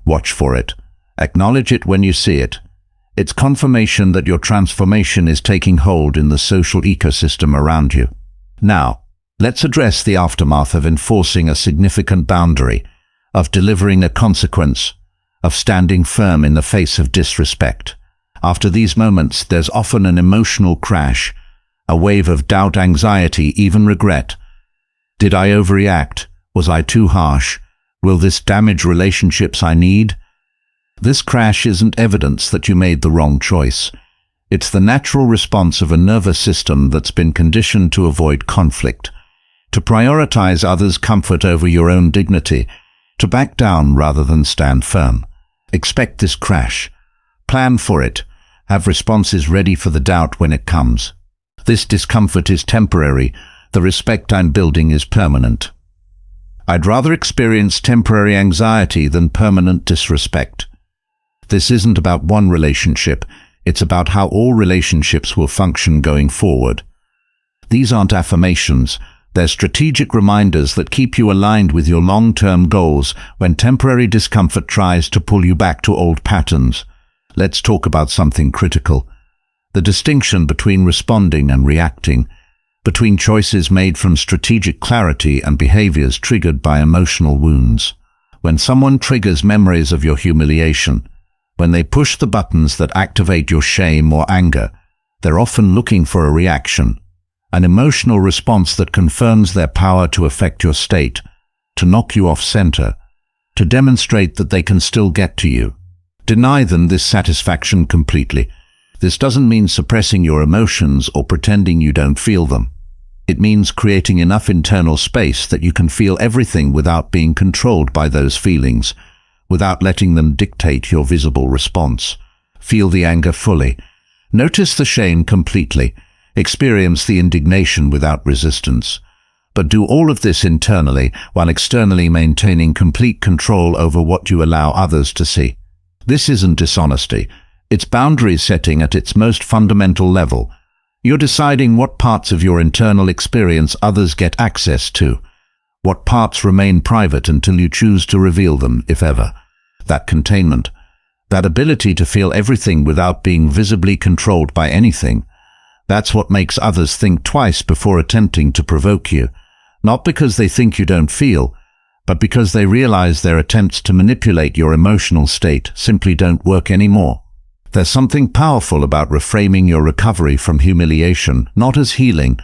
Watch for it. Acknowledge it when you see it. It's confirmation that your transformation is taking hold in the social ecosystem around you. Now, let's address the aftermath of enforcing a significant boundary, of delivering a consequence, of standing firm in the face of disrespect. After these moments, there's often an emotional crash, a wave of doubt, anxiety, even regret. Did I overreact? Was I too harsh? Will this damage relationships I need? This crash isn't evidence that you made the wrong choice. It's the natural response of a nervous system that's been conditioned to avoid conflict, to prioritize others' comfort over your own dignity, to back down rather than stand firm. Expect this crash. Plan for it. Have responses ready for the doubt when it comes. This discomfort is temporary. The respect I'm building is permanent. I'd rather experience temporary anxiety than permanent disrespect. This isn't about one relationship. It's about how all relationships will function going forward. These aren't affirmations. They're strategic reminders that keep you aligned with your long-term goals when temporary discomfort tries to pull you back to old patterns. Let's talk about something critical. The distinction between responding and reacting, between choices made from strategic clarity and behaviors triggered by emotional wounds. When someone triggers memories of your humiliation, when they push the buttons that activate your shame or anger, they're often looking for a reaction, an emotional response that confirms their power to affect your state, to knock you off center, to demonstrate that they can still get to you. Deny them this satisfaction completely. This doesn't mean suppressing your emotions or pretending you don't feel them. It means creating enough internal space that you can feel everything without being controlled by those feelings, without letting them dictate your visible response. Feel the anger fully. Notice the shame completely. Experience the indignation without resistance. But do all of this internally while externally maintaining complete control over what you allow others to see. This isn't dishonesty. It's boundary setting at its most fundamental level. You're deciding what parts of your internal experience others get access to, what parts remain private until you choose to reveal them, if ever. That containment, that ability to feel everything without being visibly controlled by anything, that's what makes others think twice before attempting to provoke you, not because they think you don't feel, but because they realize their attempts to manipulate your emotional state simply don't work anymore. There's something powerful about reframing your recovery from humiliation, not as healing,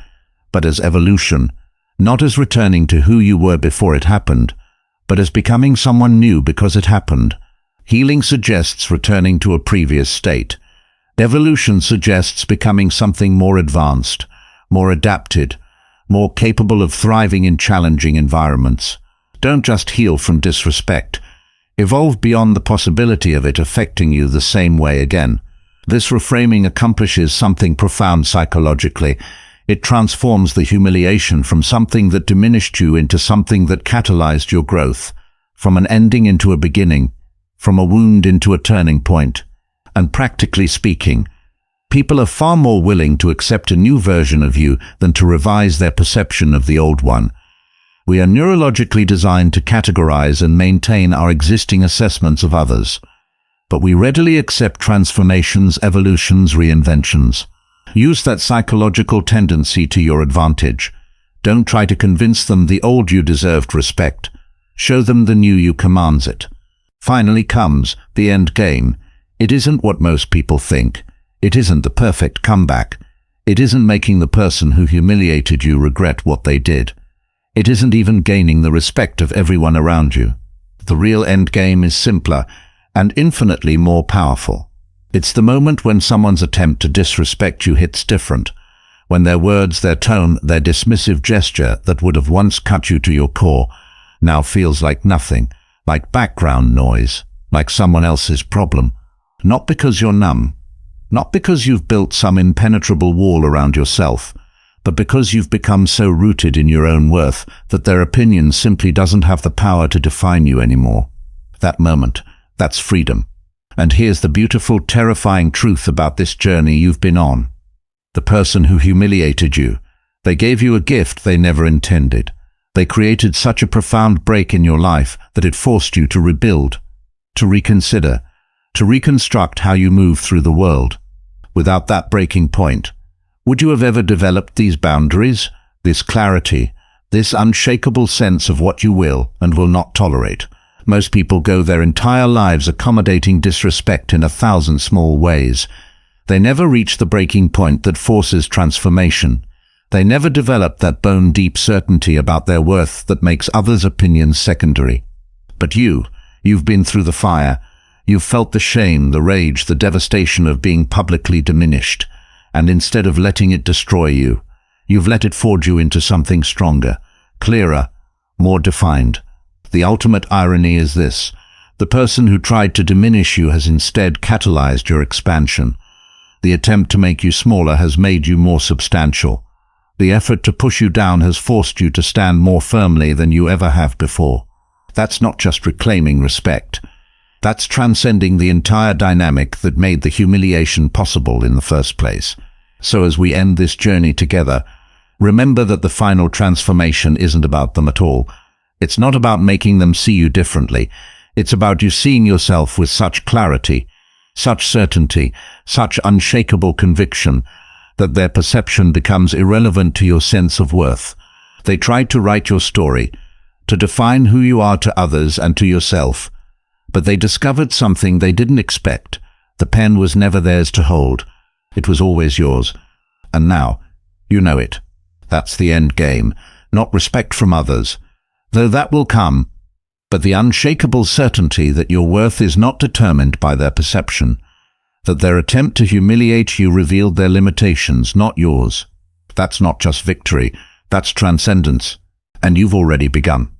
but as evolution, not as returning to who you were before it happened, but as becoming someone new because it happened. Healing suggests returning to a previous state. Evolution suggests becoming something more advanced, more adapted, more capable of thriving in challenging environments. Don't just heal from disrespect. Evolve beyond the possibility of it affecting you the same way again. This reframing accomplishes something profound psychologically. It transforms the humiliation from something that diminished you into something that catalyzed your growth, from an ending into a beginning, from a wound into a turning point. And practically speaking, people are far more willing to accept a new version of you than to revise their perception of the old one. We are neurologically designed to categorize and maintain our existing assessments of others, but we readily accept transformations, evolutions, reinventions. Use that psychological tendency to your advantage. Don't try to convince them the old you deserved respect. Show them the new you commands it. Finally comes the end game. It isn't what most people think. It isn't the perfect comeback. It isn't making the person who humiliated you regret what they did. It isn't even gaining the respect of everyone around you. The real end game is simpler and infinitely more powerful. It's the moment when someone's attempt to disrespect you hits different, when their words, their tone, their dismissive gesture that would have once cut you to your core now feels like nothing, like background noise, like someone else's problem. Not because you're numb, not because you've built some impenetrable wall around yourself, but because you've become so rooted in your own worth that their opinion simply doesn't have the power to define you anymore. That moment, that's freedom. And here's the beautiful, terrifying truth about this journey you've been on. The person who humiliated you, they gave you a gift they never intended. They created such a profound break in your life that it forced you to rebuild, to reconsider, to reconstruct how you move through the world. Without that breaking point, would you have ever developed these boundaries, this clarity, this unshakable sense of what you will and will not tolerate? Most people go their entire lives accommodating disrespect in 1,000 small ways. They never reach the breaking point that forces transformation. They never develop that bone-deep certainty about their worth that makes others' opinions secondary. But you've been through the fire. You've felt the shame, the rage, the devastation of being publicly diminished. And instead of letting it destroy you, you've let it forge you into something stronger, clearer, more defined. The ultimate irony is this: the person who tried to diminish you has instead catalyzed your expansion. The attempt to make you smaller has made you more substantial. The effort to push you down has forced you to stand more firmly than you ever have before. That's not just reclaiming respect. That's transcending the entire dynamic that made the humiliation possible in the first place. So as we end this journey together, remember that the final transformation isn't about them at all. It's not about making them see you differently. It's about you seeing yourself with such clarity, such certainty, such unshakable conviction, that their perception becomes irrelevant to your sense of worth. They tried to write your story, to define who you are to others and to yourself, but they discovered something they didn't expect. The pen was never theirs to hold. It was always yours. And now, you know it. That's the end game, not respect from others, though that will come, but the unshakable certainty that your worth is not determined by their perception, that their attempt to humiliate you revealed their limitations, not yours. That's not just victory, that's transcendence, and you've already begun.